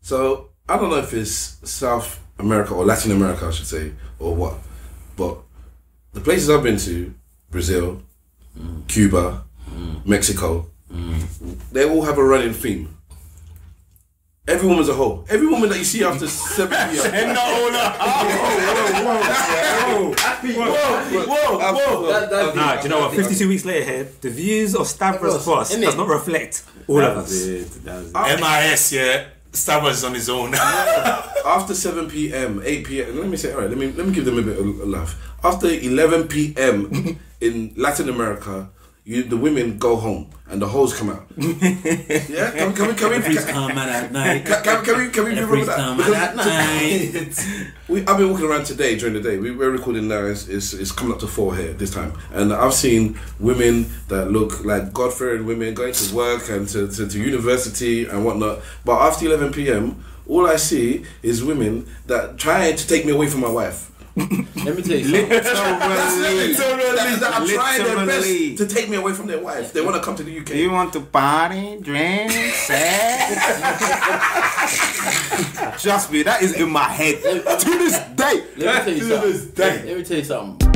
So, I don't know if it's South America or Latin America, I should say, or what. But the places I've been to, Brazil, Cuba, Mexico, they all have a running theme. Every woman's a hoe. Every woman that you see after 7 p.m. Whoa. Nah, do you know what? 52 weeks later here, the views of Stavros Boss does not reflect all of us. M.I.S, yeah. Stavros is on his own. After 7 p.m, 8 p.m, let me say, alright, let me give them a bit of laugh. After 11 p.m. in Latin America, the women go home and the hoes come out. Yeah, can we come at night. Can we remember that? At night. I've been walking around today during the day. We're recording now. It's coming up to 4 here this time, and I've seen women that look like God-fearing women going to work and to university and whatnot. But after 11 p.m, all I see is women that trying to take me away from my wife. Let me tell you something. That are trying their best to take me away from their wife. They want to come to the UK. You want to party, drink, sex? Trust me, that is in my head to this day. Let me tell you something.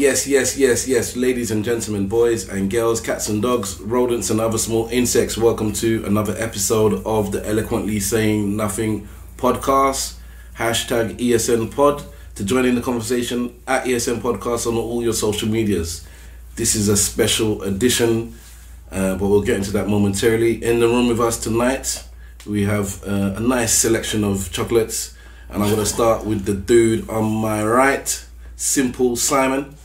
Yes, ladies and gentlemen, boys and girls, cats and dogs, rodents and other small insects, welcome to another episode of the Eloquently Saying Nothing podcast. Hashtag ESN pod to join in the conversation at ESN podcast on all your social medias. This is a special edition, but we'll get into that momentarily. In the room with us tonight, we have a nice selection of chocolates, and I'm going to start with the dude on my right, Simple Simon.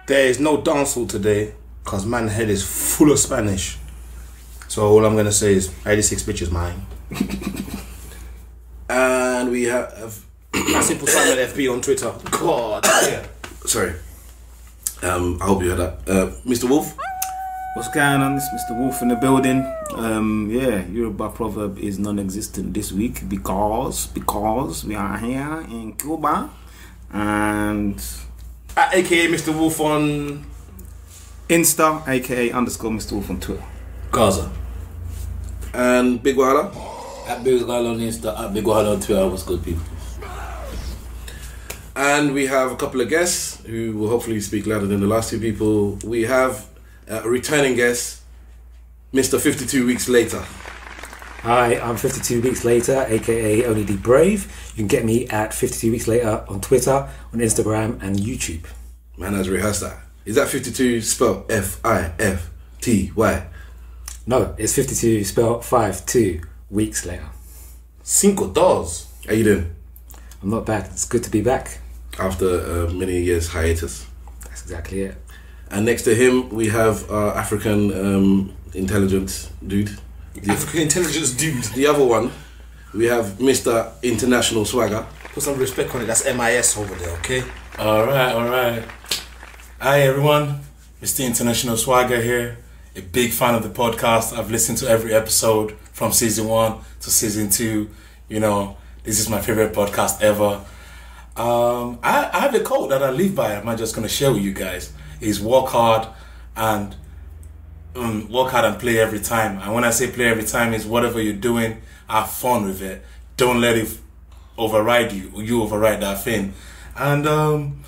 There is no dancehall today because man's head is full of Spanish. So all I'm gonna say is 86 bitches mine. And we have Simple Simon FB on Twitter. God, yeah. Sorry. I hope you heard that. Mr. Wolf. What's going on? This is Mr. Wolf in the building. Yoruba proverb is non-existent this week because we are here in Cuba and at AKA Mr. Wolf on Insta, AKA _ Mr. Wolf on Twitter. Gaza. And Big Wahala. At Big Wahala on Insta, at Big Wahala on Twitter. What's good, people? And we have a couple of guests who will hopefully speak louder than the last two people. We have a returning guest, Mr. 52 Weeks Later. Hi, I'm 52 Weeks Later, aka Only the Brave. You can get me at 52 Weeks Later on Twitter, on Instagram, and YouTube. Man has rehearsed that. Is that 52 spelled F-I-F-T-Y? No, it's 52 spelled 52 weeks later. Cinco dos. How you doing? I'm not bad. It's good to be back. After many years hiatus. That's exactly it. And next to him, we have our African intelligence dude. African intelligence dude. The other one, we have Mr. International Swagger. Put some respect on it. That's M.I.S. over there, okay? Alright. Hi everyone, Mr. International Swagger here. A big fan of the podcast. I've listened to every episode from season 1 to season 2. You know, this is my favorite podcast ever. I have a quote that I live by. I'm just going to share with you guys. Is work hard and play every time. And when I say play every time, is whatever you're doing, have fun with it. Don't let it override you, or you override that thing. And I'm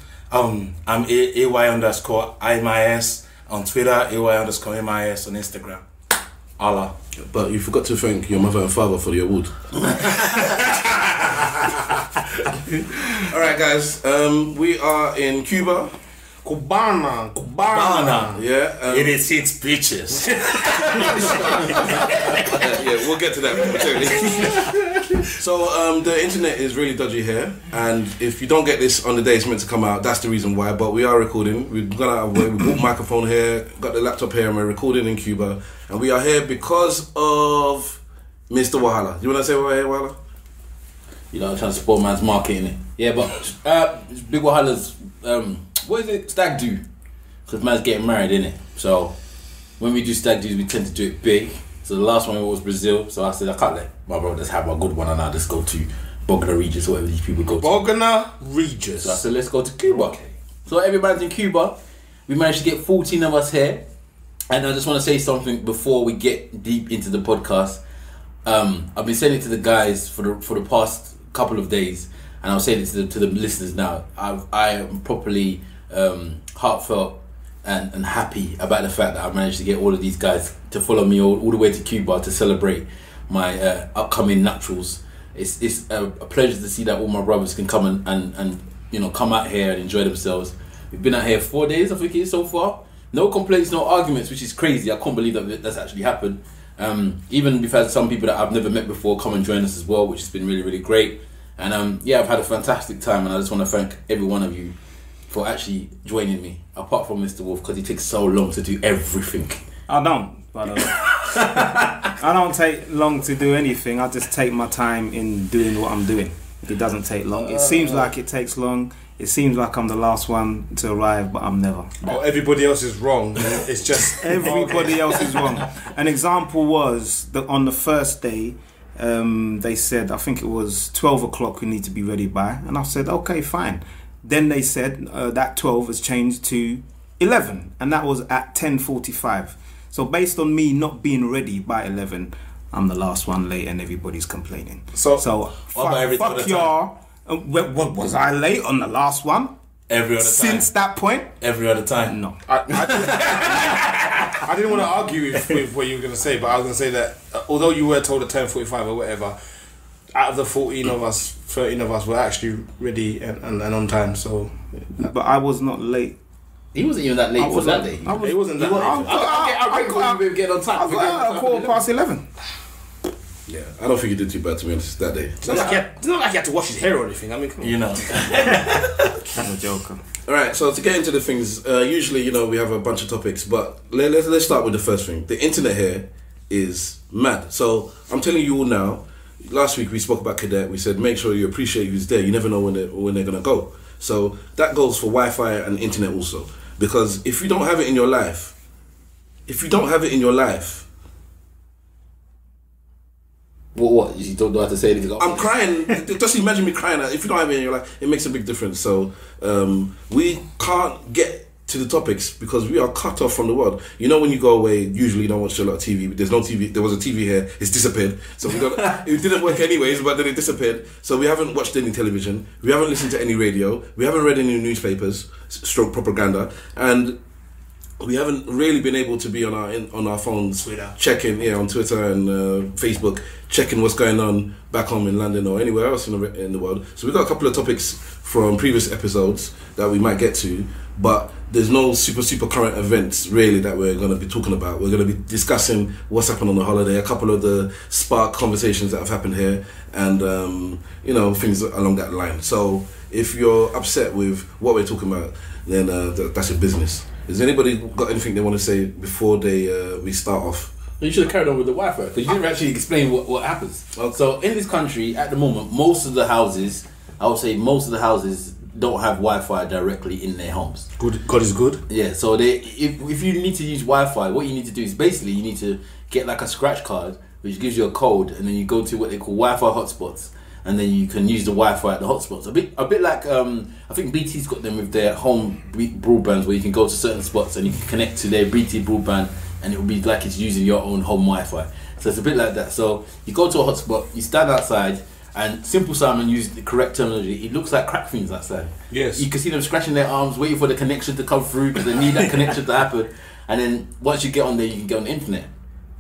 AY_M.I.S on Twitter, AY_M.I.S on Instagram. Allah. But you forgot to thank your mother and father for the award. Alright guys, we are in Cuba. Cubana. Yeah. It is its bitches. Yeah, we'll get to that momentarily. So the internet is really dodgy here, and if you don't get this on the day it's meant to come out, that's the reason why. But we are recording. We've gone out of the way. We bought a microphone here, got the laptop here, and we're recording in Cuba. And we are here because of Mr. Wahala. You want to say why we're here, Wahala? You know, I'm trying to support man's marketing it. Yeah, but Big Wahala's what is it Stag do? Because man's getting married, innit? So when we do Stag do's, we tend to do it big. So the last one was Brazil. So I said I can't let my brothers have a good one, and I'll just go to Bogota Regis, whatever these people go to. Bogota Regis. So I said let's go to Cuba. Okay. So everybody's in Cuba. We managed to get 14 of us here. And I just want to say something before we get deep into the podcast. I've been saying it to the guys for the past couple of days, and I'll say it to the listeners now. I am properly heartfelt and happy about the fact that I managed to get all of these guys to follow me all the way to Cuba to celebrate my upcoming nuptials. It's a pleasure to see that all my brothers can come and come out here and enjoy themselves. We've been out here 4 days, I think it is so far. No complaints, no arguments, which is crazy. I can't believe that that's actually happened. Even we've had some people that I've never met before come and join us as well, which has been really, really great. And I've had a fantastic time, and I just want to thank every one of you for actually joining me. Apart from Mr. Wolf, because he takes so long to do everything. I don't, but I don't take long to do anything. I just take my time in doing what I'm doing. It doesn't take long. It seems like it takes long. It seems like I'm the last one to arrive, but I'm never. Oh, everybody else is wrong. It's just everybody else is wrong. An example was that on the first day, they said, I think it was 12 o'clock we need to be ready by. And I said, okay, fine. Then they said that 12 has changed to 11. And that was at 10:45. So based on me not being ready by 11, I'm the last one late and everybody's complaining. So fuck y'all. What was I late on the last one? Every other time. Since that point? Every other time. No. I didn't want to argue with what you were going to say, but I was going to say that although you were told at 10:45 or whatever, out of the 14 of us, 13 of us were actually ready and on time. So, but I was not late. He wasn't even that late for that day. He wasn't that late. I get on time. I got at 11:15. Yeah, I don't think he did too bad, to be honest, that day. It's not like he had to wash his hair or anything. I mean, come on. You know. I'm a joker. Alright, so to get into the things, usually, we have a bunch of topics, but let's start with the first thing. The internet here is mad. So, I'm telling you all now, last week we spoke about Cadet, we said make sure you appreciate who's there, you never know when they're going to go. So, that goes for Wi-Fi and internet also. Because if you don't have it in your life, What? You don't know how to say anything? I'm crying. Just imagine me crying. If you don't have it in your life, it makes a big difference. So we can't get to the topics because we are cut off from the world. When you go away, usually you don't watch a lot of TV. There's no TV. There was a TV here. It's disappeared. So it didn't work anyways, but then it disappeared. So we haven't watched any television. We haven't listened to any radio. We haven't read any newspapers, stroke propaganda. And we haven't really been able to be on our phones, checking on Twitter and Facebook, checking what's going on back home in London or anywhere else in the world. So we've got a couple of topics from previous episodes that we might get to, but there's no super current events really that we're going to be talking about. We're going to be discussing what's happened on the holiday, a couple of the spark conversations that have happened here, and things along that line. So if you're upset with what we're talking about, then that's your business. Has anybody got anything they want to say before we start off? You should have carried on with the Wi-Fi because you didn't actually explain what happens. Okay. So in this country at the moment, most of the houses don't have Wi-Fi directly in their homes. Good. God is good. Yeah. So if you need to use Wi-Fi, what you need to do is basically you need to get like a scratch card which gives you a code, and then you go to what they call Wi-Fi hotspots. And then you can use the Wi-Fi at the hotspots. A bit like I think BT's got them with their home broadbands, where you can go to certain spots and you can connect to their BT broadband, and it will be like it's using your own home Wi-Fi. So it's a bit like that. So you go to a hotspot, you stand outside, and Simple Simon used the correct terminology. It looks like crack fiends outside. Yes. You can see them scratching their arms, waiting for the connection to come through because they need that connection to happen. And then once you get on there, you can get on the internet.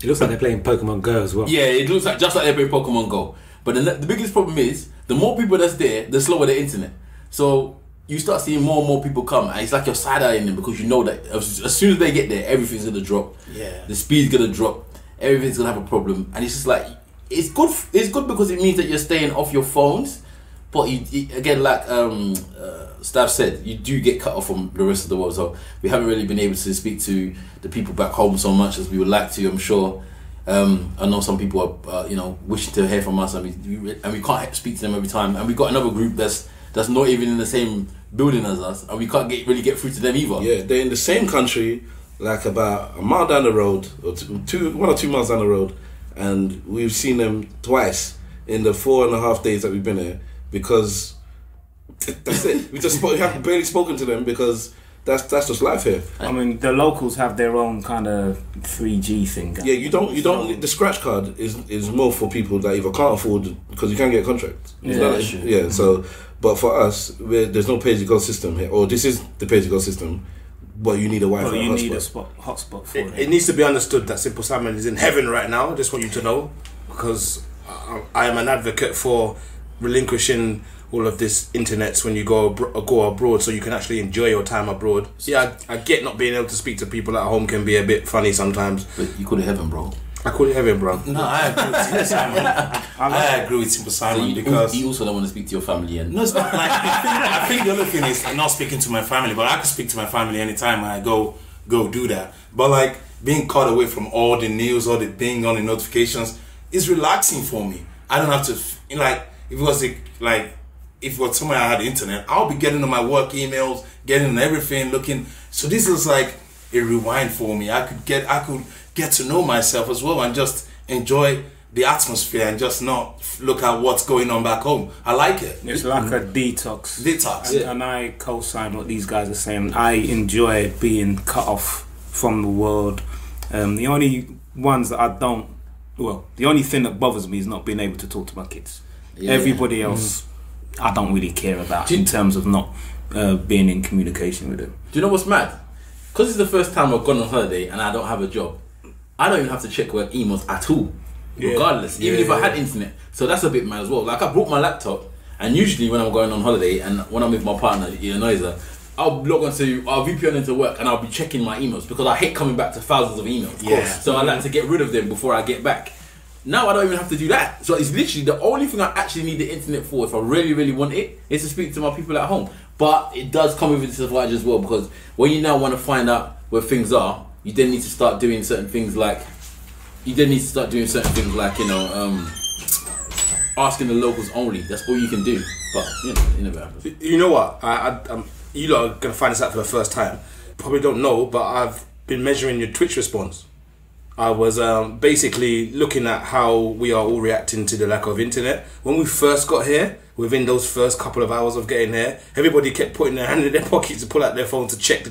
It looks like they're playing Pokemon Go as well. Yeah, it looks like just like they're playing Pokemon Go. But the biggest problem is, the more people that's there, the slower the internet. So you start seeing more and more people come, and it's like you're side-eyeing them because you know that as soon as they get there, everything's going to drop. Yeah. The speed's going to drop. Everything's going to have a problem. And it's just like, it's good because it means that you're staying off your phones. But again, like Stav said, you do get cut off from the rest of the world. So we haven't really been able to speak to the people back home so much as we would like to, I'm sure. I know some people are, wishing to hear from us, and we can't speak to them every time. And we've got another group that's that's not even in the same building as us, and we can't really get through to them either. Yeah, they're in the same country, like about a mile down the road, or 1 or 2 miles down the road, and we've seen them twice in the 4.5 days that we've been here, because that's it. We have barely spoken to them because that's just life here. I mean, the locals have their own kind of 3G thing. Yeah, you don't. The scratch card is more for people that either can't afford, because you can't get a contract. Yeah, So, but for us, there's no pay-as-you-go system here, or this is the pay-as-you-go system. But you need a Wi-Fi you hotspot. need a hotspot for it. It needs to be understood that Simple Simon is in heaven right now. I just want you to know, because I am an advocate for relinquishing all of this internets when you go abroad, so you can actually enjoy your time abroad. Yeah, I get not being able to speak to people at home can be a bit funny sometimes. But you call it heaven, bro. I call it heaven, bro. No, I agree with Simple Simon. I agree with Simple Simon because you also don't want to speak to your family. And no, it's not like I think the other thing is I'm not speaking to my family, but I can speak to my family anytime I go do that. But like being cut away from all the news, all the thing, all the notifications is relaxing for me. I don't have to like if it was somewhere I had the internet, I'll be getting on my work emails, getting on everything, looking. So this is like a rewind for me. I could get to know myself as well and just enjoy the atmosphere and just not look at what's going on back home. I like it. It's like a detox. Yeah. And I co-sign what these guys are saying. I enjoy being cut off from the world. The only ones that the only thing that bothers me is not being able to talk to my kids. Yeah. Everybody else, I don't really care about in terms of not being in communication with them. Do you know what's mad? Because it's the first time I've gone on holiday and I don't have a job, I don't even have to check work emails at all, regardless, even if I had internet. So that's a bit mad as well. Like I brought my laptop, and usually when I'm going on holiday and when I'm with my partner, Eliza, I'll VPN into work and I'll be checking my emails because I hate coming back to thousands of emails. Yeah. So I like to get rid of them before I get back. Now I don't even have to do that. So it's literally the only thing I actually need the internet for, if I really, really want it, is to speak to my people at home. But it does come with a disadvantage as well, because when you now want to find out where things are, you then need to start doing certain things like, asking the locals only. That's all you can do. But it never happens. You know what? You lot are gonna find this out for the first time. Probably don't know, but I've been measuring your Twitch response. I was basically looking at how we are all reacting to the lack of internet. When we first got here, within those first couple of hours of getting here, everybody kept putting their hand in their pocket to pull out their phone to check.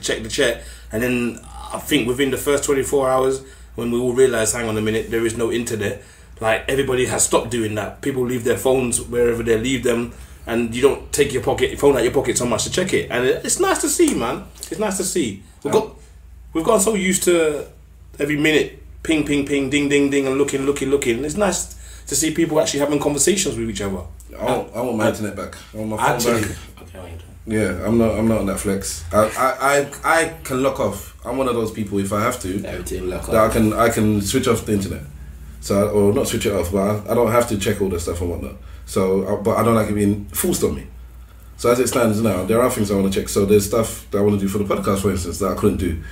And then I think within the first 24 hours, when we all realised, hang on a minute, there is no internet, like everybody has stopped doing that. People leave their phones wherever they leave them, and you don't take your phone out your pocket so much to check it. And it's nice to see, man. It's nice to see. We've gotten so used to every minute ping, ping, ping, ding, ding, ding, and looking. It's nice to see people actually having conversations with each other. I want my internet back. I want my phone back. Okay, Yeah, I'm not on Netflix. I can lock off. I'm one of those people, if I have to, that I can switch off the internet. So, or not switch it off, but I don't have to check all the stuff and whatnot. So, but I don't like it being forced on me. So as it stands now, there are things I want to check. So there's stuff that I want to do for the podcast, for instance, that I couldn't do.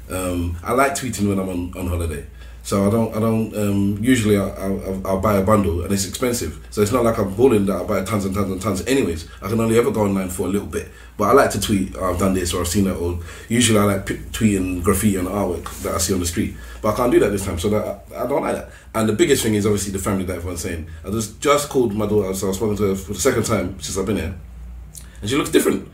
I like tweeting when I'm on holiday. So I don't. Usually I'll buy a bundle and it's expensive. So it's not like I'm balling that I buy tons and tons and tons. Anyways, I can only ever go online for a little bit. But I like to tweet. I've done this or I've seen that. Or usually I like tweeting graffiti and artwork that I see on the street. But I can't do that this time. So that I don't like that. And the biggest thing is obviously the family that everyone's saying. I just called my daughter. So I was spoken to her for the second time since I've been here, and she looks different.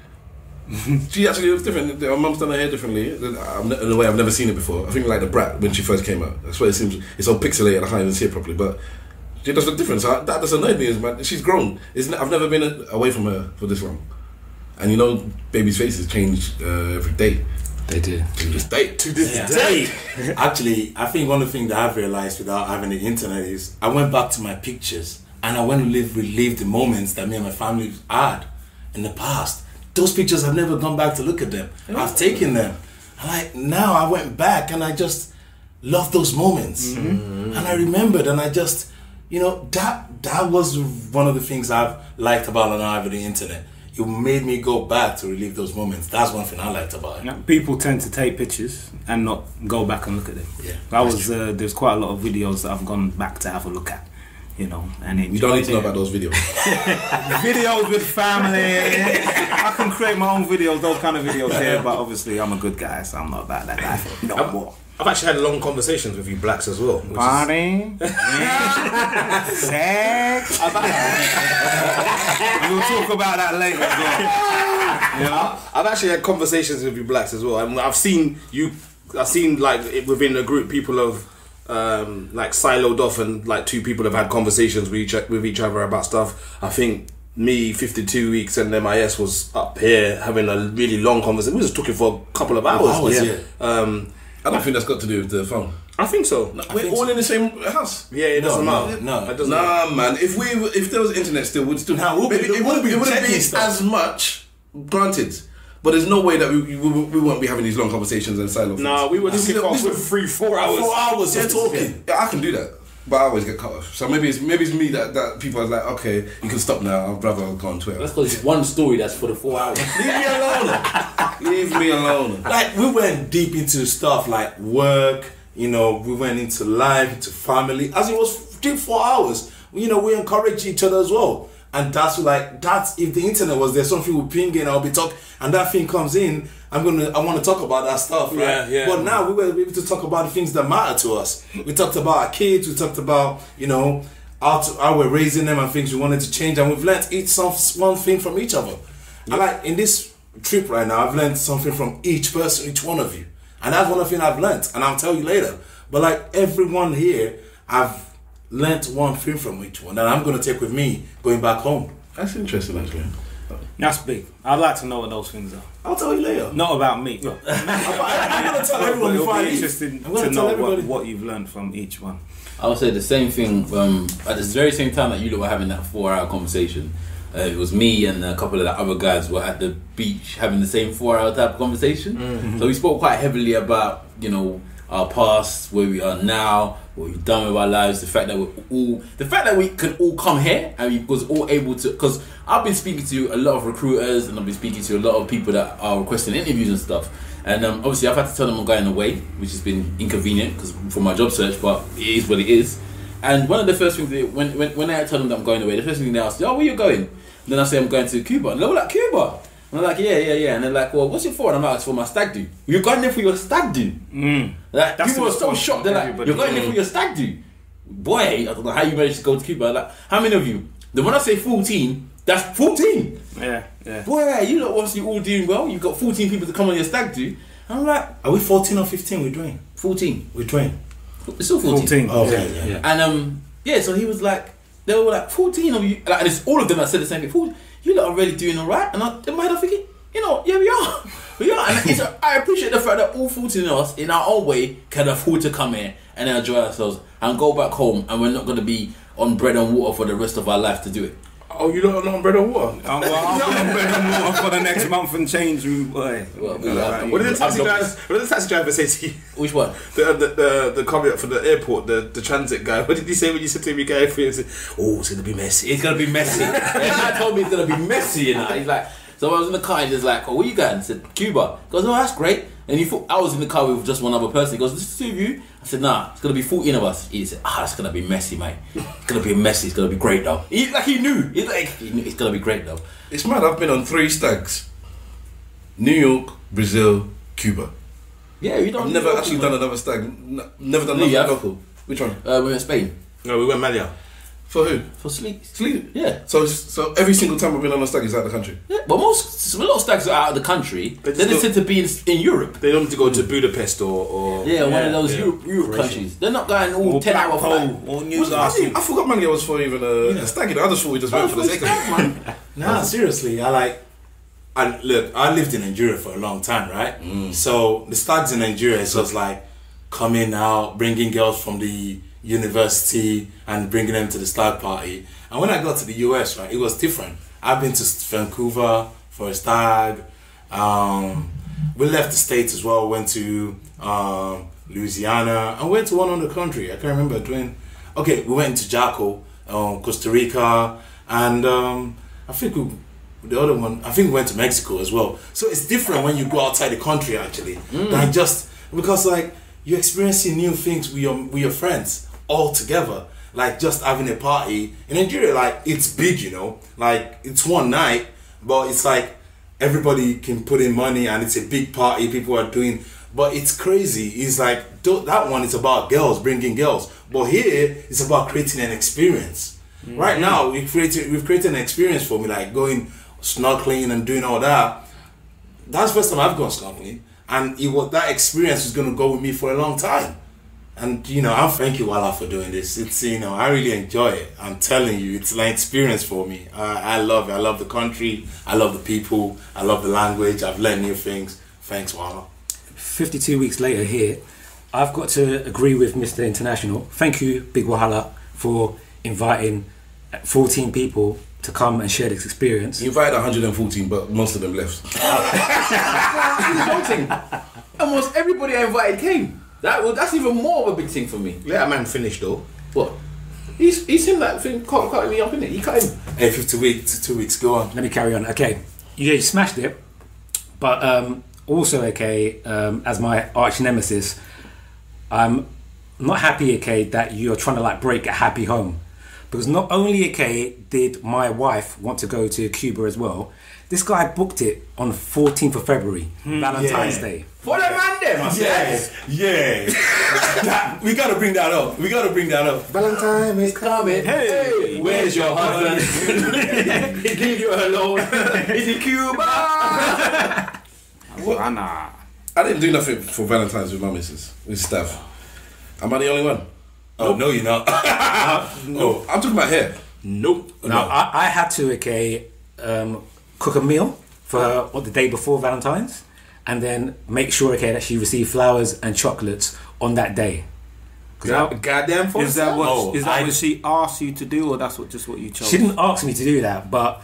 She actually looks different. Her mum's done her hair differently in a way I've never seen it before. I think like the Brat when she first came out. That's why it seems it's all pixelated. I can't even see it properly, but she does look different. So that does annoy me. Man, she's grown. I've never been away from her for this long, and you know, babies' faces change every day. They do. To this day. Actually, I think one of the things that I've realised without having the internet is I went back to my pictures and I went to relive the moments that me and my family had in the past. Those pictures, I've never gone back to look at them. I've taken them. And now I went back and I just love those moments. Mm-hmm. And I remembered and I just, that was one of the things I've liked about not having the internet. It made me go back to relive those moments. That's one thing I liked about it. Yeah, people tend to take pictures and not go back and look at them. Yeah, there's quite a lot of videos that I've gone back to have a look at. you know, and You don't need to know about those videos. videos with family. I can create my own videos, those kind of videos here, but obviously I'm a good guy, so I'm not about that life no more. I've actually had long conversations with you blacks as well. Party, sex. We'll talk about that later as well. You know? I've actually had conversations with you blacks as well, and I've seen like within a group people have like siloed off, and like two people have had conversations with each other about stuff. I think me, 52 weeks, and M.I.S was up here having a really long conversation. We was talking for a couple of hours. I don't think that's got to do with the phone. I think so. We're all in the same house. Yeah, it doesn't matter. No, it doesn't Nah, man. If there was internet still, we'd still. Nah, we'll maybe be- it we'll wouldn't be be checking stuff. as much. Granted, but there's no way that we won't be having these long conversations and silent. Nah, we were This looking is- for this is- 3-4 hours. 4 hours Yeah, of talking. Yeah, I can do that, but I always get cut off. So maybe it's me that people are like, okay, you can stop now. I'd rather go on Twitter. That's because it's one story that's for the 4 hours. Leave me alone. Leave me alone. Like, we went deep into stuff like work, you know, we went into life, into family. As it was 3-4 hours, you know, we encourage each other as well. And that's if the internet was there, something would ping in, I'll be talking, and that thing comes in, I want to talk about that stuff, right? Yeah. But now we were able to talk about the things that matter to us. We talked about our kids, we talked about, you know, how we're raising them and things we wanted to change, and we've learned one thing from each other. And like in this trip right now, I've learned something from each person, each one of you. And that's one of the things I've learned, and I'll tell you later. But like everyone here, I've learnt one thing from each one that I'm going to take with me going back home. That's interesting, actually. That's big. I'd like to know what those things are. I'll tell you later. Not about me. I'm going to tell everyone It'll before I be leave. interesting I'm going to to tell know everybody. what you've learned from each one. I would say the same thing. At the very same time that you lot were having that 4-hour conversation, it was me and a couple of the other guys were at the beach having the same 4-hour type of conversation. Mm-hmm. So we spoke quite heavily about, you know, our past, where we are now, what we've done with our lives, the fact that we can all come here and we was all able to. Because I've been speaking to a lot of recruiters and I've been speaking to a lot of people that are requesting interviews and stuff. And obviously I've had to tell them I'm going away, which has been inconvenient because for my job search, but it is what it is. And one of the first things when I tell them that I'm going away, the first thing they ask, "Oh, where you going?" And then I say I'm going to Cuba, and they're like, "Cuba?" And I'm like, yeah. And they're like, "Well, what's it for?" And I'm like, "It's for my stag do." "You're going there for your stag do?" Like, That's people were the so response shocked. from They're like, everybody. "You're going there for your stag do?" Boy, I don't know how you managed to go to Cuba. Like, how many of you? Then when I say 14, that's 14. Yeah. Boy, you lot obviously all doing well. You've got 14 people to come on your stag do. And I'm like, Are we 14 or 15 we're doing? 14. We're doing. It's still 14. Oh, okay, yeah. And so he was like, they were like 14 of you, like, and it's all of them that said the same thing. 14, you lot are really doing alright. And in my head I'm thinking, you know, yeah, we are. And I appreciate the fact that all 14 of us, in our own way, can afford to come here and enjoy ourselves and go back home, and we're not going to be on bread and water for the rest of our life to do it. Oh, you don't know bread and water? Well, I'll put on bread and water for the next month and change room, boy. Well, What did the taxi driver say to you? which one? The caveat for the airport, the transit guy. What did he say when you said to him, "You go for it"? He said, "Oh, it's gonna be messy." It's gonna be messy. And I told me it's gonna be messy, you know. He's like, so I was in the car and he's like, "Oh, where you going?" I said, "Cuba." He goes, "Oh, that's great." And he thought I was in the car with just one other person. He goes, "This is two of you?" I said, "Nah, it's gonna be 14 of us." He said, "It's gonna be messy, mate. It's gonna be messy. It's gonna be great though." He knew. He knew it's gonna be great though. It's mad. I've been on 3 stags: New York, Brazil, Cuba. Yeah, you don't. I've never actually done another stag. Never done nothing you have? local. Which one? We went to Spain No, we went Malia. For who? for sleep. Sleep. Yeah. So every single time I've been on a stag is out of the country. Yeah, but a lot of stags are out of the country. They They just tend to be in Europe. They don't need to go to Budapest or Yeah, one of those yeah. Europe countries. They're not going all Or 10-hour flight. Blackpool, or I Newcastle. forgot Mania was for even a stag. I just thought we just went for the sake of it. Nah, seriously, I lived in Nigeria for a long time, right? So the stags in Nigeria is just like coming out, bringing girls from the university and bringing them to the stag party. And when I got to the US, right, it was different. I've been to Vancouver for a stag. We left the States as well, went to Louisiana, and went to one other country. I can't remember we went to Jaco, Costa Rica, and I think we went to Mexico as well. So it's different when you go outside the country actually, because like you're experiencing new things with your friends all together. like just having a party. In Nigeria, like it's big, you know, like it's one night, but it's like everybody can put in money and it's a big party. People are doing, but it's crazy. It's like that one is about girls, bringing girls, but here it's about creating an experience. Right now, we've created an experience for me, like going snorkeling and doing all that. That's the first time I've gone snorkeling, and that experience is going to go with me for a long time. And you know, I thank you, Wahala, for doing this. It's, you know, I really enjoy it. I'm telling you, it's an experience for me. I love it. I love the country. I love the people. I love the language. I've learned new things. Thanks, Wahala. 52 weeks later here, I've got to agree with Mr. International. Thank you, Big Wahala, for inviting 14 people to come and share this experience. You invited 114, but most of them left. Almost everybody I invited came. That's even more of a big thing for me. Let a man finish though. What? He's him that thing cutting me up, innit? He cut him. Hey, 2 weeks, go on. Let me carry on. Okay, you smashed it, but also, okay, as my arch nemesis, I'm not happy, okay, that you're trying to like break a happy home, because not only, okay, did my wife want to go to Cuba as well, this guy booked it on 14th of February, Valentine's Day. For the man there, man. Yeah. We gotta bring that up. Valentine is coming. Hey, where's your husband? Leave you alone. Is it Cuba? Havana. I didn't do nothing for Valentine's with my missus, with Stav. Am I the only one? Oh, no, you're not. No, I'm talking about hair. Nope. Now, I had to, okay, cook a meal for her on the day before Valentine's, and then make sure, okay, that she received flowers and chocolates on that day. Goddamn Is that what? Oh, Is that what she asked you to do, or that's just what you chose? She didn't ask me to do that, but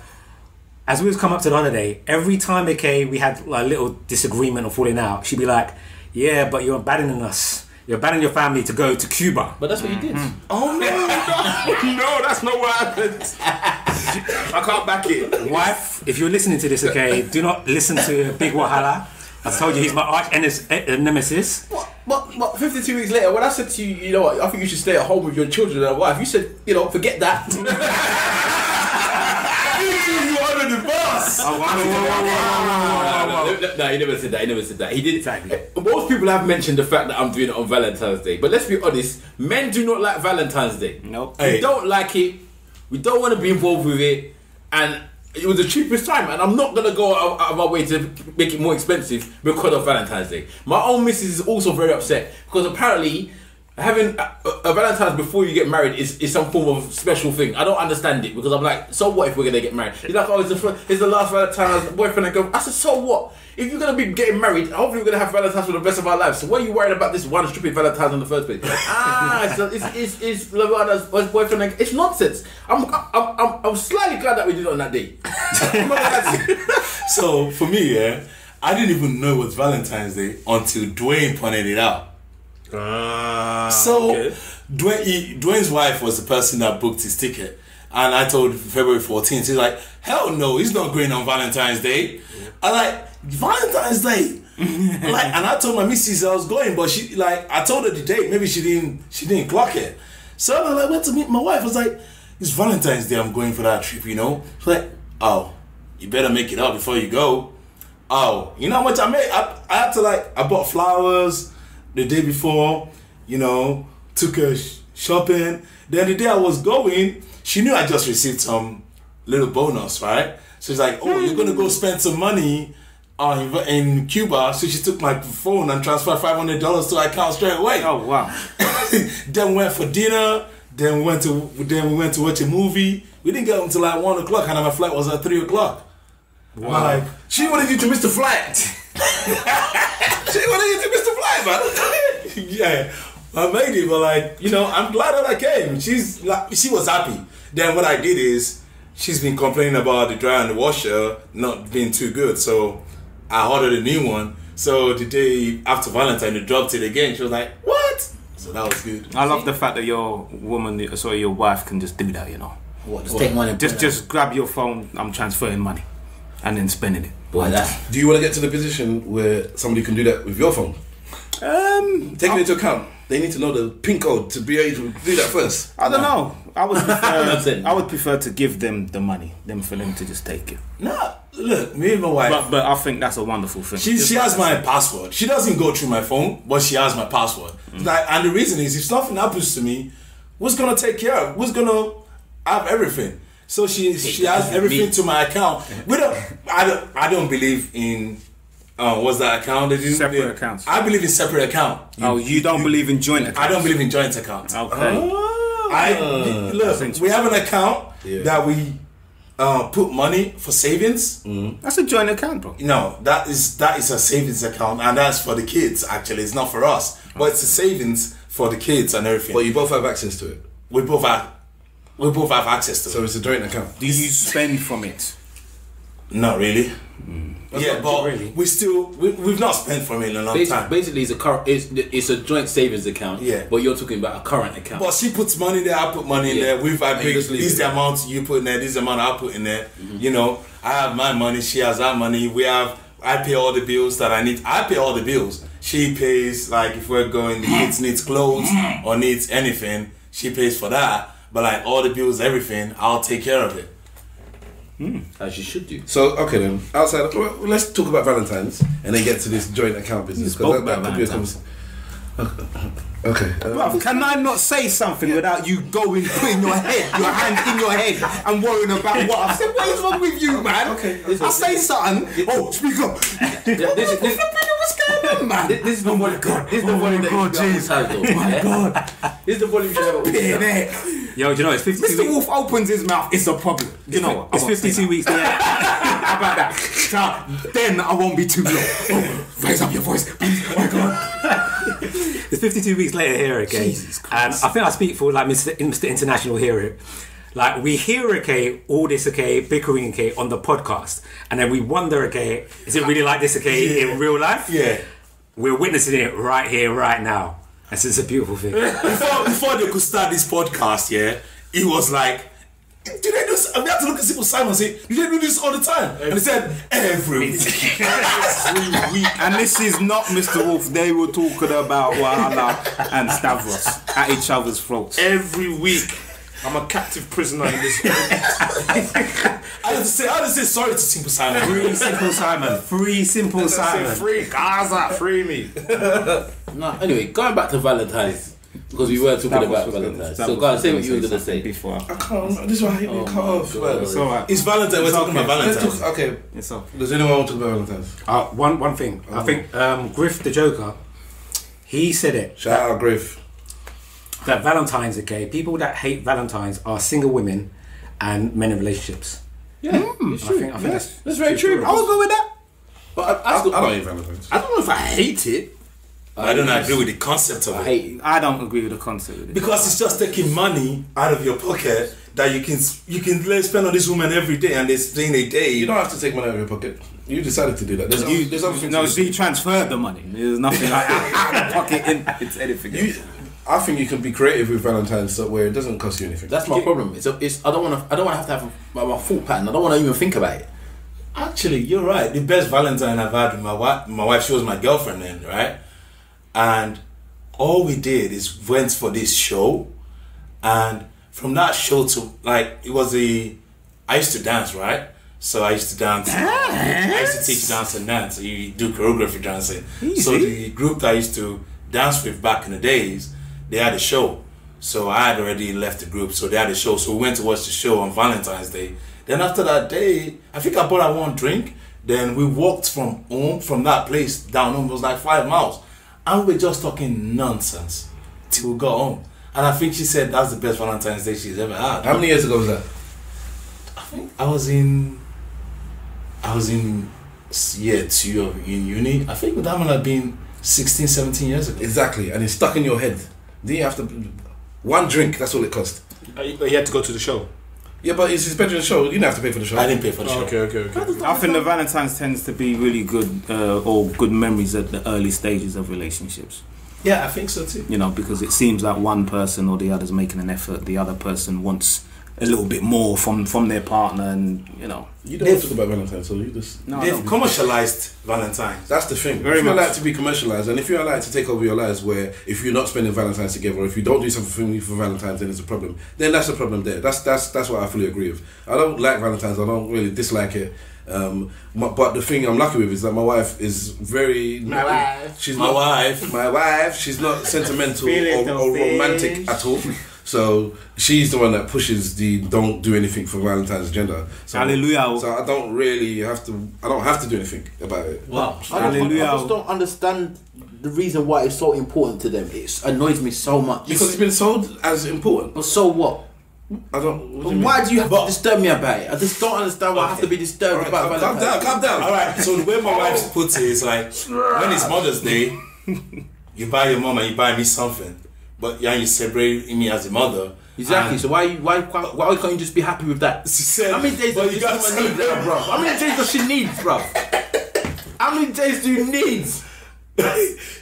as we was come up to the holiday, every time, okay, we had like a little disagreement or falling out, she'd be like, "Yeah, but you're abandoning us. You're abandoning your family to go to Cuba." But that's what you did. Oh no, that's not what happened. I can't back it. Wife, if you're listening to this, okay, do not listen to Big Wahala. I told you he's my arch nemesis. What? 52 weeks later, when I said to you, you know what, I think you should stay at home with your children and wife, you said, you know, forget that. You ordered the boss. No, he never said that. He did. Exactly. Most people have mentioned the fact that I'm doing it on Valentine's Day, but let's be honest, men do not like Valentine's Day. Nope. We don't like it. We don't want to be involved with it, and it was the cheapest time, and I'm not gonna go out of my way to make it more expensive because of Valentine's Day. My own missus is also very upset because apparently having a Valentine's before you get married is some form of special thing. I don't understand it, because I'm like, so what if we're gonna get married? He's like, oh, it's the last Valentine's, boyfriend and girlfriend. I said, so what? If you're gonna be getting married, hopefully we're gonna have Valentine's for the rest of our lives. So what are you worried about this one stupid Valentine's in the first place? It's Lavada's boyfriend and it's nonsense. I'm slightly glad that we did it on that day. I'm not gonna lie to you. So for me, yeah, I didn't even know it was Valentine's Day until Dwayne pointed it out. Dwayne's wife was the person that booked his ticket, and I told February 14th. He's like, hell no, he's not going on Valentine's Day. I like Valentine's Day. And I told my missus I was going, but she I told her the date. Maybe she didn't clock it. So I went to meet my wife. I was like, it's Valentine's Day. I'm going for that trip, you know. She's like, oh, you better make it up before you go. Oh, you know how much I made? I had to I bought flowers the day before, you know, took her shopping. Then the day I was going, she knew I just received some little bonus, right? So she's like, oh, you're gonna go spend some money in Cuba. So she took my phone and transferred $500 to her account straight away. Oh wow! Then we went for dinner. Then we went to watch a movie. We didn't get home until 1 o'clock, and my flight was at 3 o'clock. Wow! She wanted you to miss the flight. She wanted you to miss the flight, man. Yeah, I made it, but you know, I'm glad that I came. She was happy. Then what I did is, she's been complaining about the dryer and the washer not being too good, so I ordered a new one. So the day after Valentine, they dropped it again. She was like, "What?" So that was good. I love the fact that your wife can just do that. You know, What? Just take money. Just grab your phone. I'm transferring money, and then spending it. Boy, Do you want to get to the position where somebody can do that with your phone? Taking into account They need to know the pin code to be able to do that first. I don't know. I would prefer to give them the money than for them to just take it. Nah, look, me and my wife. But I think that's a wonderful thing. She has my password. She doesn't go through my phone, but she has my password. Like, and the reason is, if something happens to me, what's gonna take care of? Who's gonna have everything? So she has everything to my account. I don't believe in what's that account? Separate accounts. I believe in separate account. You don't believe in joint accounts? I don't believe in joint accounts. Okay. Look, we have an account that we put money for savings. That's a joint account, bro. No, that is a savings account, and that's for the kids. Actually, it's not for us, but it's a savings for the kids and everything. But you both have access to it. We both have access to it. So it's a joint account. Do you spend from it? Not really. Yeah, but really. we've not spent from it in a long time. Basically, it's a joint savings account. Yeah. But you're talking about a current account. But she puts money there, I put money in there. We've agreed, this is the amount you put in there, this is the amount I put in there. You know, I have my money, she has her money. I pay all the bills that I need. I pay all the bills. She pays, like, if we're going, the kids needs clothes or needs anything, she pays for that. But like all the bills, everything, I'll take care of it. As you should do. So, okay then, outside, well, let's talk about Valentines and then get to this joint account business. Because that could be a conversation. Okay. Bruv, can I not say something without you going, putting your hand in your head and worrying about what I've said? What is wrong with you, man? Okay. I say something. Oh, speak up. What's going on, man? This is the volume. This is the volume. My God. This is the volume. Yo, do you know it's 52 Mr. Wolf opens his mouth, it's a problem. You know what? It's 52 weeks later. How about that? So, then I won't be too low. Oh, raise up your voice, please. Oh my God. It's 52 weeks later here, okay? Jesus And Christ. I think I speak for like Mr. International here. Like we hear, okay, all this, okay, bickering, okay, on the podcast, and then we wonder, okay, is it really like this, okay, in real life? Yeah. We're witnessing it right here, right now. And so it's a beautiful thing. Before they could start this podcast, yeah, it was like, do they do this? We had to look at Simple Simon and say, do they do this all the time? And he said, every week. Every week. And this is not Mr. Wolf. They were talking about Wahala and Stavros at each other's throats. Every week. I'm a captive prisoner in this. I had to say sorry to Simple Simon. Free Simple Simon. Free Simple Simon. Free Gaza. Free me. No, anyway, going back to Valentines, because we were talking about Valentines. So, guys, say what you were going to say. Before. I can't remember. This is why I hate being cut off. It's alright. It's Valentine. We're talking about Valentine's. Okay. It's all. Does anyone want to talk about Valentine's? One thing. I think Griff the Joker, he said it. Shout out Griff. That Valentine's, okay, people that hate Valentine's are single women and men in relationships. Yeah, it's true. I think That's very true. I will go with that. But I don't hate Valentine's. I don't know if I hate it. I don't agree with the concept of I it. hate it. I don't agree with the concept of it. Because it's just taking money out of your pocket that you can spend on this woman every day, and they're staying a day. You don't have to take money out of your pocket. You decided to do that. There's other things. No, to do. he transferred the money. There's nothing like out of the pocket in it's anything. I think you can be creative with Valentine's where it doesn't cost you anything. That's my problem. It's I don't want to have to have my thought pattern. I don't want to even think about it. Actually, you're right. The best Valentine I've had with my wife, she was my girlfriend then, right? And all we did is went for this show, and from that show to like it was I used to dance, right? So I used to dance. I used to teach dance and dance. So you do choreography dancing. So the group that I used to dance with back in the days, they had a show. So I had already left the group, so they had a show. So we went to watch the show on Valentine's Day. Then after that day, I think I bought her one drink. Then we walked from home, from that place down home. It was like 5 miles. And we were just talking nonsense till we got home. And I think she said that's the best Valentine's Day she's ever had. How many years ago was that? I think I was in year 2 of in uni. I think that would have been 16, 17 years ago. Exactly, and it's stuck in your head. Then you have to one drink. That's all it cost. But he had to go to the show. Yeah, but it's his bedroom show. You didn't have to pay for the show. I didn't pay for the show. Okay. I think the Valentine's tends to be really good or good memories at the early stages of relationships. Yeah, I think so too. You know, because it seems like one person or the other's making an effort, the other person wants a little bit more from their partner, and you know. You don't want to talk about Valentine's, so you just... No, They've commercialized Valentine's. That's the thing. Very if you much. like to be commercialized, and if you like to take over your lives, where if you're not spending Valentine's together, or if you don't do something for me for Valentine's, then it's a problem. Then that's a problem there. That's what I fully agree with. I don't like Valentine's. I don't really dislike it. But the thing I'm lucky with is that my wife is very... She's My not, wife. My wife. She's not sentimental or romantic at all. So she's the one that pushes the don't do anything for Valentine's agenda. So, Hallelujah. So I don't really have to. I don't have to do anything about it. Wow. Hallelujah. I just don't understand the reason why it's so important to them. It annoys me so much. Because it's been sold as important. But so what? I don't. What do you mean? Why do you have to disturb me about it? I just don't understand why I have to be disturbed about Calm Valentine's. down. Calm down. All right. So the way my wife puts it is like, when it's Mother's Day, you buy your mom and you buy me something, but yeah, you celebrate me as a mother. Exactly. So why can't you just be happy with that? She said, How many days but does you this got woman need, bro? How many days does she need, bro? How many days do you need?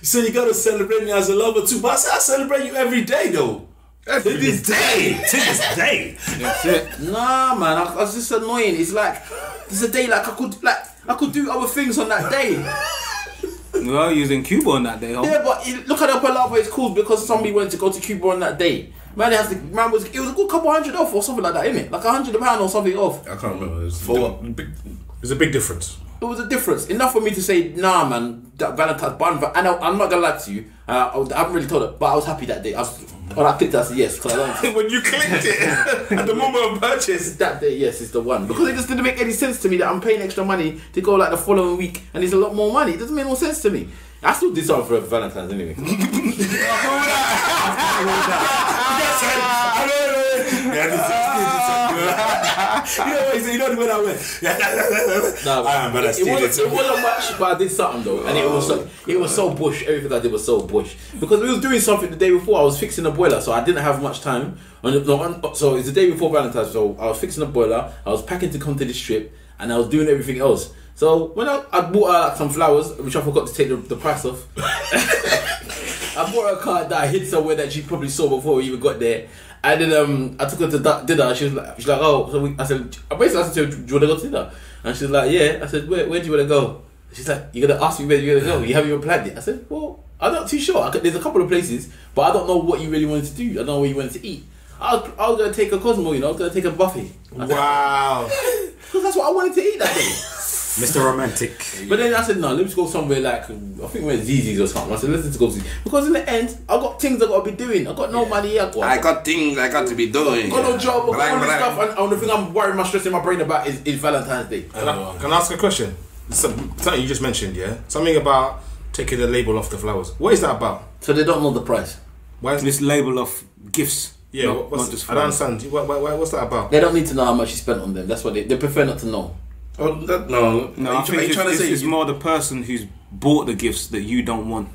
So you gotta celebrate me as a lover too. But I said I celebrate you every day though. To this day. That's it. Nah, man. It's just annoying. It's like it's a day like I could do other things on that day. Well, you was in Cuba on that day, huh? Yeah, but look at the palaver it's called because somebody went to go to Cuba on that day. Man, it was a good couple $100 off or something like that, innit? Like £100 or something off. I can't remember. For what? There's a big difference. It was a difference. Enough for me to say, nah, man, that Valentine's bun. And I'm not gonna lie to you. I haven't really told her, but I was happy that day. When I clicked, I said yes. Cause I don't When you clicked it at the moment of purchase. that day, yes, it's the one. Because it just didn't make any sense to me that I'm paying extra money to go like the following week and it's a lot more money. It doesn't make no sense to me. I still did something for Valentine's anyway. You know when I went. Nah, but I still did it wasn't much, but I did something though, and it was so bush. Everything I did was so bush because we was doing something the day before. I was fixing a boiler, so I didn't have much time. So it's the day before Valentine's, so I was fixing a boiler. I was packing to come to this trip, and I was doing everything else. So when I bought her some flowers, which I forgot to take the price off. I bought her a card that I hid somewhere that she probably saw before we even got there. And then I took her to dinner. She's like, oh, so I said, basically I said to her, do you want to go to dinner? And she's like, yeah. I said, where do you want to go? She's like, you're gonna ask me where you're gonna go? You haven't even planned it. I said, well, I'm not too sure. There's a couple of places, but I don't know what you really wanted to do. I don't know where you wanted to eat. I was gonna take a Cosmo, I was gonna take a buffet. Wow. Because that's what I wanted to eat that day. Mr. Romantic. But then I said, no, let's go somewhere like, I think we're Zzz's or something. I said, let's go Zzz's. Because in the end, I got things I got to be doing. I got no money. I got things I got to be doing. I got no job. I got all this stuff. And the thing I'm worrying my stress in my brain about is Valentine's Day. Can I ask a question? Something you just mentioned, yeah? Something about taking the label off the flowers. What is that about? So they don't know the price. Why is This label of gifts. Yeah, not just I don't flowers. understand. What's that about? They don't need to know how much you spent on them. That's what they prefer not to know. Oh, no. No, I think it's more the person who's bought the gifts that you don't want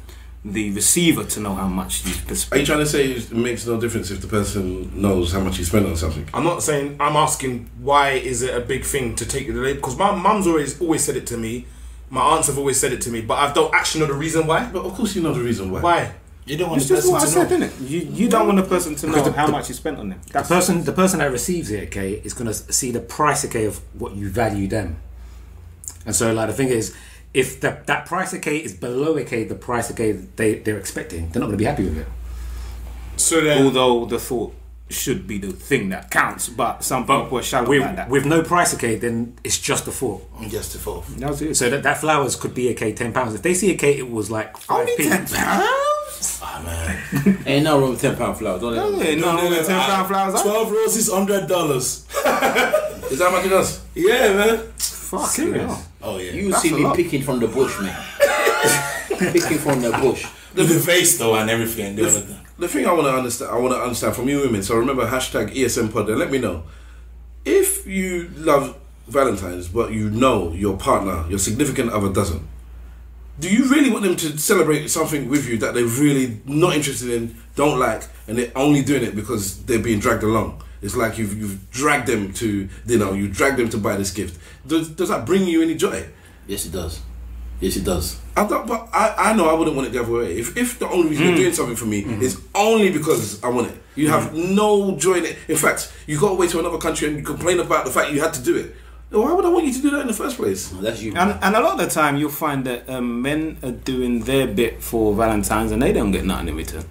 the receiver to know how much you spent. Are you trying to say it makes no difference if the person knows how much you spent on something? I'm not saying. I'm asking why is it a big thing to take the label? Because my mum's always said it to me. My aunts have always said it to me, but I don't actually know the reason why. But of course you know the reason why. Why? You don't want It's the just person what I to said, know. innit? You don't want the person to know how much you spent on them. The person that receives it, okay, is gonna see the price, okay, of what you value them. And so, like, the thing is, if that price, okay, is below, okay, the price, okay, they're expecting, they're not gonna be happy with it. So then, Although the thought should be the thing that counts, but some people are shallow like that. With no price, okay, then it's just a thought. just to fall. That's it. So that flowers could be, okay, £10. If they see, okay, it was like 5p. Ah man. Ain't no wrong with £10 flowers. Don't Yeah, no, £10 flowers. 12 roses, $100. Is that how much it does? Yeah, man. Fuck Serious? yeah. Oh yeah. You That's see a me lot. picking from the bush, man. Picking from the bush. The vase though and everything. The other thing. The thing I want to understand from you women. So remember hashtag ESN pod. And let me know if you love Valentine's, but you know your partner, your significant other doesn't. Do you really want them to celebrate something with you that they're really not interested in, don't like, and they're only doing it because they're being dragged along? It's like you've dragged them to dinner, you dragged them to buy this gift. Does that bring you any joy? Yes, it does. Yes, it does. But I know I wouldn't want it the other way. If the only reason you're doing something for me is only because I want it, you have no joy in it. In fact, you got away to another country and you complain about the fact you had to do it. Why would I want you to do that in the first place? That's you. And a lot of the time, you'll find that men are doing their bit for Valentine's and they don't get nothing in return.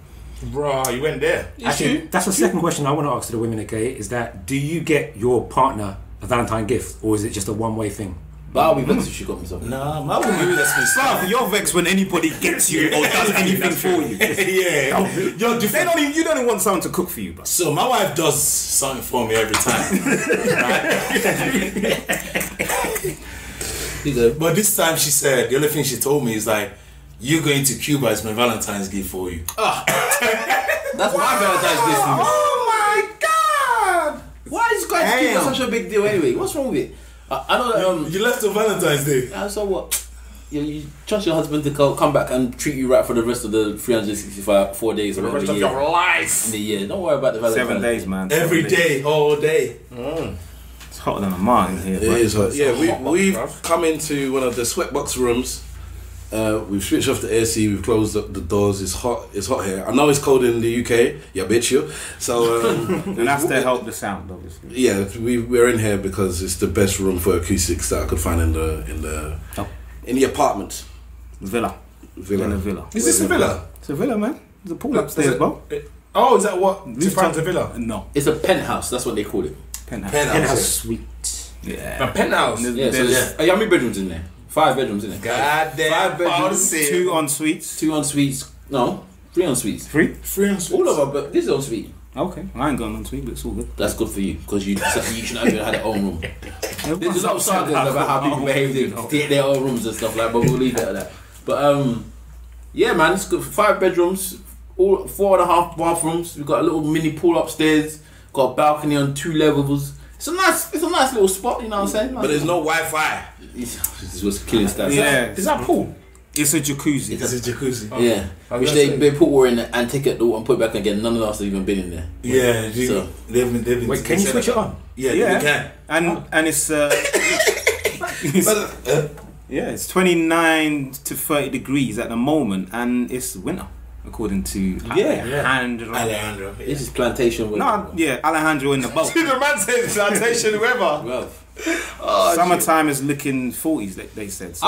Bro, you went there. Actually, that's the second question I want to ask to the women, okay, is that do you get your partner a Valentine gift or is it just a one-way thing? But I'll be vexed if she got me something. Nah, my woman lets me start. You're vexed when anybody gets you or does anything for you. Yeah. You're different. You don't even want someone to cook for you, bro. So my wife does something for me every time. Right? But this time she said, the only thing she told me is like, you going to Cuba is my Valentine's gift for you. That's my Valentine's gift for me. Oh my God! Why is going to Cuba such a big deal anyway? What's wrong with it? I know that you left on Valentine's Day. So what? You trust your husband to come back and treat you right for the rest of the 365 4 days or The rest of year. your life. In the year. Don't worry about the Valentine's 7 days, man. Every day, all day. It's hotter than a martin here. It is hot. Yeah, hot box, we've bruv. come into one of the sweatbox rooms. We've switched off the AC. We've closed up the doors. It's hot. It's hot here. I know it's cold in the UK. Yeah, bitch, you. So And that's to help the sound, obviously. yeah, we're in here because it's the best room for acoustics that I could find in the apartment Villa. In a villa. Is this a villa? It's a villa, man. There's a pool upstairs, bro. Oh, is that what? Tifan's a villa? No. It's a penthouse. That's what they call it. Penthouse. Penthouse suite. Yeah. A penthouse. Yeah, so there's how many bedrooms in there? 5 bedrooms in there. Goddamn. 5 bedrooms. 2 en suites. 2 en suites. No, 3 en suites. 3? Free and sweet. All of them, but this is en suite. Okay. I ain't going en suite, but it's all good. That's good for you because you should not even have their own room. There's a lot of sagas about how people behave, they take their own rooms and stuff like that, but we'll leave it at that. But yeah, man, it's good for 5 bedrooms, all 4.5 bathrooms. We've got a little mini pool upstairs, got a balcony on 2 levels. It's a nice little spot, you know what I'm saying? but there's no Wi-Fi. This was killing stuff. Yeah. Is that pool? It's a jacuzzi. It's a jacuzzi. Yeah, which they put water in it and take it and put it back again. None of us have even been in there. Yeah, So- they've been. Wait, can you switch it on? Yeah, Yeah. they can. And it's it's 29 to 30 degrees at the moment, and it's winter, according to Alejandro. Alejandro. This is plantation. No, yeah, Alejandro in the boat. The man said plantation weather. Well, Summertime is looking 40s. They said. So.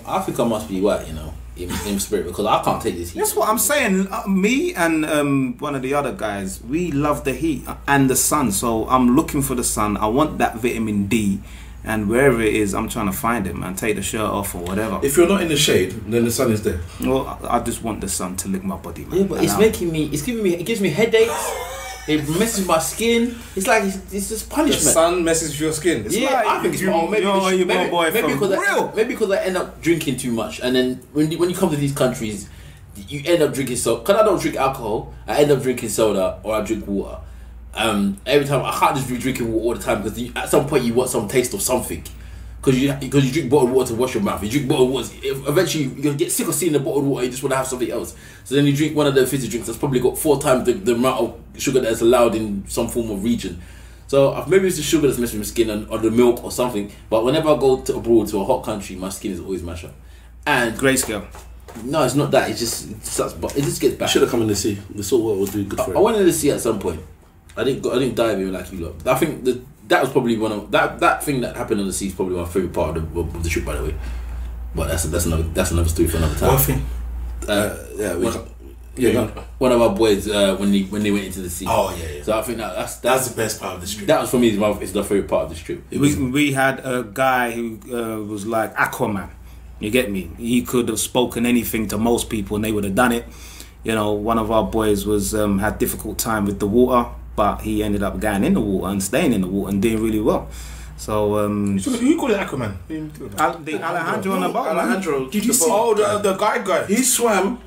Africa must be white, you know, in spirit, because I can't take this heat. That's what I'm saying. Me and one of the other guys, we love the heat and the sun. So I'm looking for the sun. I want that vitamin D, and wherever it is, I'm trying to find it, man. Take the shirt off or whatever. If you're not in the shade, then the sun is there. Well, I just want the sun to lick my body, man. Yeah, but it's it gives me headaches. It messes with my skin. It's like it's just The punishment. sun messes with your skin. Yeah, like I think it's maybe because I end up drinking too much, and then when you come to these countries, you end up drinking because I don't drink alcohol, I end up drinking soda or I drink water. Every time I can't just be drinking water all the time because at some point you want some taste of something. Because you drink bottled water to wash your mouth. You drink bottled water. Eventually, you're gonna get sick of seeing the bottled water. You just want to have something else. So then you drink one of the fizzy drinks that's probably got 4 times the amount of sugar that's allowed in some form of region. So maybe it's the sugar that's messing with my skin or the milk or something. But whenever I go abroad to a hot country, my skin is always mashed up. And Grayscale. no, it's not that. It just gets bad. Should have come in the sea. The salt water would do good for I it. went in the sea at some point. I didn't dive in like you lot. I think that was probably one of that thing that happened on the sea is probably my favorite part of the trip, by the way. But that's another story for another time. What thing? One of our boys when they went into the sea. Oh yeah. So I think that's the best part of the trip. that was for me is the favorite part of this trip. We had a guy who was like Aquaman. You get me? He could have spoken anything to most people and they would have done it. You know, one of our boys was had difficult time with the water, but he ended up going in the water and staying in the water and doing really well. So Who called it Aquaman? Alejandro on the boat. Alejandro, Did you see? Oh, the guy. he swam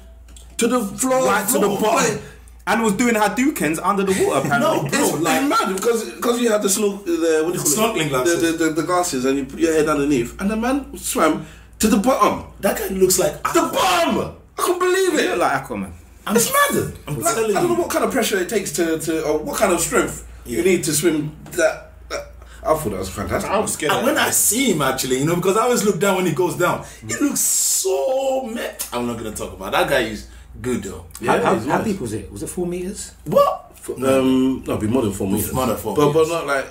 to the floor, Right to the bottom. And was doing Hadoukens under the water, apparently. It's mad because you had the Snorkeling glasses. the glasses, and you put your head underneath, and the man swam to the bottom. That guy looks like The bottom. I can't believe He it. looked like Aquaman. It's mad. I'm Like, telling I don't know you. what kind of pressure it takes to or what kind of strength you need to swim that. I thought that was fantastic. I was scared. And when I see him, actually, because I always look down when he goes down. He looks so mad. I'm not gonna talk about that guy. Is good though. How deep was it? Was it 4 meters? What? No, it'd be more than 4 meters. More than 4 but meters. not like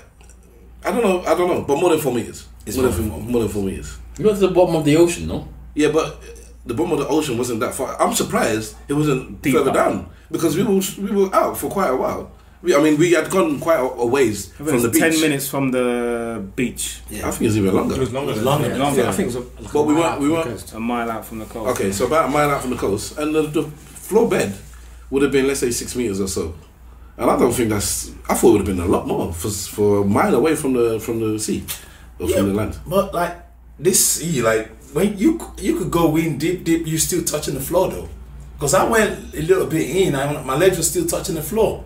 I don't know, but more than 4 meters. It's more than 4 meters. You went to the bottom of the ocean, no? Yeah, but the bottom of the ocean wasn't that far. I'm surprised it wasn't further down because we were out for quite a while. We had gone quite a ways from the beach. 10 minutes from the beach. Yeah, I think it's even longer. It was longer. I think it was But we weren't. A mile out from the coast. Okay, so about a mile out from the coast, and the floor bed would have been, let's say, 6 meters or so. And I don't think that's. I thought it would have been a lot more for a mile away from the sea or from the land. But like this sea, like when you could go in deep, you still touching the floor though. Because I went a little bit in, my legs were still touching the floor.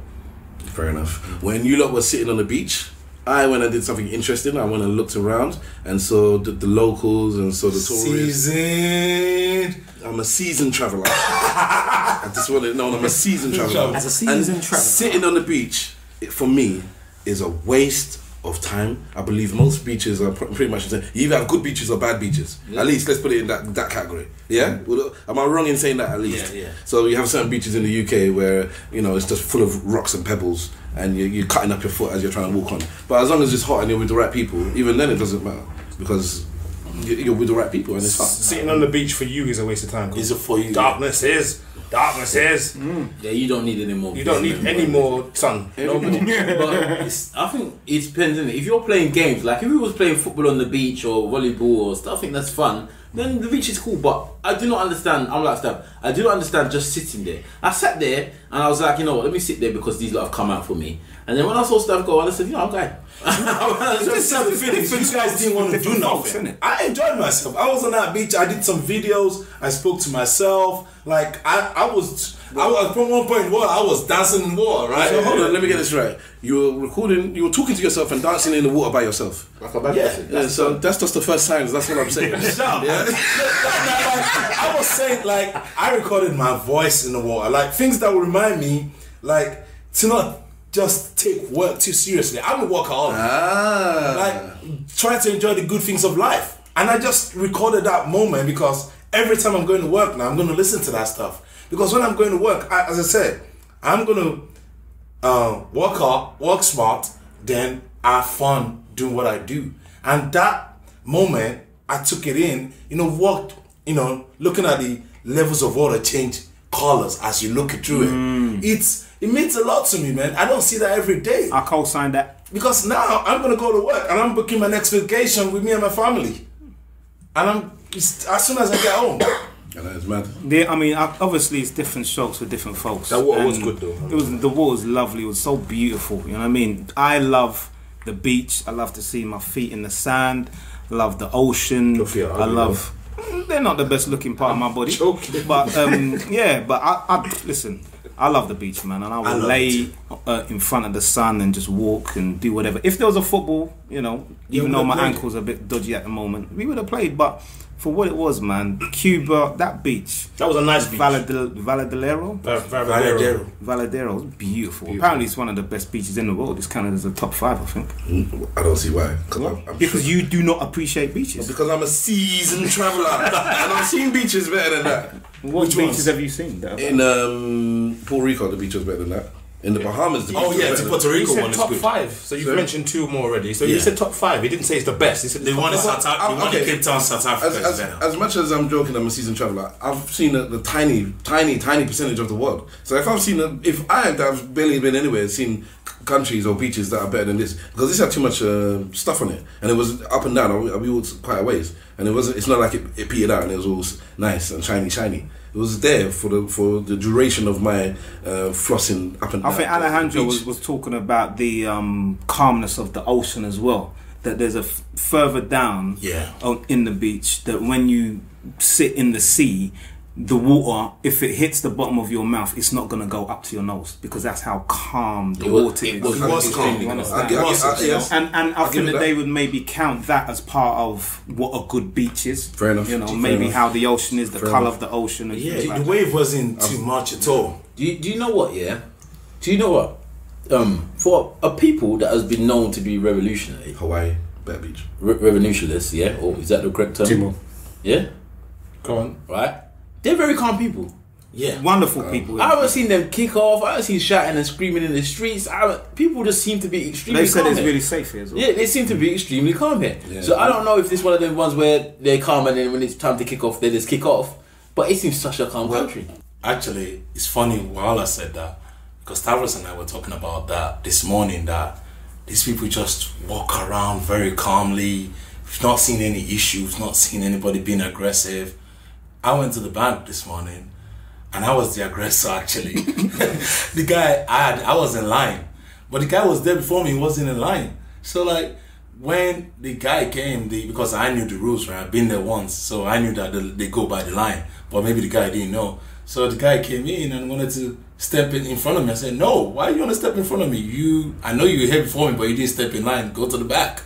Fair enough. When you lot were sitting on the beach, I went and did something interesting. I went and looked around and saw the locals and saw the tourists. Seasoned. I'm a seasoned traveller. I just want to know I'm a seasoned traveller. As a seasoned And traveller. sitting on the beach, for me, is a waste of time. I believe most beaches are pretty much the same. You either have good beaches or bad beaches. At least let's put it in that category. Yeah? Well, am I wrong in saying that at least? Yeah. So you have certain beaches in the UK where, it's just full of rocks and pebbles and you're cutting up your foot as you're trying to walk on. But as long as it's hot and you're with the right people, even then it doesn't matter because you're with the right people and it's hot. Sitting on the beach for you is a waste of time. Is it for you? Darkness is. Yeah, you don't need any more. You don't need any more sun. No more. But I think it depends, innit? If you're playing games, like if we was playing football on the beach or volleyball or stuff, I think that's fun. Then the beach is cool, but I do not understand. I'm like Stag. I do not understand just sitting there. I sat there and I was like, you know what? Let me sit there because these lot have come out for me. And then when I saw Stag go, I said, I'm going. This is the feelings. You guys didn't want to do nothing. I enjoyed myself. I was on that beach. I did some videos. I spoke to myself. Like I was from one point in water. I was dancing in water, right? So hold on, let me get this right. You were talking to yourself and dancing in the water by yourself. Like a bad person. Yeah, so that's just the first signs. That's what I'm saying. I was saying, like, I recorded my voice in the water, like things that will remind me, like, to not just take work too seriously. I'm a workaholic. Like, trying to enjoy the good things of life. And I just recorded that moment because every time I'm going to work now, I'm going to listen to that stuff. Because when I'm going to work, as I said, I'm going to work hard, work smart, then have fun doing what I do. And that moment, I took it in, walked, looking at the levels of water change colors as you look through it. It means a lot to me, man. I don't see that every day. I co-signed that. Because now I'm going to go to work and I'm booking my next vacation with me and my family. And as soon as I get home. And that is mad. Obviously it's different strokes for different folks. That water was good though. The water was lovely. It was so beautiful. You know what I mean? I love the beach. I love to see my feet in the sand. I love the ocean. Your feet are I ugly, love. They're not the best looking part of my body. Joking. But but I listen. I love the beach, man, and I would lay in front of the sun and just walk and do whatever. If there was a football, even though my ankle's a bit dodgy at the moment, we would have played. But for what it was, man, Cuba, that beach. That was a nice beach. Valedero was beautiful. Apparently, it's one of the best beaches in the world. It's counted as a top 5, I think. I don't see why. Because you do not appreciate beaches. Because I'm a seasoned traveller and I've seen beaches better than that. What beaches have you seen? In Puerto Rico, the beach was better than that. In the Bahamas, the beach was better the than Puerto He Rico said one is top good. 5. So you've mentioned 2 more already. So he said top 5. He didn't say it's the best. He said The one in South Africa, the one in okay. Cape Town, South Africa is better. As much as I'm joking, I'm a seasoned traveller. I've seen the tiny percentage of the world. So if I have barely been anywhere, seen countries or beaches that are better than this, because this had too much stuff on it, and it was up and down. We walked quite a ways, and it's not like it petered out and it was all nice and shiny. It was there for the duration of my flossing up and down. I think Alejandro was talking about the calmness of the ocean as well. That there's a further down in the beach, that when you sit in the sea, the water, if it hits the bottom of your mouth, it's not going to go up to your nose, because that's how calm the water is. It was calm. You understand? Yes. And I think give it that they that. would maybe count that as part of what a good beach is. Fair enough. You know, Fair maybe enough. how the ocean is, the Fair colour enough. of the ocean. And Yeah, things like the that. wave wasn't too much at all. Do you know what? Yeah. Do you know what? for a people that has been known to be revolutionary, Hawaii, Bear Beach. revolutionists, yeah, or is that the correct term? Timor. Yeah, Go on. right. They're very calm people. Yeah. Wonderful people. I haven't seen them kick off. I haven't seen shouting and screaming in the streets. People just seem to be extremely They said calm it's here. really safe here as well. Yeah, they seem to be extremely calm here. Yeah. So I don't know if this is one of them ones where they're calm and then when it's time to kick off, they just kick off. But it seems such a calm country. Actually, it's funny Wahala said that because Tavros and I were talking about that this morning, that these people just walk around very calmly. We've not seen any issues, not seen anybody being aggressive. I went to the bank this morning and I was the aggressor actually. The guy, I was in line, but the guy was there before me, he wasn't in line. So like, when the guy came, because I knew the rules, right? I've been there once, so I knew that they go by the line, but maybe the guy didn't know. So the guy came in and wanted to step in front of me. I said, no, why you want to step in front of me? I know you were here before me, but you didn't step in line. Go to the back,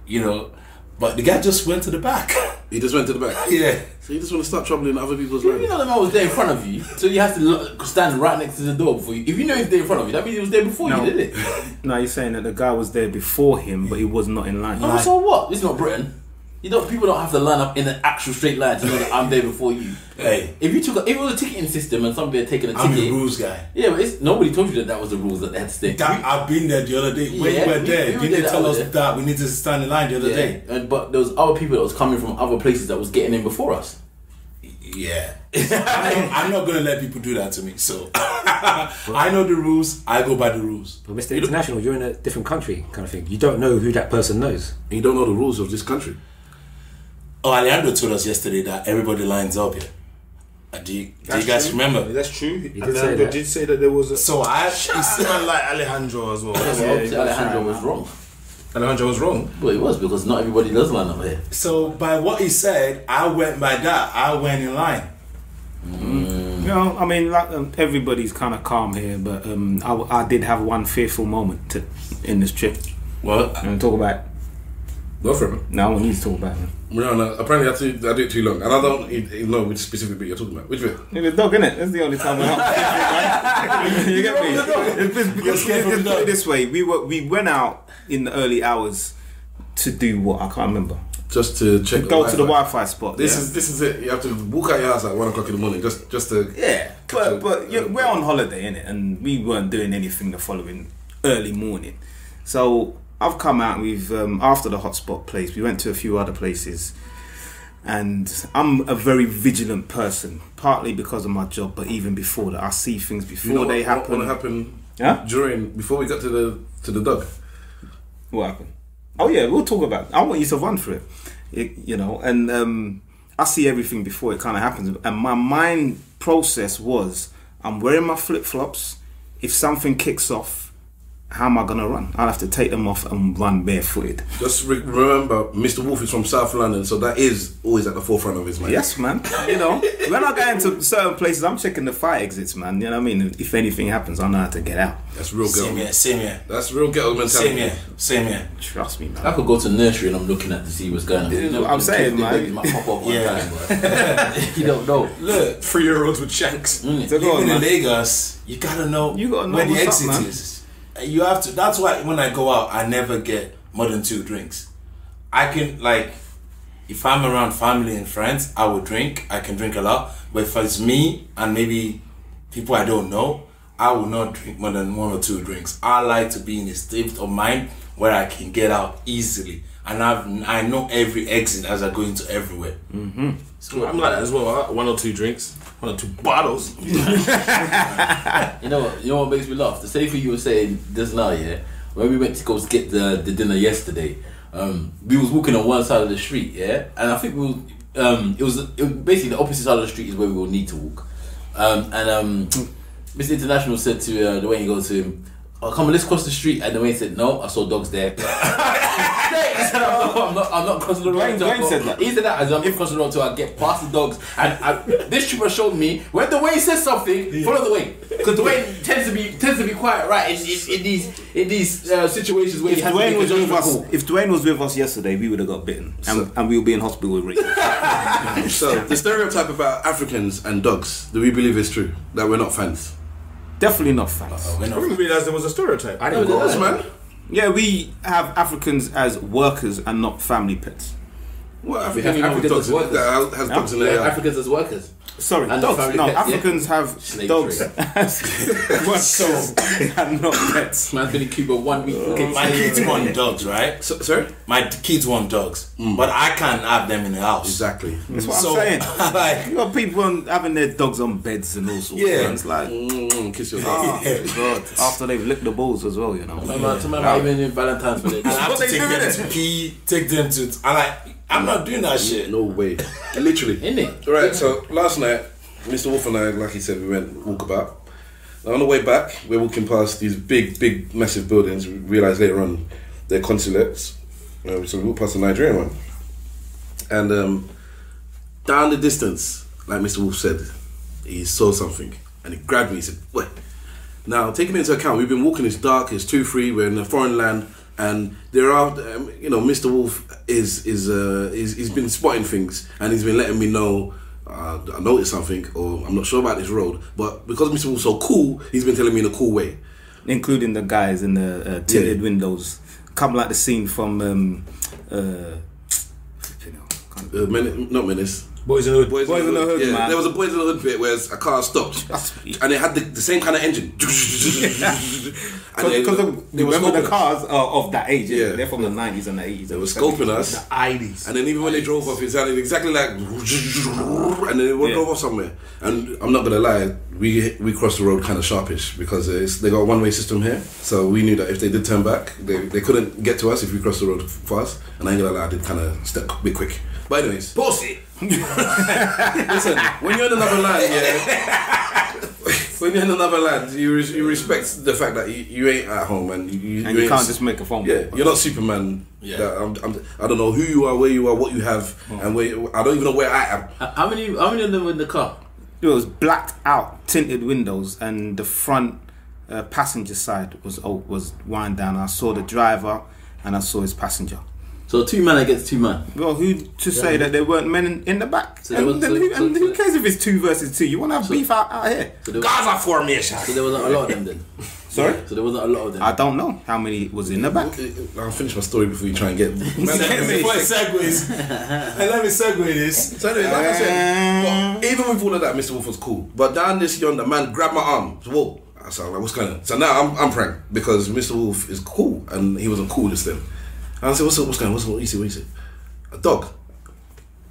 you know. But the guy just went to the back. He just went to the back. Yeah. So you just want to start troubling other people's You lives. know the man was there in front of you, so you have to stand right next to the door before you. If you know he's there in front of you, that means he was there before No. you, did it? No, you're saying that the guy was there before him, but he was not in line. Oh, so what? This is not Britain. People don't have to line up in an actual straight line to know that I'm there before you. Hey, If it was a ticketing system and somebody had taken a I'm the ticket, rules guy. yeah, but nobody told you that was the rules that they had to stick. I've been there the other day. When Yeah, you were we there, were didn't there they tell the us other day. that we need to stand in line the other day? But there was other people that was coming from other places that was getting in before us. Yeah. I'm not going to let people do that to me. So I know the rules. I go by the rules. But Mr. International, you're in a different country, kind of thing. You don't know who that person knows. And you don't know the rules of this country. Oh, Alejandro told us yesterday that everybody lines up here. Do you guys remember? That's true. did say Alejandro that. did say that there was a. So It's man like Alejandro as well. Obviously Alejandro was wrong. Alejandro was wrong. Well, it was because not everybody does line up here. So by what he said, I went by that. I went in line. You know, I mean, like, everybody's kind of calm here, but I did have one fearful moment in this trip. Well, And talk about. Go for it. No, I need to talk about it. No, apparently I do it too long. And I don't even know which specific bit you're talking about. Which bit? The dog, innit? That's the only time we're not. You get me? Let's put it this way: we went out in the early hours to do what? I can't remember. Just to check Go to the Wi-Fi spot. This yeah? is it. You have to walk out your house at 1 o'clock in the morning just to. Yeah, but we're on holiday, innit? And we weren't doing anything the following early morning. So I've come out. We've after the hotspot place, we went to a few other places, and I'm a very vigilant person. Partly because of my job, but even before that, I see things before You know they what happen. happen Huh? before we got to the dog. What happened? Oh yeah, we'll talk about it. I want you to run through it. You know, and I see everything before it kind of happens. And my mind process was, I'm wearing my flip-flops. If something kicks off, how am I going to run? I'll have to take them off and run barefooted. Just remember, Mr. Wolf is from South London, so that is always at the forefront of his mind. Yes, man. You know, when I go into certain places, I'm checking the fire exits, man. You know what I mean? If anything happens, I know how to get out. That's real ghetto. same here. That's real ghetto mentality. Same here. Trust me, I man. could go to nursery and I'm looking at to see what's going on. This is what I'm saying, man. It might pop up one Yeah. time, but you don't know. Look, 3-year-olds with shanks. So go on, living in man. Lagos, you gotta know where the what's up, exit man. is. You have to. That's why when I go out, I never get more than 2 drinks. I can, like, if I'm around family and friends, I will drink. I can drink a lot. But if it's me and maybe people I don't know, I will not drink more than 1 or 2 drinks. I like to be in a state of mind where I can get out easily, and I know every exit as I go into everywhere. So I'm like that as well. I like 1 or 2 drinks, 1 or 2 bottles. You know what makes me laugh? The same thing you were saying just now, yeah. When we went to go get the dinner yesterday, we was walking on one side of the street, yeah, and I think it was basically the opposite side of the street is where we will need to walk. Mr. International said to Dwayne, he goes to him, "Oh, come on, let's cross the street." And Dwayne said, "No, I saw dogs there." He said, I'm not crossing the road. Dwayne said that. He said that as I'm not crossing the road until I get past the dogs. And this trooper showed me when Dwayne says something, follow Dwayne, because Dwayne tends to be quite right in these situations where If you have to Dwayne make was a with judgment us, call. if Dwayne was with us yesterday, we would have got bitten, and we would be in hospital with Rick. So the stereotype about Africans and dogs, do we believe is true? That we're not fans? Definitely not facts. I didn't realise there was a stereotype. I didn't know that, man. Yeah, we have Africans as workers and not family pets. What We African have Africans dogs as workers. that has dogs in their Africans as workers. Sorry, And dogs. family No, pets, Africans have Slave dogs trade. as workers and not pets. Man's been in Cuba 1 week. My kids want dogs, right? Sorry? My kids want dogs, but I can't have them in the house. Exactly. That's what So, I'm saying. like, You got people having their dogs on beds and all sorts. Yeah. And it's like, Kiss your dog. oh God. After they've licked the balls as well, you know. Remember even in Valentines for and I have What to they take do, them innit? to pee, take them to. I'm not doing that shit. No way. Literally. Isn't it? Right, so last night, Mr. Wolf and I, like he said, we went walkabout. Now on the way back, we're walking past these big, massive buildings. We realised later on they're consulates. So we walked past the Nigerian one. And down the distance, like Mr. Wolf said, he saw something. And he grabbed me, he said, wait. Now, taking into account, we've been walking, it's dark, it's 2-3, we're in a foreign land. And there are, Mr. Wolf he's been spotting things, and he's been letting me know I noticed something, or I'm not sure about this road. But because Mr. Wolf's so cool, he's been telling me in a cool way. Including the guys in the tinted windows. Come like the scene from Not Menace. Boys in the Hood. Boys in the Hood, man. yeah. There was a Boys in the Hood bit where a car stopped, and it had the same kind of engine. Because remember the cars are of that age. Yeah. They're from the 90s and the 80s. They were scoping us, IDs. and then even when they drove off, it sounded exactly like, and then they drove off somewhere. And I'm not gonna lie, we crossed the road kind of sharpish because they got a one-way system here, so we knew that if they did turn back, they couldn't get to us if we crossed the road fast. And I ain't gonna lie, I did kind of step a bit quick. But anyways, Pussy. listen, when you're in another land, when you're in another land, you respect the fact that you ain't at home and you you can't just make a phone call. Yeah, you're not Superman. Yeah, I don't know who you are, where you are, what you have, and I don't even know where I am. How many of them were in the car? It was blacked out, tinted windows, and the front passenger side was wind down. I saw the driver and I saw his passenger. So 2 man against 2 man. Well, who to say that there weren't men in the back? So Who cares if it's 2 versus 2? You want to have beef out here? Gaza formation. So there wasn't a lot of them then. Sorry? So there wasn't a lot of them. I don't know how many was in the back. I'll finish my story before you try and get. Before it segues, and let me segue this. So anyway, like I said, even with all of that, Mr. Wolf was cool. But down this yonder, man grabbed my arm. So, whoa! I said, like, what's going on? So now I'm pranked because Mr. Wolf is cool and he wasn't cool this then. And I said, what's going on? What you see? A dog.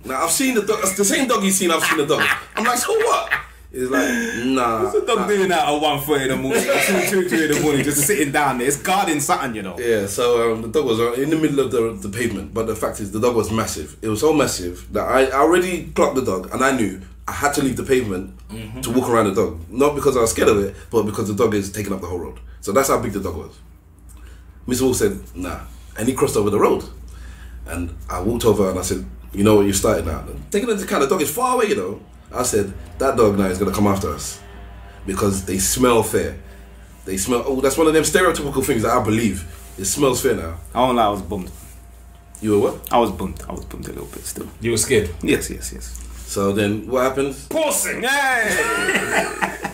Now I've seen the dog. It's the same dog you've seen. I've seen the dog. I'm like, so what? He's like, nah. What's the dog doing that at 1:30 in the morning, 2 in the morning, just sitting down there? It's guarding something, you know. Yeah, so the dog was in the middle of the pavement, but the fact is the dog was massive. It was so massive that I already clocked the dog, and I knew I had to leave the pavement to walk around the dog. Not because I was scared of it, but because the dog is taking up the whole road. So that's how big the dog was. Mr. Wolf said, nah. And he crossed over the road. And I walked over and I said, you know what, you started now. Taking into account the dog is far away, you know. I said, that dog now is going to come after us. Because they smell fair. They smell, that's one of them stereotypical things that I believe. It smells fair now. I won't lie, I was bummed. You were what? I was bummed a little bit still. You were scared. Yes. So then what happened? Pussy.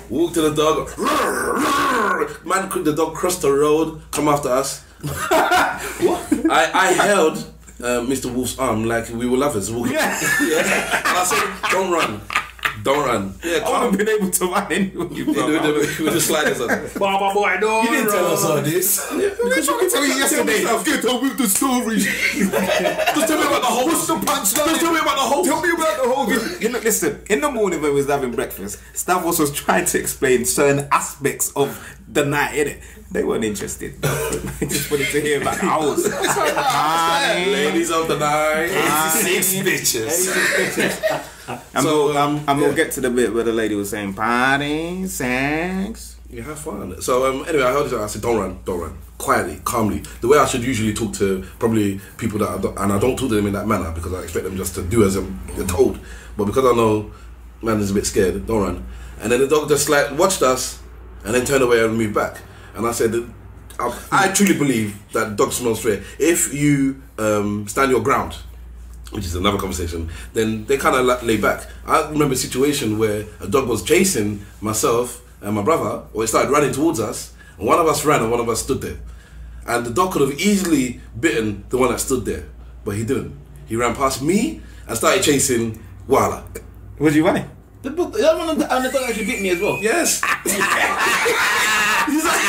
Walk to the dog. Man, the dog crossed the road, come after us. I held Mr. Wolf's arm like we were lovers. Walking. And I said, don't run. Yeah, I would have been able to run anyway. with the sliders on. Baba boy, don't You didn't tell us all this. Because you tell me yesterday. Get on with the story. Just tell me about the whole. What's the punchline? Just tell me about the whole. Tell me about the whole. Look, listen. In the morning when we was having breakfast, Stavros was trying to explain certain aspects of the night. Innit? They weren't interested. They just wanted to hear about ours. Ladies of the night. 6 bitches. We'll get to the bit where the lady was saying party, sex. You have fun. So anyway, I heard it. I said, don't run. Quietly, calmly. The way I should usually talk to probably people that I don't talk to them in that manner because I expect them just to do as they're told. But because I know man is a bit scared, don't run. And then the dog just like watched us and then turned away and moved back. And I said, I truly believe that dog smells fair. If you stand your ground, which is another conversation, then they kind of lay back. I remember a situation where a dog was chasing myself and my brother, or he started running towards us, and one of us ran and one of us stood there. And the dog could have easily bitten the one that stood there, but he didn't. He ran past me and started chasing Wahala. Was you running? The dog actually bit me as well. Yes. He's like,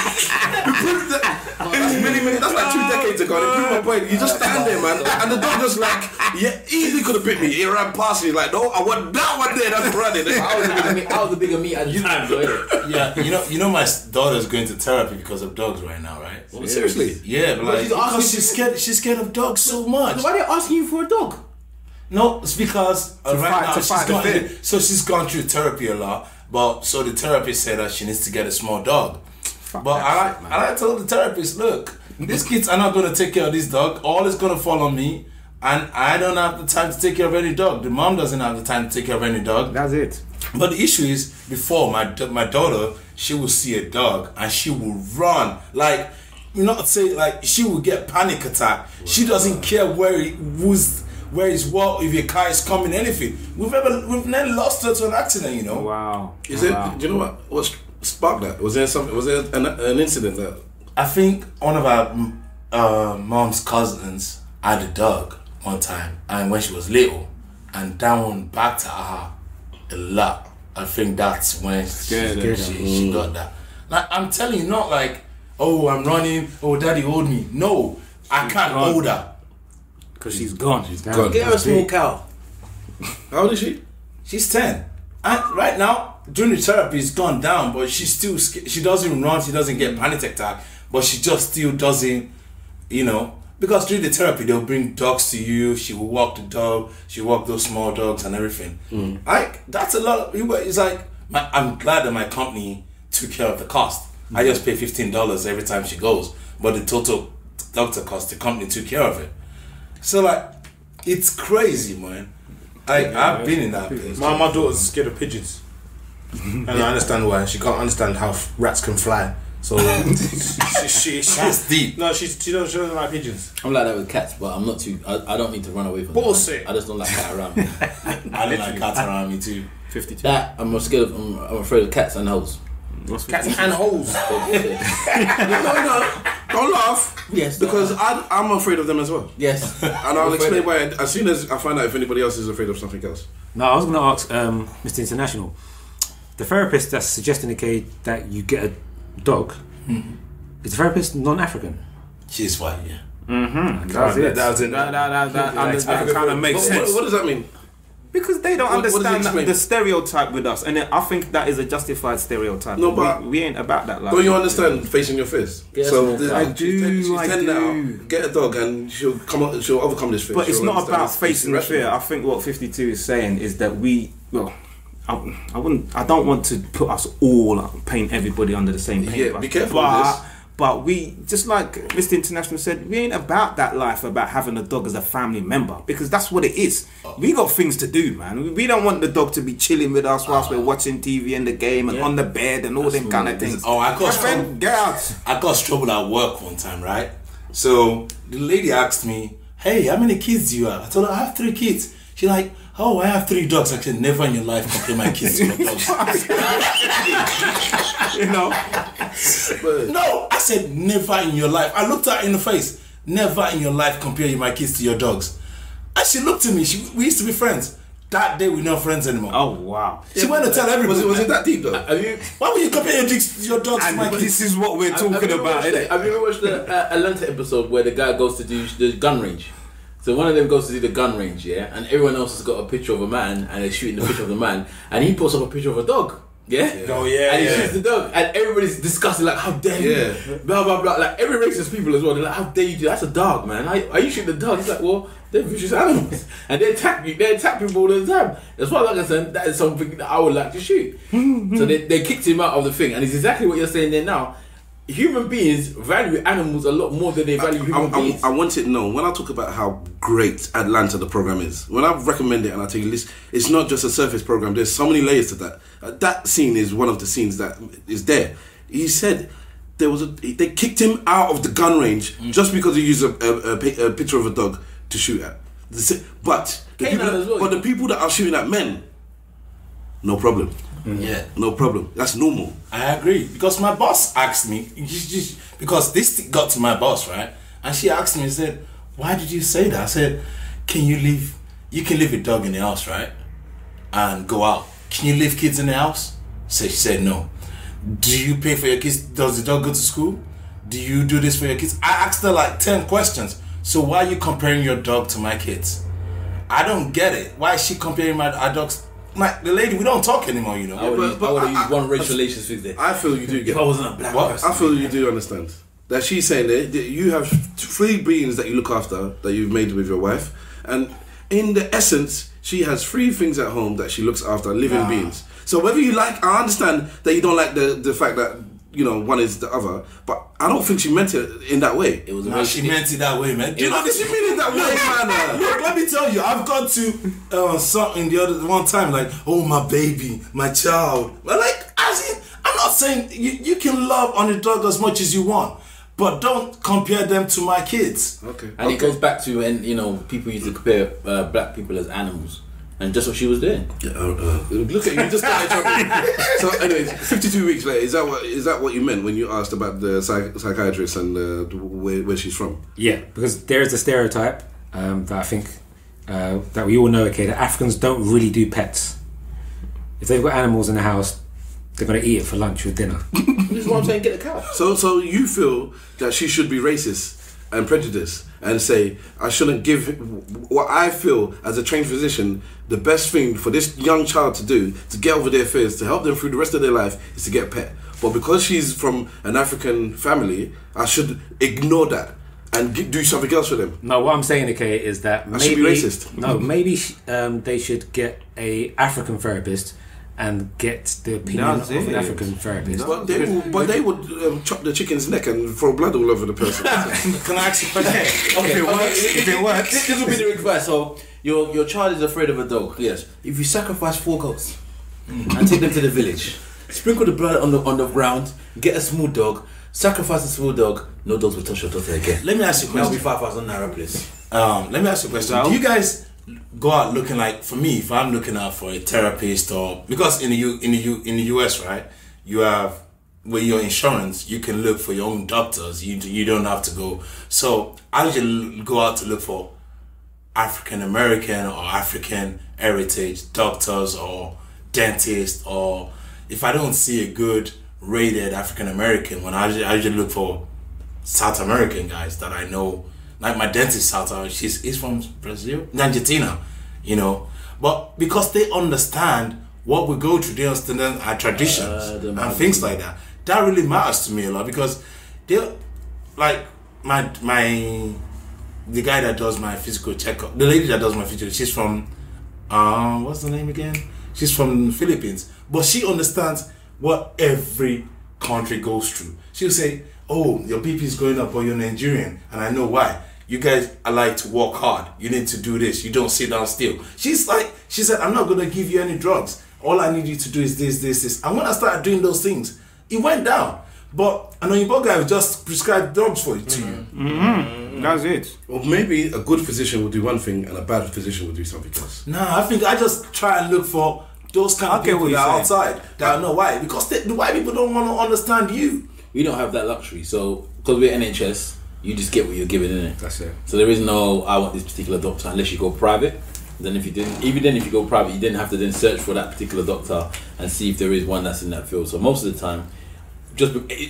that's like 2 decades ago. And it proved my point. You just stand there, man, and the dog just like, easily could have bit me. He ran past me like, no, I want that one there. That's running. I was a bigger meat at the time, though. Yeah, you know, my daughter's going to therapy because of dogs right now, right? Well, seriously? Yeah, but like, because she's scared of dogs so much. Why are they asking you for a dog? No, it's because right now she's gone through therapy a lot. But so the therapist said that she needs to get a small dog. But I told the therapist, look, these kids are not going to take care of this dog. All is going to fall on me, and I don't have the time to take care of any dog. The mom doesn't have the time to take care of any dog. That's it. But the issue is, before my daughter, she will see a dog and she will run like, say like she will get panic attack. She doesn't care where is what, if your car is coming, anything. We've never lost her to an accident, you know. Wow. Do you know what sparked that? Was there something? Was there an incident that? I think one of our mom's cousins had a dog one time, and when she was little, and that one backed at her a lot. I think that's when she got that. Like, I'm telling you, not like, oh, I'm running, oh, daddy hold me. No, I can't hold her. Because she's gone. Get her a small cow. How old is she? She's 10. And right now, during the therapy, it's gone down, but she's still she doesn't run, she doesn't get panic attack, but she just still doesn't, because during the therapy, they'll bring dogs to you, she will walk the dog, she will walk those small dogs and everything. Like, that's a lot. It's like, I'm glad that my company took care of the cost. I just pay $15 every time she goes, but the total doctor cost, the company took care of it. So like, it's crazy, man. I've been in that place. My daughter's scared of pigeons, and I understand why. She can't understand how rats can fly. So she's deep. No, she doesn't like pigeons. I'm like that with cats, but I'm not too. I don't need to run away from them. Bullshit. I just don't like cat around me. I don't like cats around me too. 52. That I'm scared of. I'm afraid of cats and holes. Cats and holes. No, don't laugh. Yes, because I'm afraid of them as well. Yes, and I'll explain why as soon as I find out if anybody else is afraid of something else. No, I was going to ask Mr. International, the therapist that's suggesting that you get a dog. Is the therapist non-African? She's white, yeah. That kind of makes sense. What does that mean? Because they don't understand the stereotype with us, and I think that is a justified stereotype. No, but we ain't about that. Don't you understand facing your fears? Yes, so I do. She's 10 now. Get a dog, and she'll overcome this fear. But it's not about facing the fear. I think what 52 is saying is that I don't want to put us all, paint everybody under the same paint. Yeah, be careful with this. But we, just like Mr. International said, we ain't about that life, about having a dog as a family member, because that's what it is. We got things to do, man. We don't want the dog to be chilling with us whilst we're watching TV and the game and on the bed and all them kind of things. Oh, I got trouble at work one time, right? So the lady asked me, hey, how many kids do you have? I told her I have 3 kids. She's like, oh, I have 3 dogs. I said, never in your life compare my kids to your dogs. No, I said, never in your life. I looked at her in the face. Never in your life compare my kids to your dogs. And she looked at me. We used to be friends. That day, we're not friends anymore. Oh, wow. She went to tell everybody. Was it that deep, though? Why would you compare your dogs to my kids? This is what we're talking about, isn't it? Have you ever watched the Atlanta episode where the guy goes to do the gun range? So one of them goes to do the gun range, yeah? And everyone else has got a picture of a man, and they're shooting the picture of the man, and he puts up a picture of a dog. Yeah? Oh, yeah. And he shoots the dog, and everybody's discussing, like, how dare you? Blah, blah, blah. Like, every racist people as well, they're like, how dare you do that? That's a dog, man. Are you shooting the dog? He's like, well, they're vicious animals. And they attack people all the time. That's why, like I said, that is something that I would like to shoot. So they kicked him out of the thing, and it's exactly what you're saying there now. Human beings value animals a lot more than they value human beings. I want it known, when I talk about how great Atlanta the program is, when I recommend it and I tell you this, it's not just a surface program, there's so many layers to that. That scene is one of the scenes that is there. He said they kicked him out of the gun range just because he used a picture of a dog to shoot at. But the people that are shooting at men, no problem. Yeah. No problem. That's normal. I agree, because my boss asked me, because this got to my boss, right? And she asked me, said, why did you say that? I said, you can leave a dog in the house, right? And go out. Can you leave kids in the house? So she said, no. Do you pay for your kids? Does the dog go to school? Do you do this for your kids? I asked her like 10 questions. So why are you comparing your dog to my kids? I don't get it. Why is she comparing our dogs? The lady, we don't talk anymore, you know. I would have used one racial relations with there. I feel you do get If I wasn't a black person. I feel you do understand. That she's saying that you have 3 beings that you look after, that you've made with your wife. And in the essence, she has 3 things at home that she looks after, living beings. So whether you like, I understand that you don't like the fact that, you know, one is the other, but I don't think she meant it in that way. It was she meant it that way, man. You know, she meant it that way, man. Look, let me tell you, I've gone to something the other one time, like, oh, my baby, my child. But like, I'm not saying you can love on the dog as much as you want, but don't compare them to my kids. Okay. And it goes back to when, you know, people used to compare black people as animals. And just what she was doing. Look at you, just started talking. So, anyways, 52 weeks later, is that what you meant when you asked about the psychiatrist and where she's from? Yeah, because there is a stereotype that I think that we all know. Okay, that Africans don't really do pets. If they've got animals in the house, they're gonna eat it for lunch or dinner. This is what I'm saying. Get the cow. So you feel that she should be racist and prejudiced and say, I shouldn't give what I feel as a trained physician, the best thing for this young child to do to get over their fears, to help them through the rest of their life, is to get a pet. But because she's from an African family, I should ignore that and do something else for them. No, what I'm saying, okay, is that maybe, I should be racist. No, maybe they should get a African therapist and get the opinion of an African therapist. But they would chop the chicken's neck and throw blood all over the person. Can I ask you a question? Okay, If it works. This will be the advice. So your child is afraid of a dog. Yes. If you sacrifice 4 goats and take them to the village, sprinkle the blood on the ground, get a small dog, sacrifice a small dog, no dogs will touch your daughter again. Let me ask you a question. That'll be 5,000 naira, please. Let me ask you a question. Do you guys go out looking, like, for me, if I'm looking out for a therapist, or because in the US, right, you have, with your insurance, you can look for your own doctors. You don't have to go. So I usually go out to look for African American or African heritage doctors or dentists, or if I don't see a good rated African American one, I usually look for South American guys that I know. Like my dentist, he's from Brazil, Argentina, you know. But because they understand what we go through, they understand our traditions and things like that. That really matters to me a lot, because they, like the guy that does my physical checkup, the lady that does my physical, she's from what's the name again? She's from the Philippines, but she understands what every country goes through. She'll say, "Oh, your BP is going up, or you're Nigerian, and I know why. You guys are like to work hard. You need to do this. You don't sit down still." She said, "I'm not gonna give you any drugs. All I need you to do is this. And when I started doing those things, it went down. But an Oyinbo guy will just prescribe drugs for it to you. That's it. Or maybe a good physician will do one thing and a bad physician will do something else. Nah, I think I just try and look for those kind of people that are outside that I know why. Because the white people don't want to understand you. We don't have that luxury. So, because we're NHS, you just get what you're given, innit? That's it. So there is no, I want this particular doctor, unless you go private. Then if you didn't, even then if you go private, you didn't have to then search for that particular doctor and see if there is one that's in that field. So most of the time,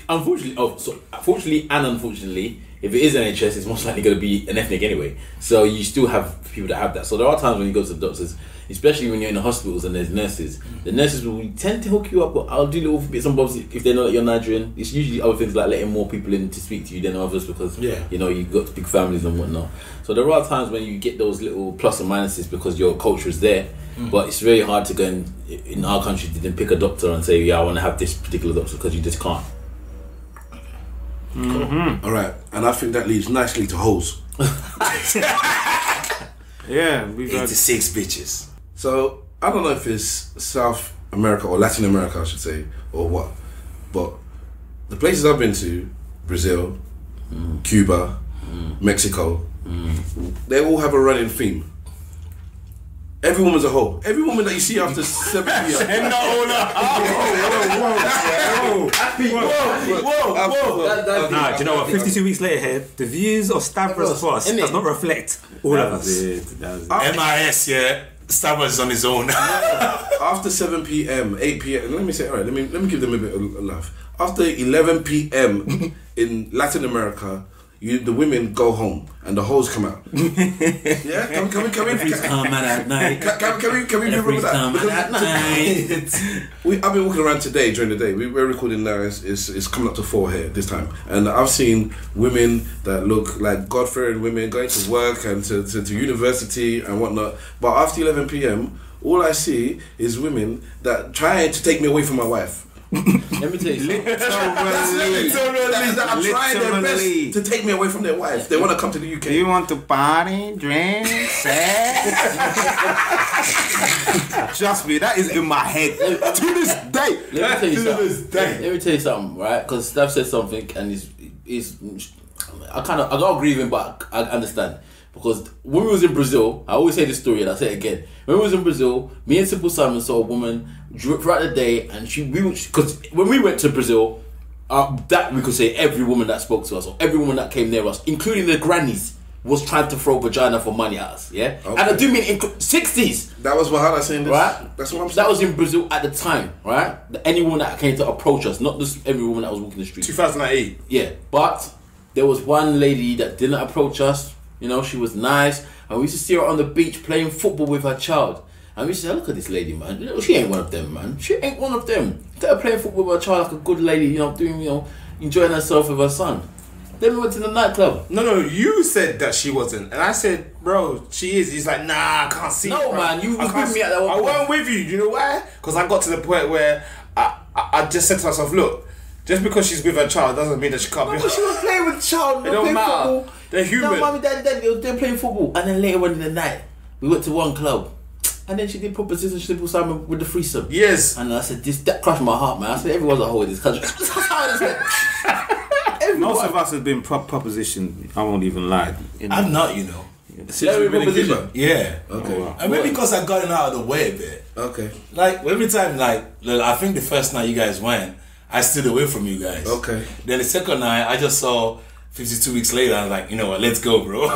fortunately and unfortunately, if it is NHS, it's most likely going to be an ethnic anyway. So you still have people that have that. So there are times when you go to the doctors, especially when you're in the hospitals and there's nurses. The nurses will tend to hook you up. I'll do little bits and bobs if they know that you're Nigerian. It's usually other things like letting more people in to speak to you than others because you know you've got big families and whatnot. So there are times when you get those little plus and minuses because your culture is there. But it's very hard to go in our country to then pick a doctor and say, yeah, I want to have this particular doctor, because you just can't. All right, and I think that leads nicely to hoes. Yeah, we've 86 bitches. So I don't know if it's South America or Latin America, I should say, or what, but the places I've been to, Brazil, Cuba, Mexico, they all have a running theme. Every woman's a hoe. Every woman that you see after 7 p.m. Whoa. Nah, do you know what? 52 weeks later, here, the views of Stavros Boss does not reflect all of us. M.I.S. Yeah, Stavros is on his own. After 7 p.m., 8 p.m. Let me say, all right. Let me give them a bit of love. After 11 p.m. in Latin America, the women go home and the hoes come out. Yeah, can we come in at night. Can we remember that? At night. I've been walking around today during the day. We're recording now. It's coming up to 4 here this time, and I've seen women that look like God-fearing women going to work and to university and whatnot. But after 11 p.m., all I see is women that trying to take me away from my wife. Let me tell you something. Literally, that are trying their best to take me away from their wife. They want to come to the UK. Do you want to party, drink, sex? Trust me, that is in my head to this day. Let me tell you something, right? Because Steph said something, and I don't agree with him, but I understand. Because when we was in Brazil, I always say this story and I say it again. When we was in Brazil, me and Simple Simon saw a woman throughout the day, and because when we went to Brazil, that we could say every woman that spoke to us or every woman that came near us, including the grannies, was trying to throw vagina for money at us. Yeah, okay. And I do mean in 60s. That was Wahala saying this, right? That's what I'm saying. That was in Brazil at the time, right? Any woman that came to approach us, not just every woman that was walking the street. 2008. Yeah, but there was one lady that didn't approach us. You know, she was nice, and we used to see her on the beach playing football with her child. And we used to say, look at this lady, man. You know, she ain't one of them, man. She ain't one of them. Look at her playing football with her child like a good lady, you know, enjoying herself with her son. Then we went to the nightclub. No, you said that she wasn't. And I said, bro, she is. He's like, nah, I can't see No, bro. man, you was with me at that one I point. weren't with you. You know why? Because I got to the point where I just said to myself, look, just because she's with her child doesn't mean that she can't be. But she was playing with the child. It don't matter. Football. They're human. No, mommy, daddy, they're playing football. And then later on in the night, we went to one club. And then she did proposition to Simple Simon with the threesome. Yes. And I said, that crushed my heart, man. I said, everyone's a hoe in this country. That's how it is. Most of us have been propositioned. I won't even lie. I'm not, you know. Since you've been in Cuba? Yeah. Okay. Oh, wow. And maybe because I've gotten out of the way a bit. Okay. Like, every time, I think the first night you guys went, I stood away from you guys. Okay. Then the second night, I just saw 52 weeks later, I was like, you know what, let's go, bro.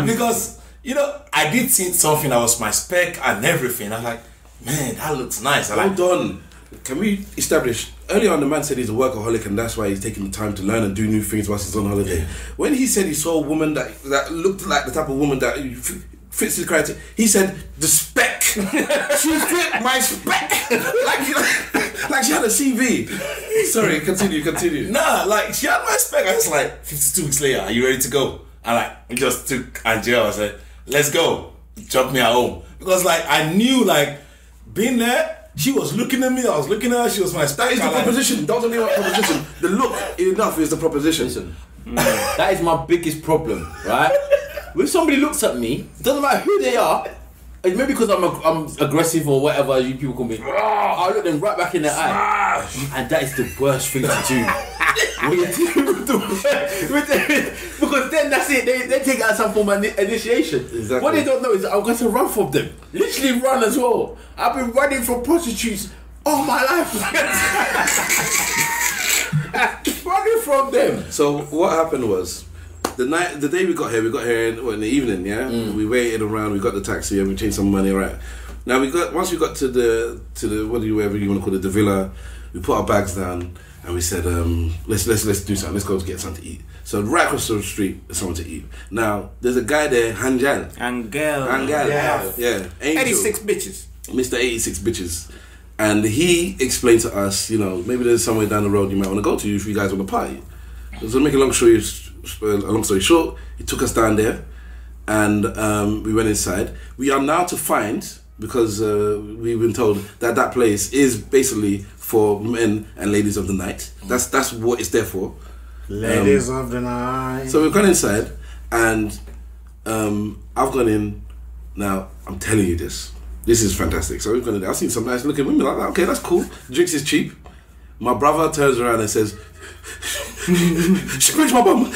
Because, you know, I did see something that was my spec and everything. I was like, man, that looks nice. Hold on. Can we establish, earlier on the man said he's a workaholic and that's why he's taking the time to learn and do new things whilst he's on holiday. Yeah. When he said he saw a woman that looked like the type of woman that fits his criteria, he said, the spec. She fit my spec. like she had a CV. Sorry, continue. Nah, like she had my spec. I was like, 52 weeks later, are you ready to go? And we just took Angela. I said, let's go. Drop me at home. Because I knew being there, she was looking at me, I was looking at her, she was my spec. That is the proposition. Don't tell me about proposition. The look enough is the proposition. Listen, that is my biggest problem, right? When somebody looks at me, it doesn't matter who they are. Maybe because I'm aggressive or whatever you people call me. I look them right back in the eye, and that is the worst thing to do. Because then that's it. They take it as some form of initiation. Exactly. What they don't know is that I'm going to run from them. Literally run as well. I've been running from prostitutes all my life. Running from them. So what happened was, the day we got here in the evening, yeah. We waited around, we got the taxi, and we changed some money, right? Now once we got to the whatever you want to call it, the villa, we put our bags down and we said, let's do something. Let's go get something to eat. So right across the street, there's something to eat. Now there's a guy there, Angel, yeah, Angel, 86 bitches, Mr. 86 bitches, and he explained to us, you know, maybe there's somewhere down the road you might want to go to if you guys want to party. So to make a long story short, he took us down there and we went inside. We are now to find, because we've been told that place is basically for men and ladies of the night. That's what it's there for. Ladies of the night. So we've gone inside and I've gone in. Now I'm telling you this is fantastic. So we've gone in there. I've seen some nice looking women like that. Okay, that's cool. Drinks is cheap. My brother turns around and says, she pinched my bum.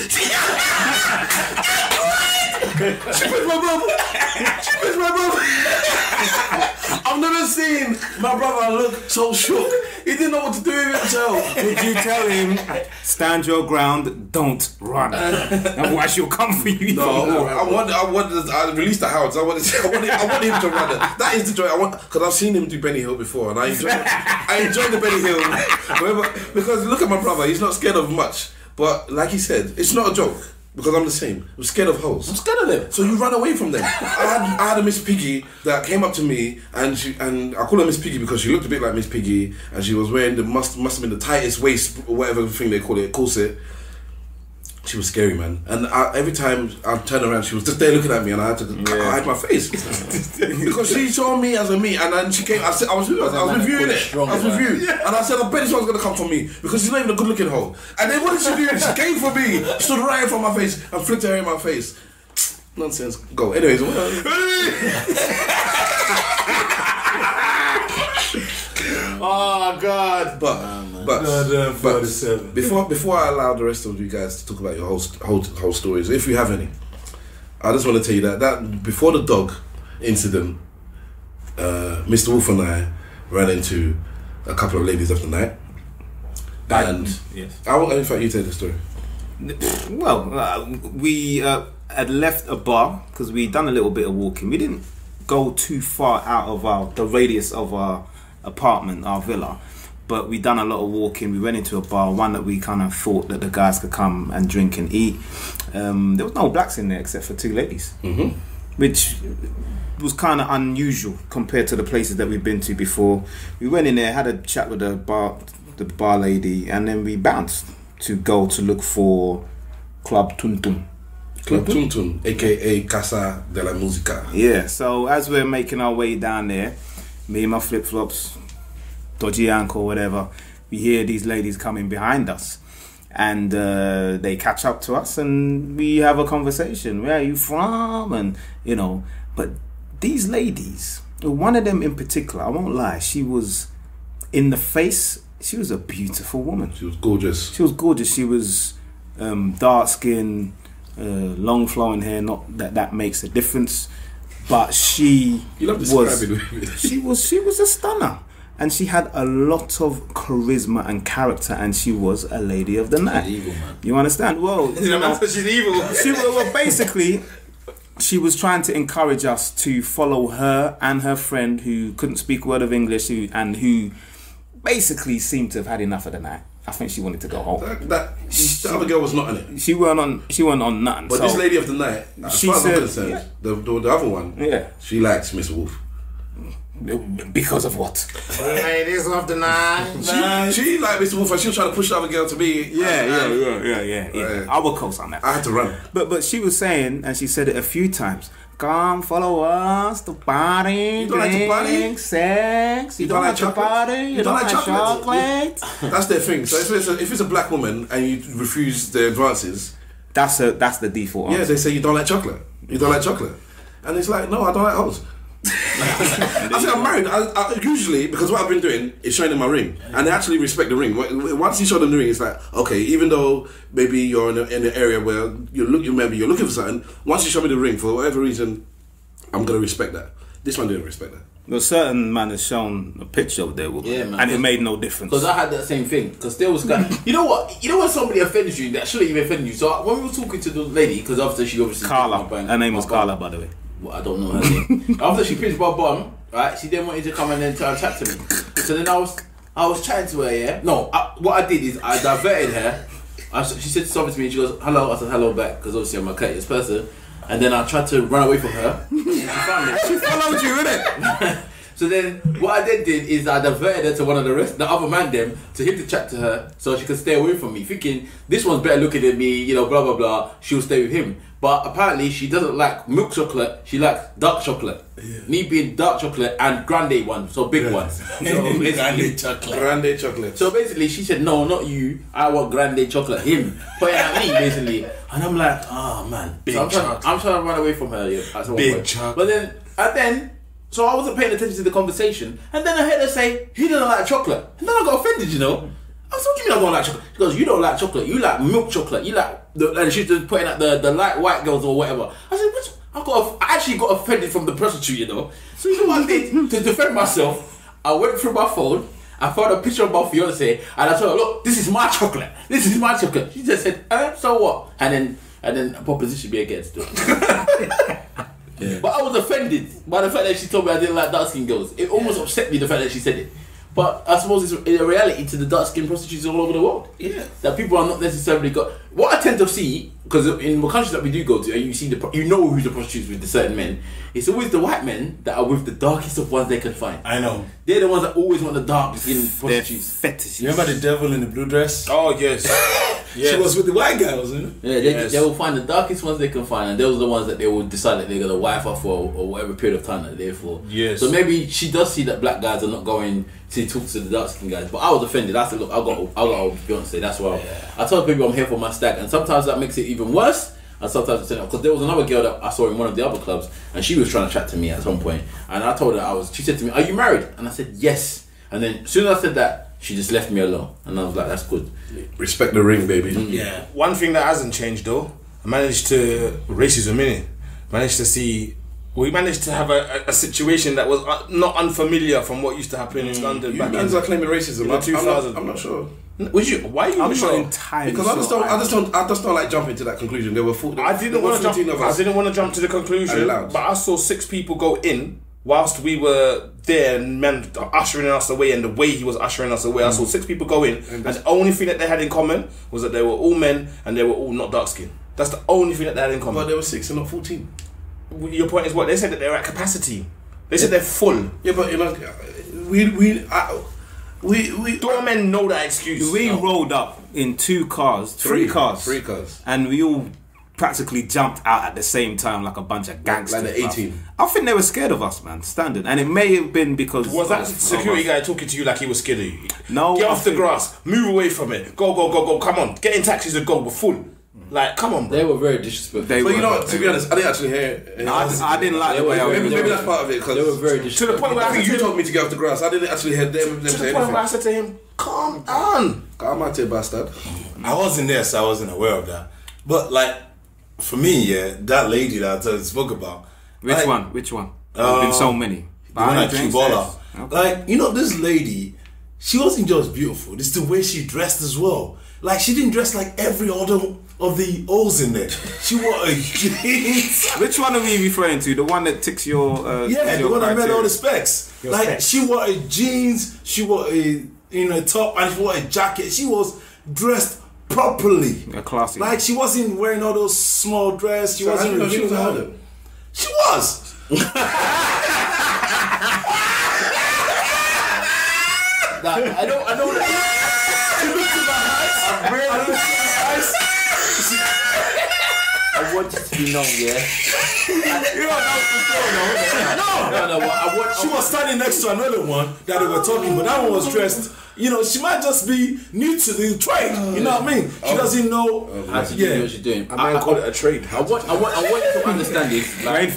She pushed my brother. She pushed my brother. I've never seen my brother look so shook. He didn't know what to do with himself. Did you tell him, stand your ground, don't run? Otherwise she'll come for you. No, I released the hounds. I want him to run it. That is the joy. Because I've seen him do Benny Hill before, and I enjoy the Benny Hill. Because look at my brother, he's not scared of much. But like he said, it's not a joke. Because I'm the same. I'm scared of hoes. I'm scared of them. So you run away from them. I had a Miss Piggy that came up to me, and I call her Miss Piggy because she looked a bit like Miss Piggy, and she was wearing must have been the tightest waist, whatever thing they call it, corset. She was scary, man. And every time I turned around, she was just there looking at me, and I had to hide my face because she saw me as a me. And then she came. I was reviewing it. And I said, I bet this one's gonna come for me because she's not even a good-looking hoe. And then what did she do? She came for me, stood right in front of my face, and flicked her hair in my face. Nonsense. Go. Anyways. Oh God! But before I allow the rest of you guys to talk about your whole stories, if you have any, I just want to tell you that before the dog incident, Mr. Wolf and I ran into a couple of ladies of the night, and yes. In fact, you tell the story. Well, we had left a bar because we'd done a little bit of walking. We didn't go too far out of the radius of our apartment, our villa, but we done a lot of walking. We went into a bar, one that we kind of thought that the guys could come and drink and eat. There was no blacks in there except for two ladies, which was kind of unusual compared to the places that we've been to before. We went in there, had a chat with the bar lady, and then we bounced to go to look for Club Tuntum. Club Tuntum, aka Casa de la Música. Yeah, so as we're making our way down there, me and my flip-flops, dodgy ankle, whatever, we hear these ladies coming behind us, and they catch up to us, and we have a conversation. Where are you from? And but these ladies, one of them in particular, I won't lie, she was in the face. She was a beautiful woman. She was gorgeous. She was dark skin, long flowing hair. Not that makes a difference. But she was a stunner, and she had a lot of charisma and character, and she was a lady of the night. She's evil, man. You understand? Well, she's evil. Basically, she was trying to encourage us to follow her and her friend who couldn't speak a word of English, who basically seemed to have had enough of the night. I think she wanted to go home. The other girl was not on it. She weren't on nothing. But this lady of the night, as far as I'm concerned, the other one, she likes Miss Wolf. Because of what? Ladies of the night. She liked Mr. Wolf, and she was trying to push the other girl to me. Yeah. I will co-sign on that. I had to run. But she was saying, and she said it a few times, come follow us to party. You don't like to party? Sex. You don't like to party? You don't like chocolate? That's their thing. So if it's a black woman and you refuse their advances, that's the default answer. Yeah, they say you don't like chocolate. You don't like chocolate. And it's like, no, I don't like hoes. I say I'm married. I usually, because what I've been doing is showing them my ring, and they actually respect the ring. Once you show them the ring, it's like, okay, even though maybe you're in an area where you're looking for something, once you show me the ring for whatever reason, I'm gonna respect that. This one didn't respect that. Well, certain man has shown a picture of their woman, and it made no difference. Because I had that same thing. Because there was guys. You know what? You know when somebody offends you that shouldn't even offend you. So when we were talking to the lady, because after she obviously Carla, her name was Carla, by the way. Well, I don't know her name. After she pinched my bum, right? She then wanted to come and then try to chat to me. So then I was chatting to her. Yeah. No. What I did is I diverted her. She said something to me. And she goes, "Hello." I said, "Hello" back because obviously I'm a courteous person. And then I tried to run away from her. She found me. She followed you, innit? So then, what I then did is I diverted her to one of the other man them, to him to chat to her so she could stay away from me, thinking this one's better looking than me, you know, blah blah blah. She'll stay with him. But apparently she doesn't like milk chocolate. She likes dark chocolate. Yeah. Me being dark chocolate and grande ones, so big ones. So Grande chocolate. So basically, she said, "No, not you. I want grande chocolate." Him pointing at me basically, and I'm like, "Oh man." Big so chocolate. I'm trying to run away from her. Yeah, big chocolate. But then. So I wasn't paying attention to the conversation, and then I heard her say, "He doesn't like chocolate," and then I got offended, you know. I said, what do you mean I don't like chocolate? She goes, you don't like chocolate. You like milk chocolate. You like, and she's just putting out the light white girls or whatever. I said, I actually got offended from the prostitute, you know. So you know what I did? To defend myself, I went through my phone, I found a picture of my fiance, and I told her, look, this is my chocolate. This is my chocolate. She just said, so what? And then proposition me against it. Yeah. But I was offended by the fact that she told me I didn't like dark-skinned girls. It almost upset me, the fact that she said it. But I suppose it's a reality to the dark-skinned prostitutes all over the world. Yeah. That people are not necessarily got. What I tend to see, because in the countries that we do go to, and you see you know who the prostitutes with the certain men, it's always the white men that are with the darkest of ones they can find. I know. They're the ones that always want the dark-skinned prostitutes. Fetishes. You remember the devil in the blue dress? Oh yes. Yes. She was with the white girls, isn't it? Yeah, they will find the darkest ones they can find, and those are the ones that they will decide that they're gonna wife her for or whatever period of time that they're there for. Yes. So maybe she does see that black guys are not going to talk to the dark skinned guys. But I was offended. I said, look, I got a Beyonce. That's why I told people I'm here for my stag, and sometimes that makes it even worse. And sometimes it's because there was another girl that I saw in one of the other clubs, and she was trying to chat to me at some point, and I told her she said to me, "Are you married?" And I said, "Yes." And then as soon as I said that, she just left me alone, and I was like, "That's good." Respect the ring, baby. Yeah. One thing that hasn't changed though, I managed to racism in it. We managed to have a situation that was not unfamiliar from what used to happen in London back in are claiming racism. in the 2000s. I'm not sure. Would you? Why are you? I'm not not sure? entirely Because I just don't like jumping to that conclusion. There were I didn't want to jump to the conclusion, Allowed. but I saw 6 people go in whilst we were there, and man ushering us away, and the way he was ushering us away, I saw 6 people go in, and the only thing that they had in common was that they were all men and they were all not dark skinned. That's the only thing that they had in common. But there were 6 and not 14. Your point is what? They said that they're at capacity. They said they're full. Yeah, but you know, we Doormen know that excuse. We rolled up in 2 cars, 3 cars, and we all practically jumped out at the same time like a bunch of gangsters. Like the 18. I think they were scared of us, man. Standard, and it may have been because Was that security guy talking to you like he was scared of you? No, Get off the grass. Move away from it. Go. Come on. Get in taxis and go. We're full. Like, come on, bro. They were very disrespectful. But you know what, to be honest, I didn't actually hear. I didn't like the way I was. Maybe that's part of it, because they were very disrespectful. To the point where I think you told me to get off the grass. I didn't actually hear them to say the point where I anything. said to him, calm down. I'm out here, bastard. I wasn't there, so I wasn't aware of that. But like, for me, that lady that I spoke about. Which one? There's been so many. The one at Cuba. Okay. Like, you know, this lady, she wasn't just beautiful. It's the way she dressed as well. Like, she didn't dress like every other of the O's in there. She wore a jeans. Which one are we referring to? The one that ticks your The one that met all the specs. Your Like, specs. she wore a jeans, she wore a top, and she wore a jacket. She was dressed properly. A classic. Like, she wasn't wearing all those small dresses. She wasn't she was a revealing harlot. She was. I know that. She looked in my eyes. I want it to be known, yeah. No. She was standing next to another one that they were talking, but that one was dressed. You know, she might just be new to the trade. You know what I mean? She doesn't know. How to do what she's doing. I call it a trade. I want you to understand this. Like,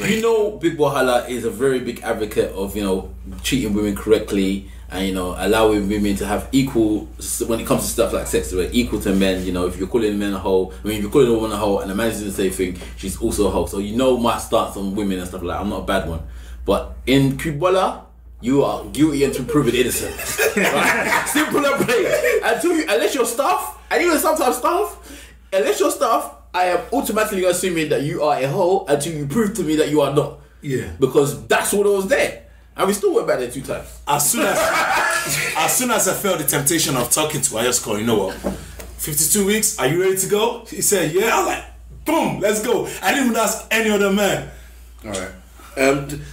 you know, Big Wahala is a very big advocate of, you know, treating women correctly and, you know, allowing women to have equal, when it comes to stuff like sex, right, equal to men. You know, if you're calling a man a hoe, if you're calling a woman a hoe and the man is doing the same thing, she's also a hoe. So you know my stance on women and stuff like that. I'm not a bad one. But in Cuba, you are guilty until proven innocent. Right? Simple and plain. Unless you're staff, and even sometimes staff, unless you're staff, I am automatically assuming that you are a hoe until you prove to me that you are not. Yeah. Because that's what was there. And we still went back there 2 times. As soon as I felt the temptation of talking to her, I just called, you know what? 52 weeks, are you ready to go? He said, yeah. I was like, boom, let's go. I didn't even ask any other man. Alright.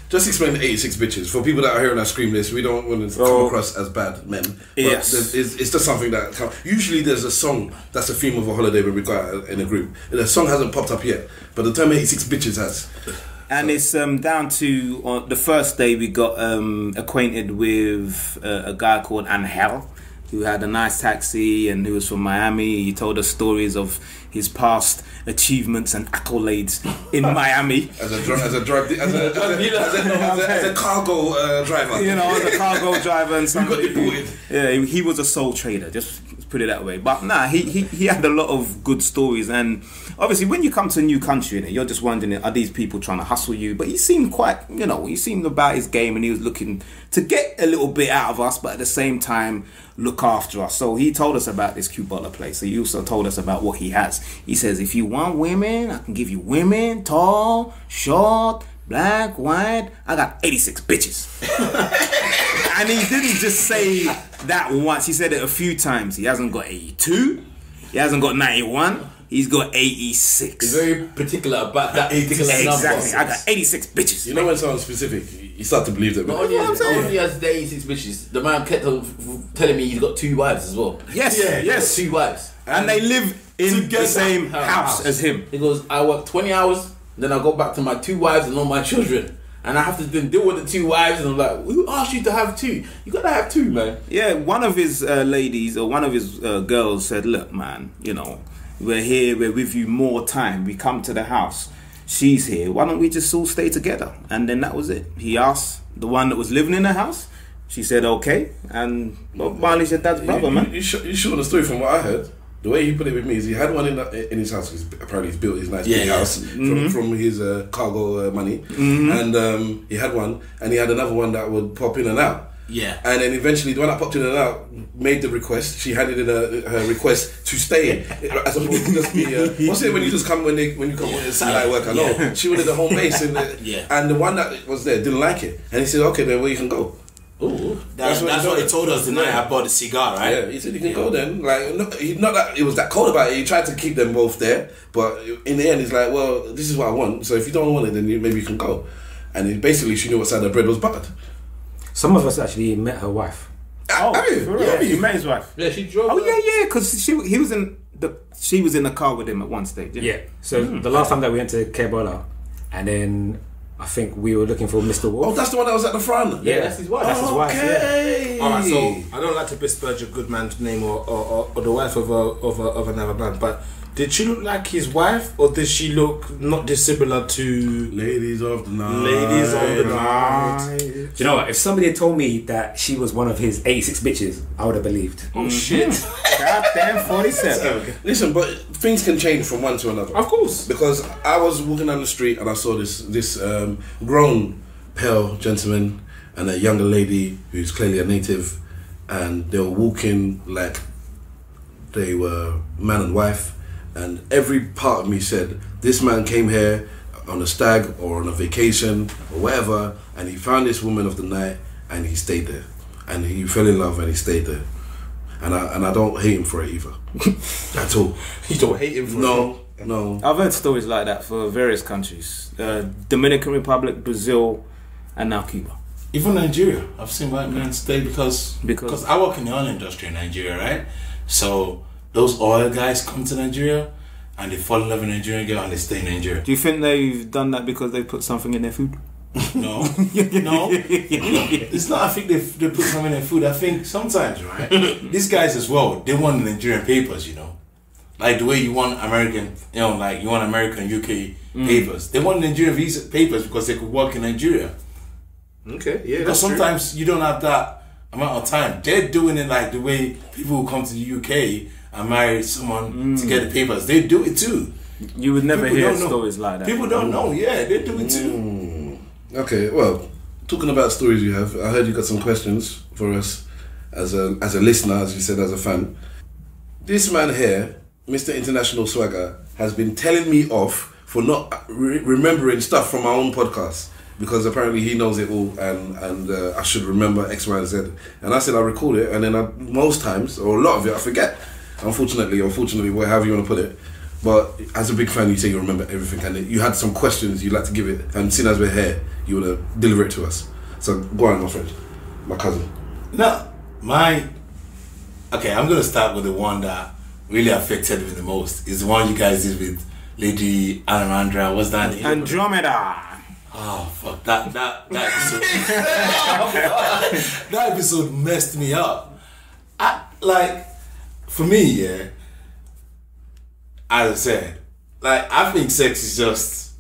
Just explain the 86 bitches. For people that are hearing our scream list, we don't want to come across as bad men. But yes. It's just something that usually there's a song that's the theme of a holiday when we go out in a group. The song hasn't popped up yet, but the term 86 bitches has. And it's down to on the first day we got acquainted with a guy called Angel, who had a nice taxi and who was from Miami. He told us stories of his past achievements and accolades in Miami. As a cargo driver. You know, as a cargo driver and somebody. got deported. Yeah, he was a soul trader. Just put it that way. But nah, he had a lot of good stories. And obviously, when you come to a new country, you're just wondering, are these people trying to hustle you? But he seemed quite, he seemed about his game, and he was looking to get a little bit out of us, but at the same time look after us. So he told us about this Cubana place. He also told us about what he has. He says, if you want women, I can give you women, tall, short, black, white. I got 86 bitches. And he didn't just say that once. He said it a few times. He hasn't got 82. He hasn't got 91. He's got 86. He's very particular about that particular number. Exactly. I got 86 bitches. You know when someone's specific, you start to believe them. Not only has the 86 bitches, the man kept on telling me he's got 2 wives as well. Yes, yes. 2 wives. And they live in the same house as him. He goes, I work 20 hours, then I go back to my 2 wives and all my children. And I have to then deal with the 2 wives, and I'm like, who asked you to have 2? You gotta have 2, man. Yeah, one of his ladies, or one of his girls said, look, man, we're here, we're with you more time. We come to the house. She's here. Why don't we just all stay together? And then that was it. He asked the one that was living in the house. She said, okay. And Marley's your dad's brother, man. You short the story from what I heard. The way he put it with me is he had one in his house. Apparently, he's built his nice big house from his cargo money. And he had one, and he had another one that would pop in and out. Yeah. And then eventually, the one that popped in and out made the request. She handed in her request to stay, as opposed to just be. What's it when you just come when you come on satellite worker? No, she wanted the home base, and the one that was there didn't like it, and he said, "Okay, then where you can go." Ooh, that's what he told us the night I bought the cigar, right? Yeah, he said you can go then. Like, not that it was that cold about it. He tried to keep them both there, but in the end, he's like, "Well, this is what I want. So if you don't want it, then maybe you can go." And basically, she knew what side the bread was buttered. Some of us actually met her wife. Oh, yeah, you met his wife. Yeah, she drove. Oh yeah, because she was in the car with him at one stage. Yeah. So the last time that we went to Cuba, and then I think we were looking for Mr. Wolf. Oh, that's the one that was at the front. Yeah, that's his wife. That's his wife. Yeah. Alright, so I don't like to besmirch a good man's name or the wife of another man, but did she look like his wife, or did she look not dissimilar to Ladies of the Night? Ladies of the Night. Do you know what? If somebody had told me that she was one of his 86 bitches, I would have believed. Oh shit! Goddamn 47. Listen, but things can change from one to another. Of course. Because I was walking down the street and I saw this grown, pale gentleman and a younger lady who's clearly a native, and they were walking like they were man and wife. And every part of me said, this man came here on a stag or on a vacation or whatever, and he found this woman of the night and he stayed there. And he fell in love and he stayed there. And I don't hate him for it either. At all. You don't hate him for it? No. I've heard stories like that for various countries. Dominican Republic, Brazil, and now Cuba. Even Nigeria. I've seen white men stay because I work in the oil industry in Nigeria, right? So those oil guys come to Nigeria and they fall in love with a Nigerian girl and they stay in Nigeria. Do you think they've done that because they put something in their food? No. It's not. I think they put something in their food. I think sometimes, right, these guys as well, they want the Nigerian papers, like the way you want American, like you want American UK papers. They want Nigerian visa papers because they could work in Nigeria. Okay, yeah. Because sometimes you don't have that amount of time. They're doing it like the way people who come to the UK and marry someone to get the papers. They do it too. You would never hear stories like that. People don't know. Yeah, they do it too. Okay, well, talking about stories you have, I heard you got some questions for us as a listener, as you said, as a fan. This man here, Mr. International Swagger, has been telling me off for not remembering stuff from our own podcast, because apparently he knows it all and I should remember X, Y, and Z. And I said I record it, and then most times, or a lot of it, I forget. Unfortunately, whatever you want to put it. But as a big fan, you say you remember everything, and you had some questions you'd like to give it, and seeing as we're here, you want to deliver it to us. So go on, my friend, my cousin. No, okay, I'm going to start with the one that really affected me the most. Is the one you guys did with Lady Alejandra. What's that name? Andromeda. Oh fuck, that episode. That episode messed me up. like, for me, yeah, as I said, like, I think sex is just,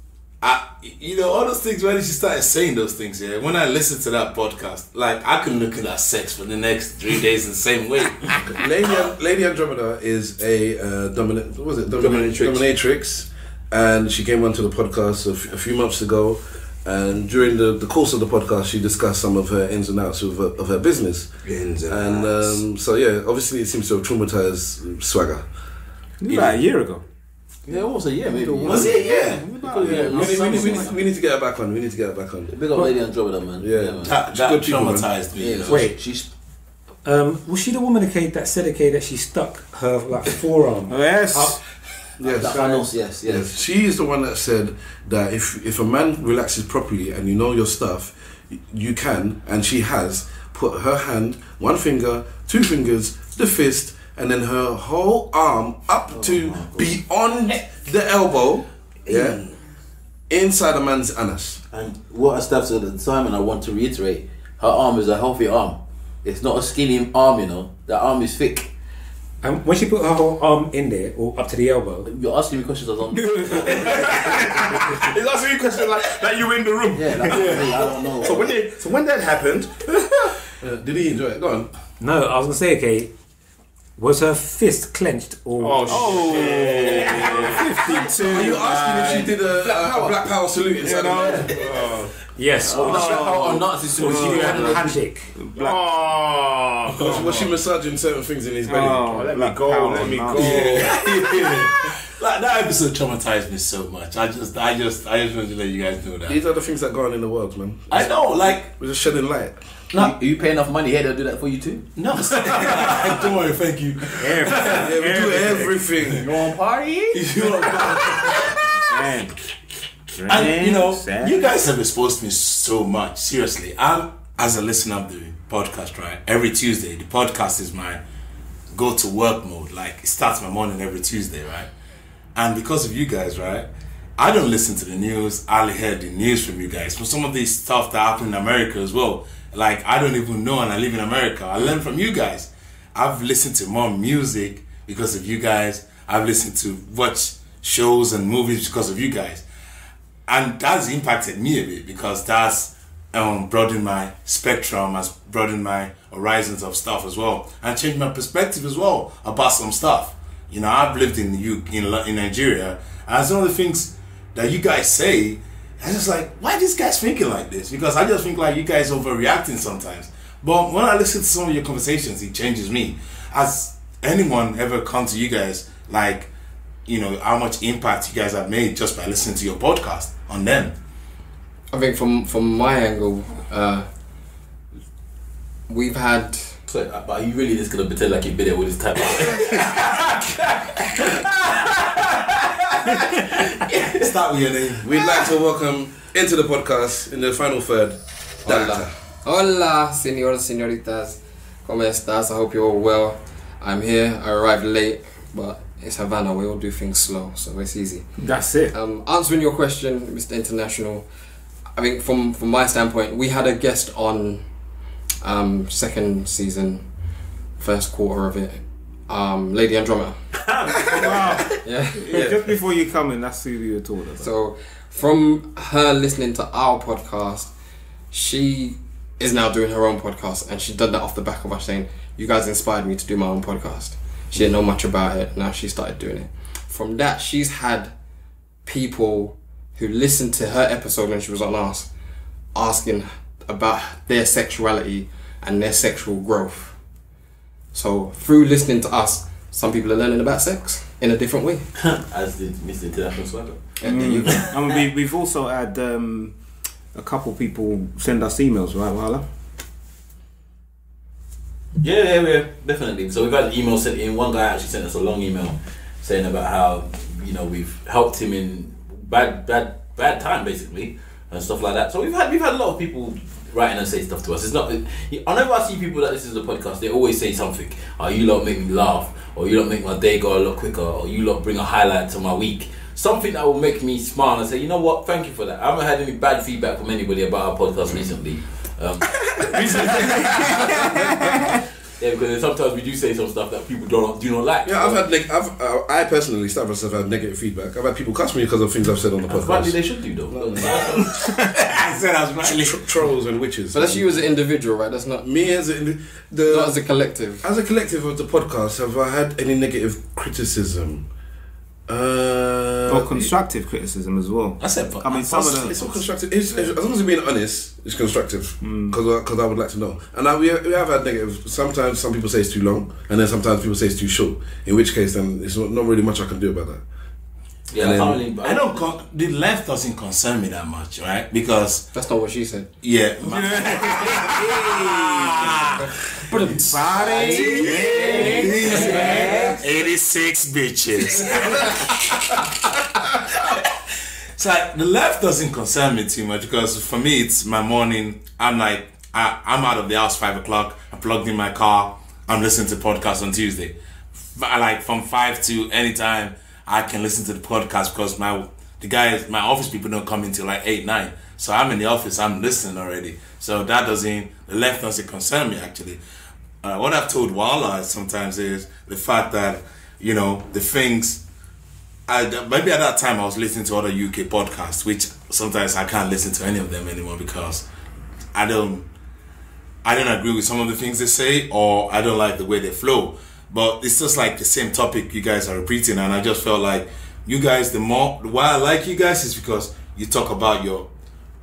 all those things, when she started saying those things, yeah, when I listened to that podcast, like, I could look at that sex for the next 3 days the same way. Lady Andromeda is a dominatrix, and she came onto the podcast a few months ago. And during the course of the podcast, she discussed some of her ins and outs of her business. So yeah, obviously it seems to have traumatized Swagger. Like a year ago. Yeah, almost a year maybe. Was it? Yeah. We need to get her back on. Big up Lady Andromeda, man. Yeah. Man. That traumatized me. Yeah, Wait. she's Was she the woman that said that she stuck her like forearm? Yes. Up? Yes. Yes. She is the one that said that if a man relaxes properly and you know your stuff, you can, and she has put her hand, one finger, two fingers, the fist, and then her whole arm up to beyond the elbow, inside a man's anus. And what I stabbed at the time, and I want to reiterate, her arm is a healthy arm. It's not a skinny arm, That arm is thick. And when she put her whole arm in there, or up to the elbow, You're asking me questions I don't know. He's asking you questions like you were in the room. Yeah, I don't know. So when that happened, Did he enjoy it? Go on. no, I was gonna say, okay, was her fist clenched or? 52. Are you asking if she did a Black Power salute inside the man? Yes. Oh, Nazi Or salute. she did a handshake. Was she massaging certain things in his belly? let me go. Like, that episode traumatized me so much. I just wanted to let you guys know that. These are the things that go on in the world, man. I know, like, We're just shedding light. No, you pay enough money here, they'll do that for you too. no, don't worry, thank you. Yeah, we do everything. You want party? And you guys have exposed me so much. Seriously, as a listener of the podcast, right? Every Tuesday, the podcast is my go-to work mode. Like, it starts my morning every Tuesday, right? And because of you guys, right? I don't listen to the news. I only heard the news from you guys. From some of these stuff that happened in America as well. Like, I don't even know, and I live in America. I learned from you guys. I've listened to more music because of you guys. I've listened to watch shows and movies because of you guys. And that's impacted me a bit because that's broadened my spectrum, has broadened my horizons of stuff as well, and changed my perspective as well about some stuff. I've lived in Nigeria, and some of the things that you guys say, I'm just like, why are these guys thinking like this? Because I just think like you guys overreacting sometimes. But when I listen to some of your conversations, it changes me. Has anyone ever come to you guys like, how much impact you guys have made just by listening to your podcast on them? I think from my angle, we've had. So, but are you really just gonna pretend like you've been there with this type of Start with your name. We'd like to welcome into the podcast in the final third. Hola, señores, señoritas. ¿Cómo estás? I hope you're all well. I'm here. I arrived late, but it's Havana. We all do things slow, so it's easy. That's it. Answering your question, Mr. International, I think from my standpoint, we had a guest on second season, first quarter of it, Lady Andromeda. Wow. Yeah. Just before you come in, that's who you were talking about. So from her listening to our podcast, she is now doing her own podcast, and she done that off the back of us saying, you guys inspired me to do my own podcast. She didn't know much about it, now she started doing it. From that, she's had people who listened to her episode when she was on ours asking about their sexuality and their sexual growth. So through listening to us, some people are learning about sex in a different way. as did Mr. International Swagger. And there you go. I mean, we've also had a couple people send us emails, right, Wahala? Yeah, definitely. So we've had an email sent in. One guy actually sent us a long email saying about how we've helped him in bad time basically and stuff like that. So we've had a lot of people writing and say stuff to us. It's not. Whenever I see people that listen to the podcast, they always say something. Oh, you lot make me laugh, or you lot make my day go a lot quicker, or you lot bring a highlight to my week. Something that will make me smile and say, you know what, thank you for that. I haven't had any bad feedback from anybody about our podcast recently. Yeah, because sometimes we do say some stuff that people do not like. Yeah, I've had I personally, Stavros, have had negative feedback. I've had people cuss me because of things I've said on the podcast. Rightly they should do though. I said I was rightly. Trolls and witches. But that's you as an individual, right? That's not Me as not as a collective. As a collective of the podcast, have I had any negative criticism? Or constructive criticism as well. I said, I mean, some of them. It's all constructive. As long as you're being honest, it's constructive. Because I would like to know. And we have had negative. Sometimes some people say it's too long, and then sometimes people say it's too short. In which case, then it's not really much I can do about that. Yeah, I don't. The length doesn't concern me that much, right? Because That's not what she said. yeah. 86 bitches. So the left doesn't concern me too much because for me it's my morning. I'm out of the house 5 o'clock. I plugged in my car. I'm listening to podcasts on Tuesday. Like from 5 to anytime I can listen to the podcast because my office people don't come until like 8, 9. So I'm in the office. I'm listening already. So the left doesn't concern me actually. What I've told Wahala sometimes is the fact that, the things, maybe at that time I was listening to other UK podcasts, which sometimes I can't listen to any of them anymore because I don't agree with some of the things they say or I don't like the way they flow. But it's just like the same topic you guys are repeating, and I just felt like you guys, why I like you guys is because you talk about your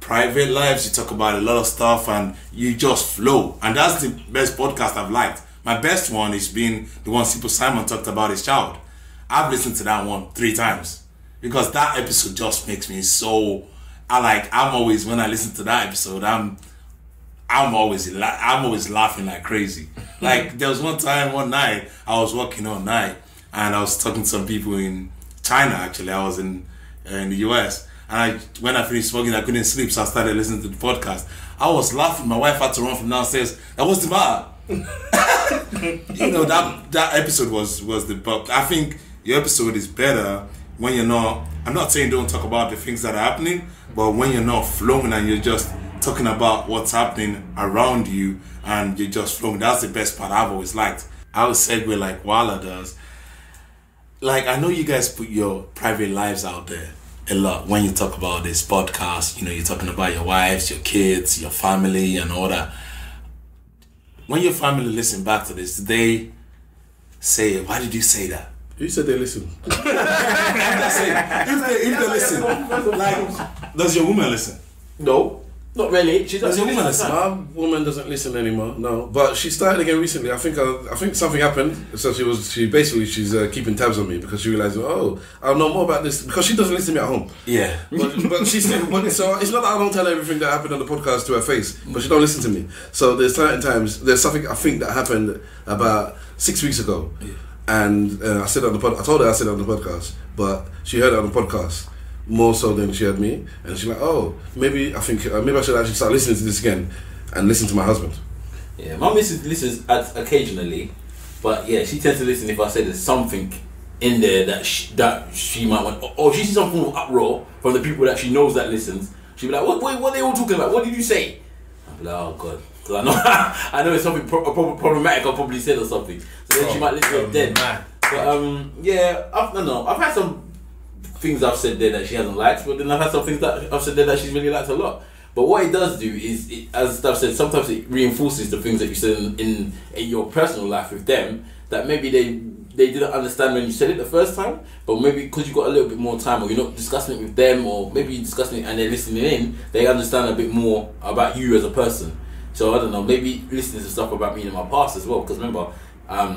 private lives, you talk about a lot of stuff, and you just flow. And that's the best podcast I've liked. My best one is being the one Sipo Simon talked about his child. I've listened to that one 3 times because that episode just makes me so. I'm always, when I listen to that episode, I'm always laughing like crazy. Like there was one night I was working all night and I was talking to some people in China. Actually, I was in the US. And when I finished smoking, I couldn't sleep, so I started listening to the podcast. I was laughing. My wife had to run from downstairs. What's the matter? that episode was the. But I think your episode is better when you're not. I'm not saying don't talk about the things that are happening, but when you're not flowing and you're just talking about what's happening around you and you're just flowing. That's the best part I've always liked. I would segue like Wahala does. Like I know you guys put your private lives out there a lot when you talk about this podcast. You're talking about your wives, your kids, your family and all that. When your family listen back to this, do they say, why did you say that? Who said they listen? If they listen, like, does your woman listen? No, not really. She doesn't listen. My woman doesn't listen anymore. No, but she started again recently. I think something happened. So she's keeping tabs on me because she realized, I'll know more about this because she doesn't listen to me at home. Yeah, but she's so it's not that I don't tell her everything that happened on the podcast to her face, but she don't listen to me. So there's certain times there's something I think that happened about 6 weeks ago, and I said on the I told her I said it on the podcast, but she heard it on the podcast more so than she heard me, and she's like, maybe I should actually start listening to this again and listen to my husband. Yeah, my missus listens occasionally, but yeah, she tends to listen if I say there's something in there that she might want, or she sees some form of uproar from the people that she knows that listens. She'll be like, what are they all talking about? What did you say? I'll be like, oh god, because I know it's something problematic I probably said or something. So then she might listen then. But yeah, I don't know. I've had some things I've said there that she hasn't liked, but then I've had some things that I've said there that she's really liked a lot. But what it does do is, as Steph said, sometimes it reinforces the things that you said in your personal life with them that maybe they didn't understand when you said it the first time, but maybe because you got a little bit more time or you're not discussing it with them, or maybe you're discussing it and they're listening in, they understand a bit more about you as a person. So I don't know, maybe listening to stuff about me in my past as well, because remember, I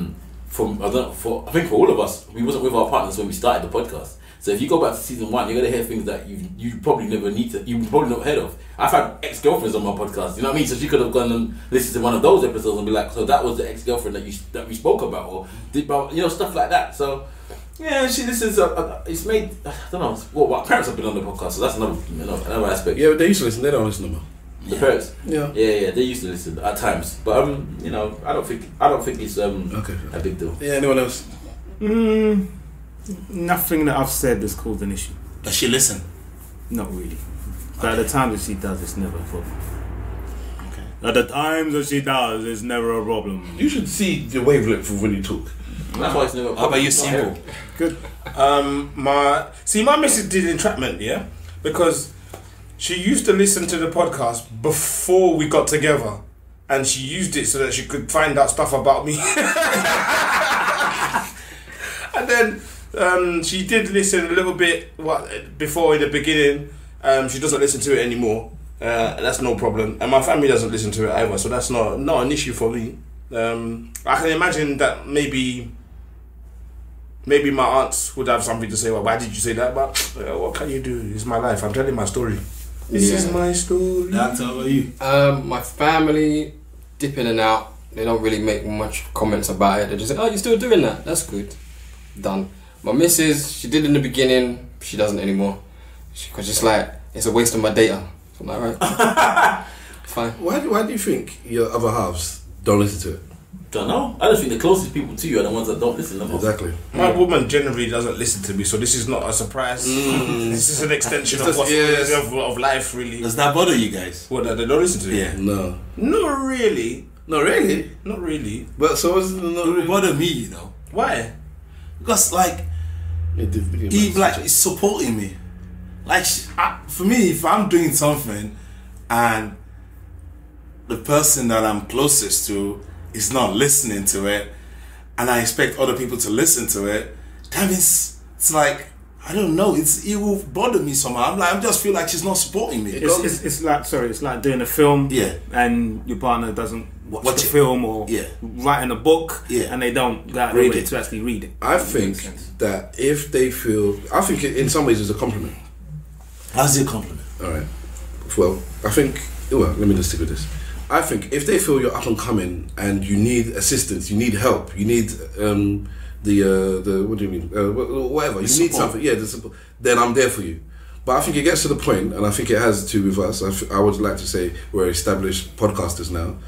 think for all of us, we wasn't with our partners when we started the podcast. So if you go back to season 1, you're gonna hear things that you probably never you've probably not heard of. I've had ex-girlfriends on my podcast, you know what I mean? So she could have gone and listened to one of those episodes and be like, so that was the ex-girlfriend that we spoke about, or did about, stuff like that. So yeah, she listens. It's made, I don't know. What parents have been on the podcast, so that's another aspect. Yeah, they used to listen. They don't listen anymore. The parents, yeah, they used to listen at times, but I don't think it's a big deal. Yeah, anyone else? Nothing that I've said has caused an issue. Does she listen? Not really. But at the time that she does, it's never a problem. Okay. At the times that she does, it's never a problem. You should see the wavelength of when you talk. That's why it's never. How about you, simple? Good. My missus did entrapment, yeah, because she used to listen to the podcast before we got together, and she used it so that she could find out stuff about me. And then she did listen a little bit before in the beginning. She doesn't listen to it anymore. That's no problem, and my family doesn't listen to it either, so that's not an issue for me. I can imagine that maybe my aunts would have something to say. Well, why did you say that? But what can you do? It's my life. I'm telling my story. This is my story. That's how are you? My family dip in and out. They don't really make much comments about it. They just say, "Oh, you're still doing that? That's good." Done. My missus, she did in the beginning. She doesn't anymore. Because it's like it's a waste of my data. So I'm like, right, fine. Why do you think your other halves don't listen to it? Don't know. I just think the closest people to you are the ones that don't listen. Exactly. My woman generally doesn't listen to me, so this is not a surprise. This is an extension of life, really. Does that bother you guys? What, that they don't listen to? Yeah. No. Not really. Not really. Not really. But so what's not It really? would bother me, you know. Why? Because like, he like is supporting me. Like for me, if I'm doing something and the person that I'm closest to is not listening to it, and I expect other people to listen to it, that means it's like, I don't know, it will bother me somehow. I just feel like she's not supporting me. It's like doing a film, Yeah. and your partner doesn't watch Watch the it. film or Yeah. writing a book, Yeah. and they don't go out Read their way it. to actually read it. I think that if they feel, I think in some ways it's a compliment. How's it a compliment? All right. Well, let me just stick with this. I think if they feel you're up and coming and you need assistance, you need help, you need the what do you mean? Whatever. You need something. Yeah, the support. Then I'm there for you. But I think it gets to the point, and I think it has to with us. I would like to say we're established podcasters now,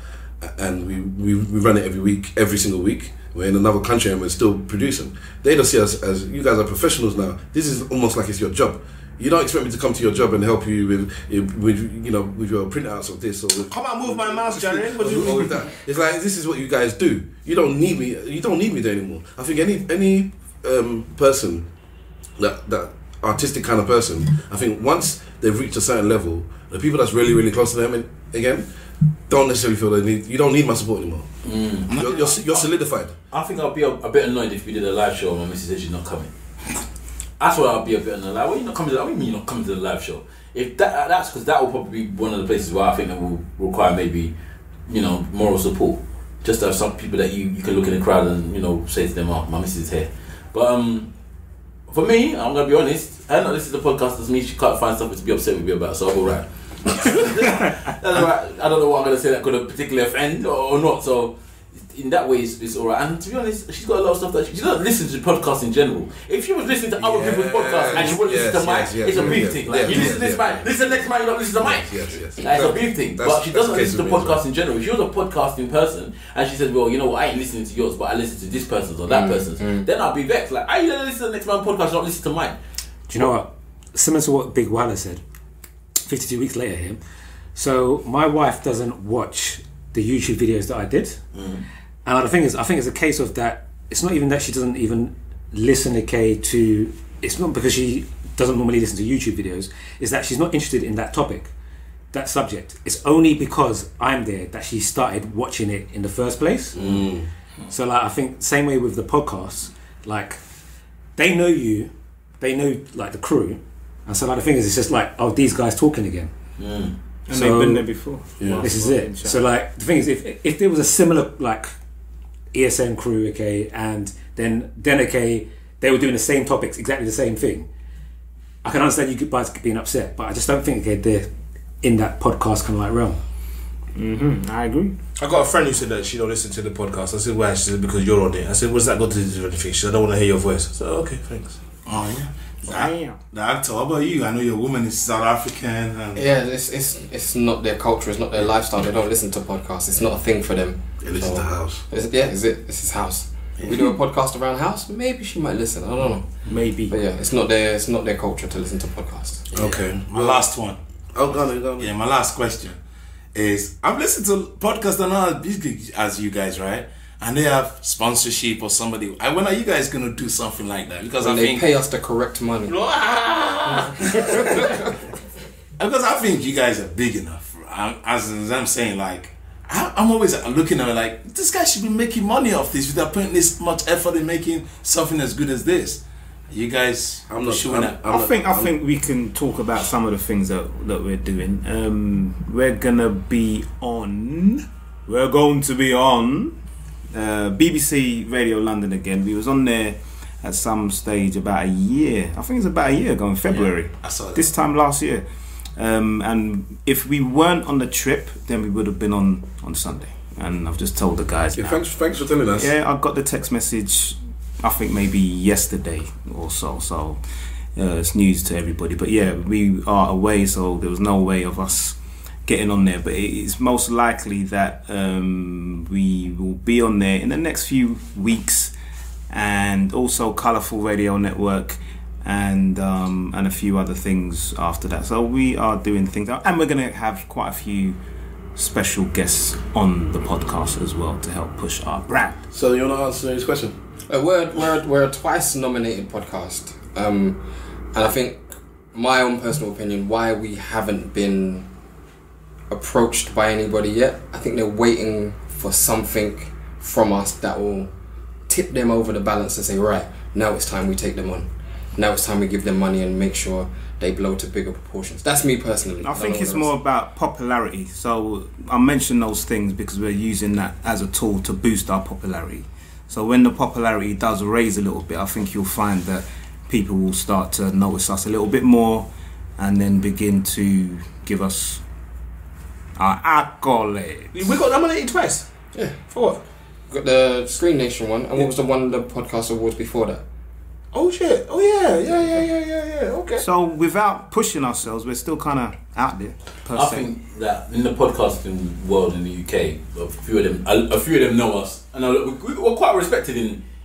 and we run it every week, every single week. We're in another country and we're still producing. They don't see us as, you guys are professionals now. This is almost like it's your job. You don't expect me to come to your job and help you with your printouts of this or with, Come on, move my mouse, Jared. What do you or with that. It's like, this is what you guys do. You don't need me. You don't need me there anymore. I think any person that artistic kind of person, I think once they've reached a certain level, the people that's really, really close to them, and again, don't necessarily feel they need. You don't need my support anymore. You're solidified. I think I'll be a bit annoyed if we did a live show and my missus said she's not coming. That's why I'll be a bit annoyed. Like, what are you not coming to? What do you mean you're not coming to the live show? If that's because that will probably be one of the places where I think that will require maybe, moral support. Just to have some people that you can look in the crowd and say to them, "Oh, my missus is here." But for me, I'm gonna be honest. I don't listen to the podcast. Doesn't mean she can't find something to be upset with me about. So I'm alright. That's alright. I don't know what I'm gonna say that could particularly offend or not. So in that way, it's alright. And to be honest, she's got a lot of stuff that she doesn't listen to podcasts in general. If she was listening to other people's podcasts and she wouldn't listen to mine, it's a big thing. Like, you listen to this man, listen to the next man, you don't listen to mine. Yes. Like, it's a big thing. But she doesn't listen to podcasts in general. If she was a podcasting person and she said, "Well, you know what, I ain't listening to yours, but I listen to this person's or that person's," then I'll be vexed. Like, I listen to the next man's podcast, not listen to mine. Do you know what? Similar to what Big Wahala said, 52 weeks later here. So my wife doesn't watch the YouTube videos that I did. And the thing is, I think it's a case of that. It's not even that she doesn't even listen, to. It's not because she doesn't normally listen to YouTube videos. It's that she's not interested in that topic, that subject. It's only because I'm there that she started watching it in the first place. So, like, I think same way with the podcasts. Like, they know you, they know like the crew, and so like the thing is, it's just like, oh, these guys talking again. And So, they've been there before. Yeah. This is it. So like the thing is, if there was a similar like ESN crew, and then they were doing the same topics, exactly the same thing, I can understand you guys being upset, but I just don't think they're in that podcast kind of like realm. I agree. I got a friend who said that she don't listen to the podcast. I said, why? She said, because you're on it. I said, what's that got to do with anything? She said, I don't want to hear your voice. I said, okay, thanks. Oh yeah. Damn. The actor, how about you? I know your woman is South African. And Yeah, it's not their culture, it's not their lifestyle. They don't listen to podcasts. It's not a thing for them. They listen to house. This is house. We do a podcast around house. Maybe she might listen. I don't know. Maybe. But yeah, it's not their culture to listen to podcasts. okay, my last one. Oh, go on. Yeah, my last question is I've listened to podcasts that are not as big as you guys, right? And they have sponsorship or somebody. When are you guys gonna do something like that? Because When I they think pay us the correct money. because I think you guys are big enough. As I'm saying, like I'm always looking at it like this guy should be making money off this without putting this much effort in making something as good as this. You guys, I'm not showing that. I think we can talk about some of the things that we're doing. We're going to be on BBC Radio London again. We was on there at some stage about a year. I think it's about a year ago in February. Yeah, I saw that. This time last year. And if we weren't on the trip, then we would have been on Sunday. And I've just told the guys. Yeah, now. thanks for telling us. Yeah, I got the text message, I think maybe yesterday or so. So it's news to everybody. But yeah, we are away, so there was no way of us getting on there. But it's most likely that we will be on there in the next few weeks, and also Colourful Radio Network. And a few other things after that. So we are doing things, and we're going to have quite a few special guests on the podcast as well to help push our brand. So you want to answer his question? We're a twice nominated podcast, and I think my own personal opinion why we haven't been approached by anybody yet. I think they're waiting for something from us that will tip them over the balance and say, right, now it's time we take them on. Now it's time we give them money and make sure they blow to bigger proportions. That's me personally. I think it's more about popularity. So I mention those things because we're using that as a tool to boost our popularity. So when the popularity does raise a little bit, I think you'll find that people will start to notice us a little bit more and then begin to give us our accolades. We got nominated twice. Yeah. For what? We got the Screen Nation one, and what was the one, the podcast awards before that? Oh shit! Oh yeah. Okay. So without pushing ourselves, we're still kind of out there. I think that in the podcasting world in the UK, a few of them know us, and we're quite respected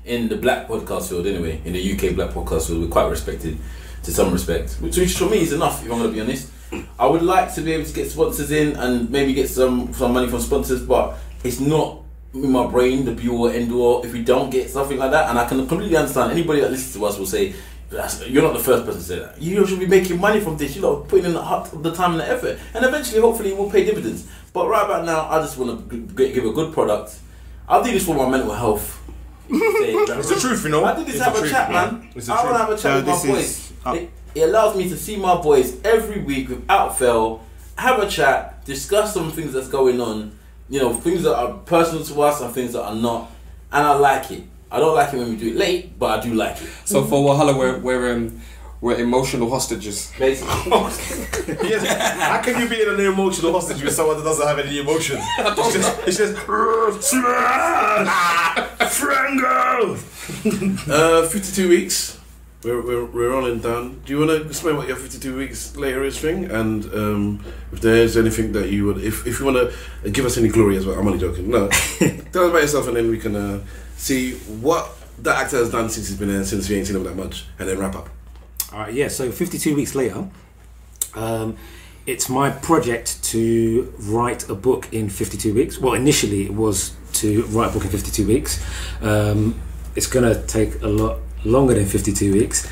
in the black podcast field anyway. In the UK black podcast field, we're quite respected to some respect, which for me is enough. If I'm going to be honest, I would like to be able to get sponsors in and maybe get some money from sponsors, but it's not in my brain the be all end all if we don't get something like that. And I can completely understand anybody that listens to us will say, you're not the first person to say that. You should be making money from this. You're not putting in the time and the effort, and eventually, hopefully, it will pay dividends. But right about now, I just want to give a good product. I'll do this for my mental health. It's the truth, you know. I did this to have a chat, man. I want to have a chat with my boys. It allows me to see my boys every week without fail, have a chat, discuss some things that's going on. You know, things that are personal to us and things that are not, and I like it. I don't like it when we do it late, but I do like it. So for Wahala, we're emotional hostages. Basically. Yes. How can you be an emotional hostage with someone that doesn't have any emotions? It's just Frango. 52 weeks. We're on and done. Do you want to explain what your 52 weeks later is thing? And if there's anything that you would, if you want to give us any glory as well. I'm only joking. No, tell us about yourself, and then we can see what the actor has done since he's been there, since we ain't seen him that much, and then wrap up. Alright, yeah, so 52 weeks later, it's my project to write a book in 52 weeks. Well, initially it was to write a book in 52 weeks. It's going to take a lot longer than 52 weeks.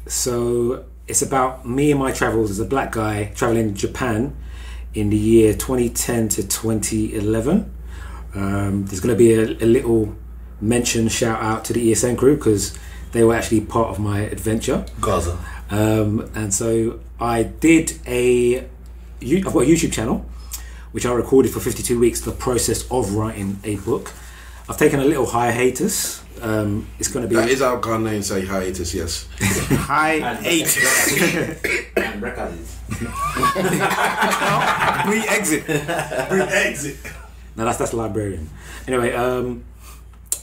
So it's about me and my travels as a black guy traveling Japan in the year 2010 to 2011. There's going to be a little mention, shout out to the ESN crew because they were actually part of my adventure. Gaza. And so I did I've got a YouTube channel which I recorded for 52 weeks, the process of writing a book. I've taken a little hiatus. It's going to be... That is our Ghanaian say hiatus, yes. Hiatus. And records. Pre-exit. No, that's librarian. Anyway,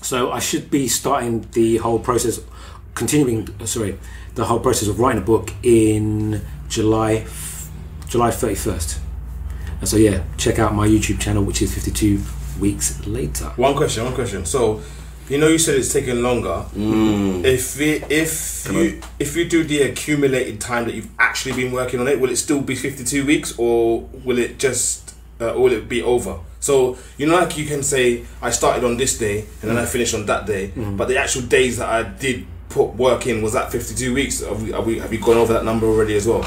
so I should be starting the whole process, the whole process of writing a book in July 31st. And so yeah, check out my YouTube channel, which is 52 weeks later. One question. So, You know, you said it's taking longer. If you do the accumulated time that you've actually been working on it, will it still be 52 weeks, or will it just will it be over? So you know, like you can say, I started on this day and then I finished on that day, but the actual days that I did put work in, was that 52 weeks? Have you gone over that number already as well?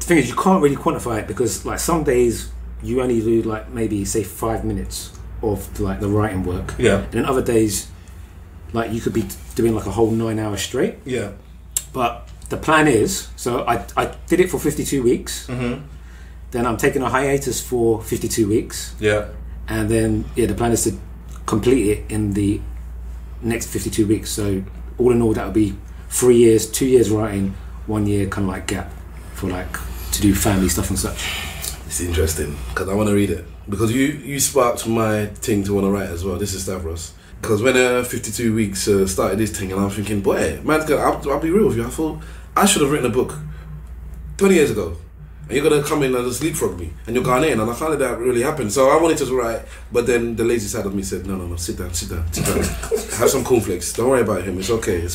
The thing is, you can't really quantify it because, like, some days you only do like maybe say 5 minutes of like the writing work. Yeah. And then other days, like, you could be doing like a whole 9 hours straight. Yeah. But the plan is, so I did it for 52 weeks. Then I'm taking a hiatus for 52 weeks. Yeah. And then, the plan is to complete it in the next 52 weeks. So all in all, that would be 3 years, 2 years writing, 1 year kind of like gap for like to do family stuff and such. It's interesting because I want to read it, because you sparked my thing to want to write as well. This is Stavros, because when 52 weeks started this thing, and I'm thinking, boy, man's gonna, I'll be real with you, I thought I should have written a book 20 years ago, and you're gonna come in and just leapfrog me, and you're Ghanaian, and I can't let that really happen. So I wanted to write, but then the lazy side of me said, no, sit down, have some cornflakes, don't worry about him, it's okay.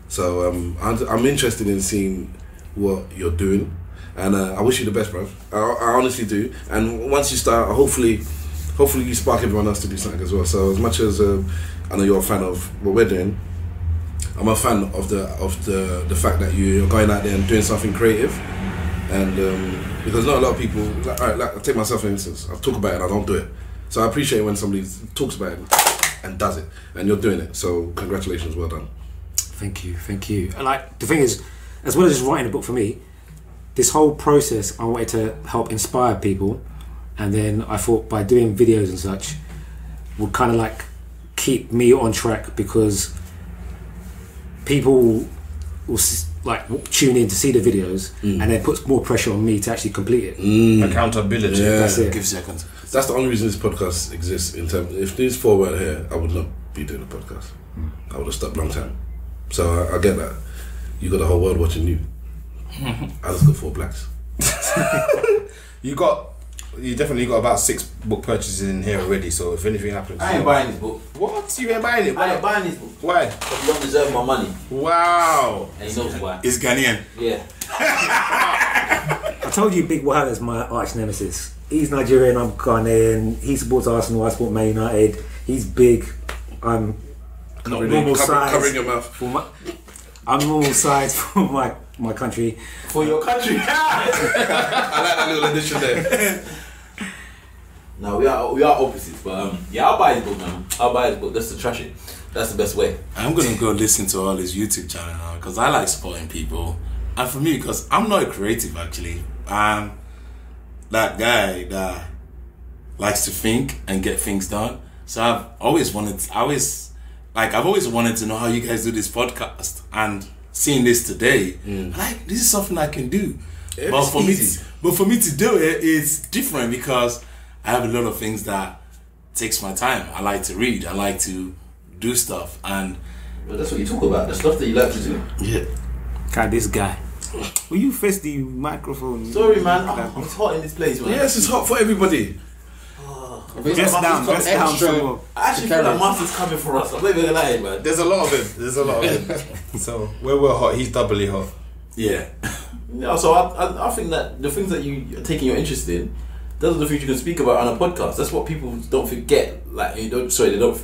So I'm interested in seeing what you're doing, and I wish you the best, bro. I honestly do. And once you start, hopefully you spark everyone else to do something as well. So as much as I know you're a fan of what we're doing, I'm a fan of the fact that you're going out there and doing something creative. And because not a lot of people, like I take myself for instance, I talk about it and I don't do it. So I appreciate when somebody talks about it and does it, and you're doing it. So congratulations, well done. Thank you. And like, the thing is, as well as just writing a book for me, this whole process I wanted to help inspire people, and then I thought by doing videos and such would kind of like keep me on track, because people will like tune in to see the videos, and then puts more pressure on me to actually complete it. Accountability. Yeah. That's it. Give seconds. That's the only reason this podcast exists. In terms, if these four weren't here, I would not be doing a podcast. I would have stopped long time. So I get that. You got the whole world watching you. I just got 4 blacks. You definitely got about 6 book purchases in here already. So if anything happens, I ain't buying this book. What? You ain't buying it? I ain't buying this book. Why? Because you don't deserve my money. Wow. And he knows why. It's Ghanaian. Yeah. I told you Big Wahala is my arch nemesis. He's Nigerian, I'm Ghanaian. He supports Arsenal, I support Man United. He's big. I'm normal size. Covering your mouth. I'm normal size for my country. For your country. I like that little addition there. No, we are opposites, but yeah, I'll buy his book, man. I'll buy his book. That's to trash it. That's the best way. I'm gonna go listen to all his YouTube channel now, because I like supporting people. And for me, because I'm not a creative actually, I'm that guy that likes to think and get things done. So I've always wanted to know how you guys do this podcast, and seeing this today, like, this is something I can do. But for me to do it, it's different, because I have a lot of things that takes my time. I like to read, I like to do stuff, and But that's what you talk about, the stuff that you like to do. yeah. God, this guy. Will you face the microphone? Sorry, man. It's hot in this place, man. Yes, it's hot for everybody. Dress down some more. I actually feel like Master's coming for us. I'm not even gonna lie, man. There's a lot of it. So where we're hot, he's doubly hot. Yeah. No, so I think that the things that you are taking your interest in, those are the things you can speak about on a podcast. That's what people don't forget. Like, they don't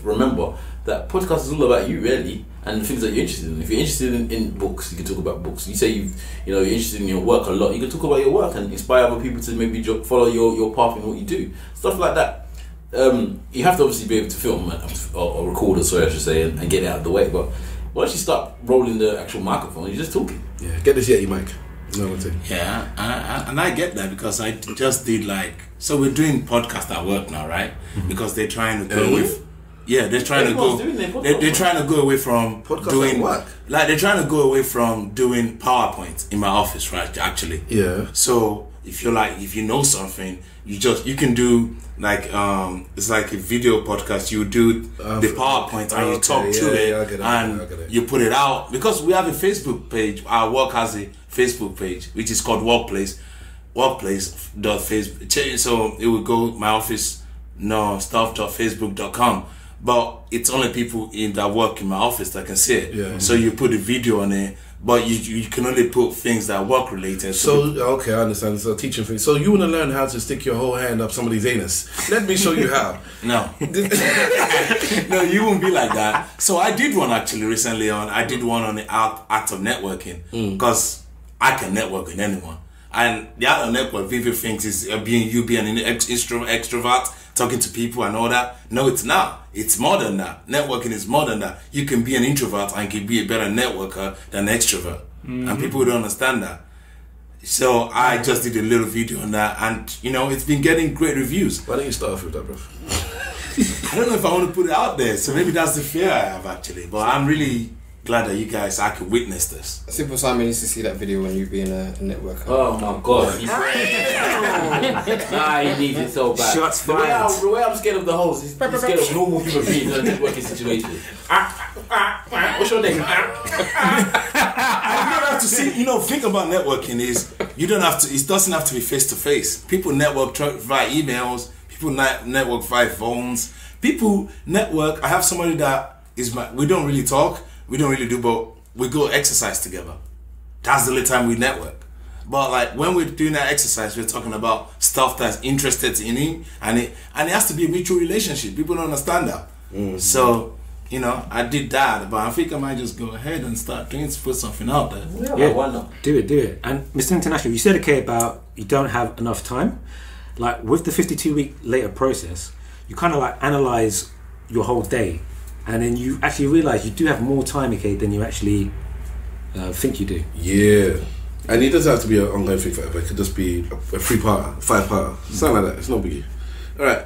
remember that podcast is all about you, really, and the things that you're interested in. If you're interested in books, you can talk about books. You say you're interested in your work a lot, you can talk about your work and inspire other people to maybe follow your path in what you do. Stuff like that. You have to obviously be able to film or record, I should say, and get it out of the way. But once you start rolling the actual microphone, you're just talking. Yeah, get this Yeti mic. No one thing. Yeah, and I get that, because I just did so we're doing podcast at work now, right? Because they're trying to go with, they're trying to go. They're trying to go away from Podcast doing at work. Like, they're trying to go away from doing PowerPoint in my office, right? Actually, Yeah. So if you know something, you can do it's like a video podcast. You do the PowerPoint and you talk to it, I get it, and I get it. you put it out, because we have a Facebook page. Our work has a Facebook page which is called workplace.facebook. So it would go my office stuff.facebook.com. but it's only people that work in my office that can see it. Yeah. So you put a video on it, but you can only put things that are work related. So, okay, I understand. So, teaching things. So, you want to learn how to stick your whole hand up somebody's anus. Let me show you how. No. No, you won't be like that. So, I did one actually recently I did one on the art of networking, because I can network with anyone. And the art of network, people think is being an extrovert, talking to people and all that. No, it's not. It's more than that. Networking is more than that. You can be an introvert and can be a better networker than an extrovert. And people don't understand that. So I just did a little video on that, and it's been getting great reviews. Why don't you start off with that, bro? I don't know if I want to put it out there, so maybe that's the fear I have actually. But I'm really glad that I could witness this. Simple Simon needs to see that video when you being a networker. Oh my god. He needs it so bad. Shots fired. The way I'm scared of the host, he's scared of normal human beings in a networking situation. What's your name? You don't have to see. Think about networking is you don't have to. It doesn't have to be face to face. People network via emails. People network via phones. People network. I have somebody that is we don't really talk. We don't really do, but we go exercise together. That's the only time we network. But like when we're doing that exercise, we're talking about stuff that's interested in him, and it has to be a mutual relationship. People don't understand that. So, I did that, but I think I might just go ahead and start put something out there. Yeah, why not? Do it. And Mr. International, you said about you don't have enough time. Like with the 52-week later process, you kind of like analyze your whole day. And then you actually realise you do have more time, than you actually think you do. Yeah. And it doesn't have to be an ongoing thing forever. It could just be a 3-parter, 5-parter, something like that. It's no biggie. Alright.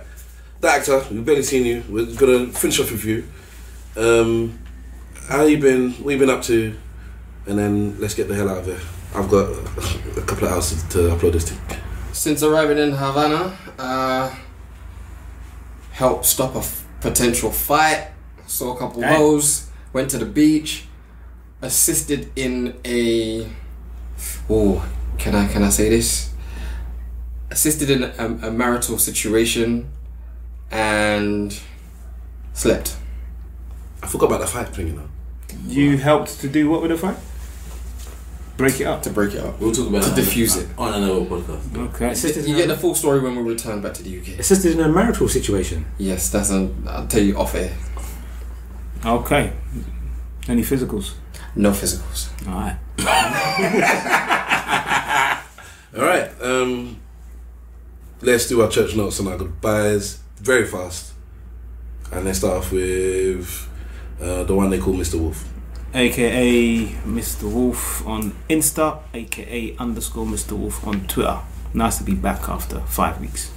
The actor, we've barely seen you. We're going to finish off with you. How you been? What you been up to? And then let's get the hell out of here. I've got a couple of hours to upload this thing. Since arriving in Havana, helped stop a potential fight. Saw a couple hoes, went to the beach, assisted in a can I say this? Assisted in a marital situation and slept. I forgot about the fight thing, You helped to do what with the fight? Break it up. To break it up. We'll talk about to it diffuse it on another podcast. Okay. You get the full story when we return back to the UK. Assisted in a marital situation. Yes, I'll tell you off air. Okay. Any physicals? No physicals. Alright. Alright. Let's do our church notes and our goodbyes very fast. And let's start off with the one they call Mr. Wolf. AKA Mr. Wolf on Insta, AKA _Mr. Wolf on Twitter. Nice to be back after 5 weeks.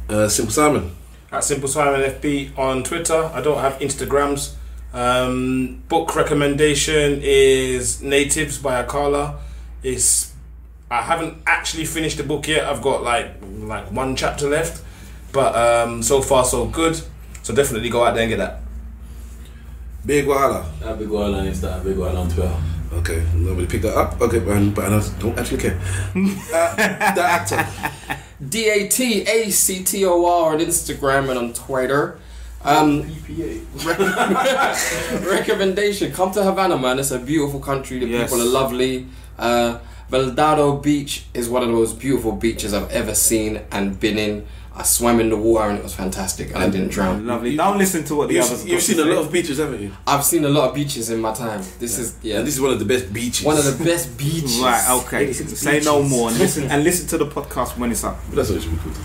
Simple Simon. At Simple Simon FB on Twitter. I don't have Instagrams. Book recommendation is Natives by Akala. I haven't actually finished the book yet. I've got like one chapter left, but so far so good. So definitely go out there and get that. Big Wahala. Big Wahala on Insta, Big Wahala on Twitter. Okay, nobody picked that up. Okay, but I don't actually care. The actor. DATACTOR on Instagram and on Twitter. Recommendation: come to Havana, man. It's a beautiful country. The people are lovely. Veldado Beach is one of the most beautiful beaches I've ever seen and been in. I swam in the water and it was fantastic, and I didn't drown. Lovely. Don't listen to what the others. You've seen a lot of beaches, haven't you? I've seen a lot of beaches in my time. This is one of the best beaches. One of the best beaches. Right. Okay. Say no more and listen to the podcast when it's up. But that's what it should be called.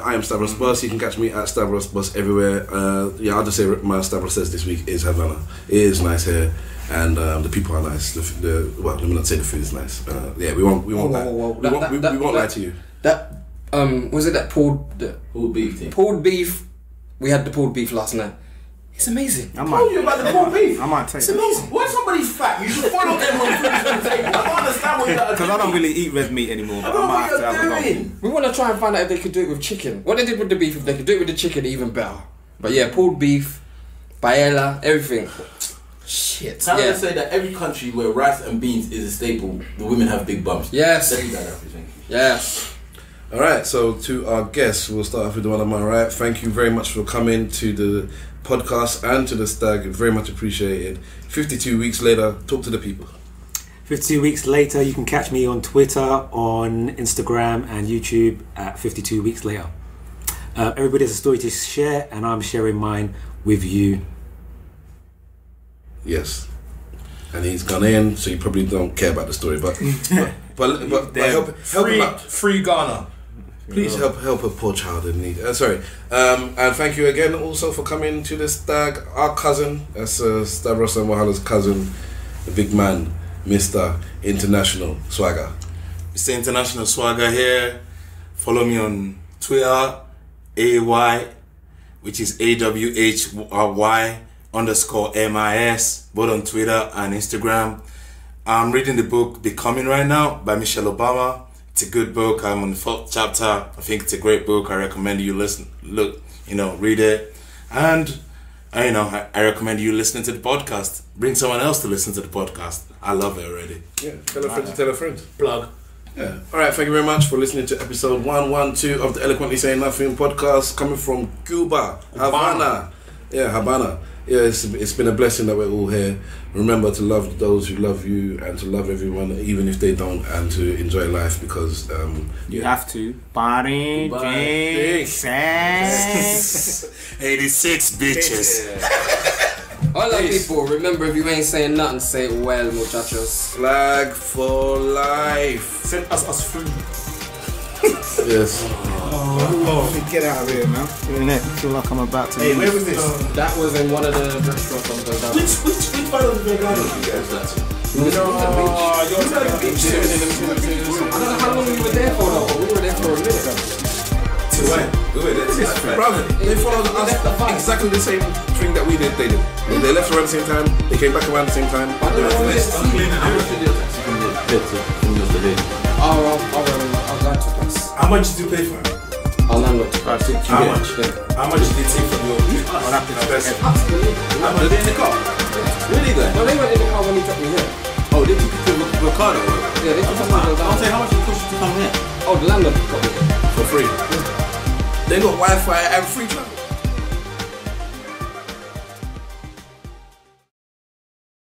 I am Stavros Bus. You can catch me at Stavros Bus everywhere. I'll just say my Stavros says this week is Havana. It is nice here. And the people are nice. Well, let me not say the food is nice. We won't lie to you. That was it that pulled beef thing? Pulled beef. We had the pulled beef last night. It's amazing. I told you about the pulled beef. I might take It's amazing. When somebody's fat, you should follow them on the table. I don't understand what you're doing. Because I don't really eat red meat anymore. But I might have to have a go. We want to try and find out if they could do it with chicken. What they did with the beef, if they could do it with the chicken, even better. But yeah, pulled beef, paella, everything. Shit. How do they say that every country where rice and beans is a staple, the women have big bums? Yes. Let me that up, thank you. Yes. All right, so to our guests, we'll start off with the one on my right. Thank you very much for coming to the podcast and to the Stag. Very much appreciated. 52 weeks later, talk to the people. 52 weeks later, you can catch me on Twitter, on Instagram and YouTube at 52 weeks later. Everybody has a story to share, and I'm sharing mine with you. Yes. And he's gone in, so you probably don't care about the story, but help him out. Free Ghana. Please help a poor child in need. And thank you again also for coming to the Stag. Our cousin, that's Stavros and Wahala's cousin, the big man, Mr. International Swagger. Mr. International Swagger here. Follow me on Twitter, AY, which is AWHY_M.I.S, both on Twitter and Instagram. I'm reading the book Becoming right now by Michelle Obama. It's a good book. I'm on the 4th chapter. I think it's a great book. I recommend you read it. And I recommend you listening to the podcast. Bring someone else to listen to the podcast. I love it already. Yeah, tell a friend to tell a friend. Plug. Yeah. All right, thank you very much for listening to episode 112 of the Eloquently Saying Nothing podcast, coming from Cuba, Havana. Yeah, Havana. Yeah, it's been a blessing that we're all here. Remember to love those who love you and to love everyone, even if they don't, and to enjoy life because you have to. Party, drink, sex. 86 bitches. Hola people, remember if you ain't saying nothing, say it well, muchachos. Flag for life. Send us food. Yes. Get out of here, man. I feel like I'm about to. Hey, where was this? That was in one of the restaurants on the down. Which part of the garden did you guys that to? You're at the beach. I don't know how long we were there for though, but we were there for a minute. To when? Brother, they followed us exactly the same thing that we did. They did. They left around the same time. They came back around the same time. I'll go to this. How much did you pay for it? I'll landlord. How much? How much did they take from your I'll have to express it. How much did they in the car? Really good. No, they went in the car when he dropped me here. Oh, they took you to Ricardo. Yeah, they took us to the I'll say how much it cost you to come here? Oh, the landlord got me here. For free. They got Wi-Fi and free travel.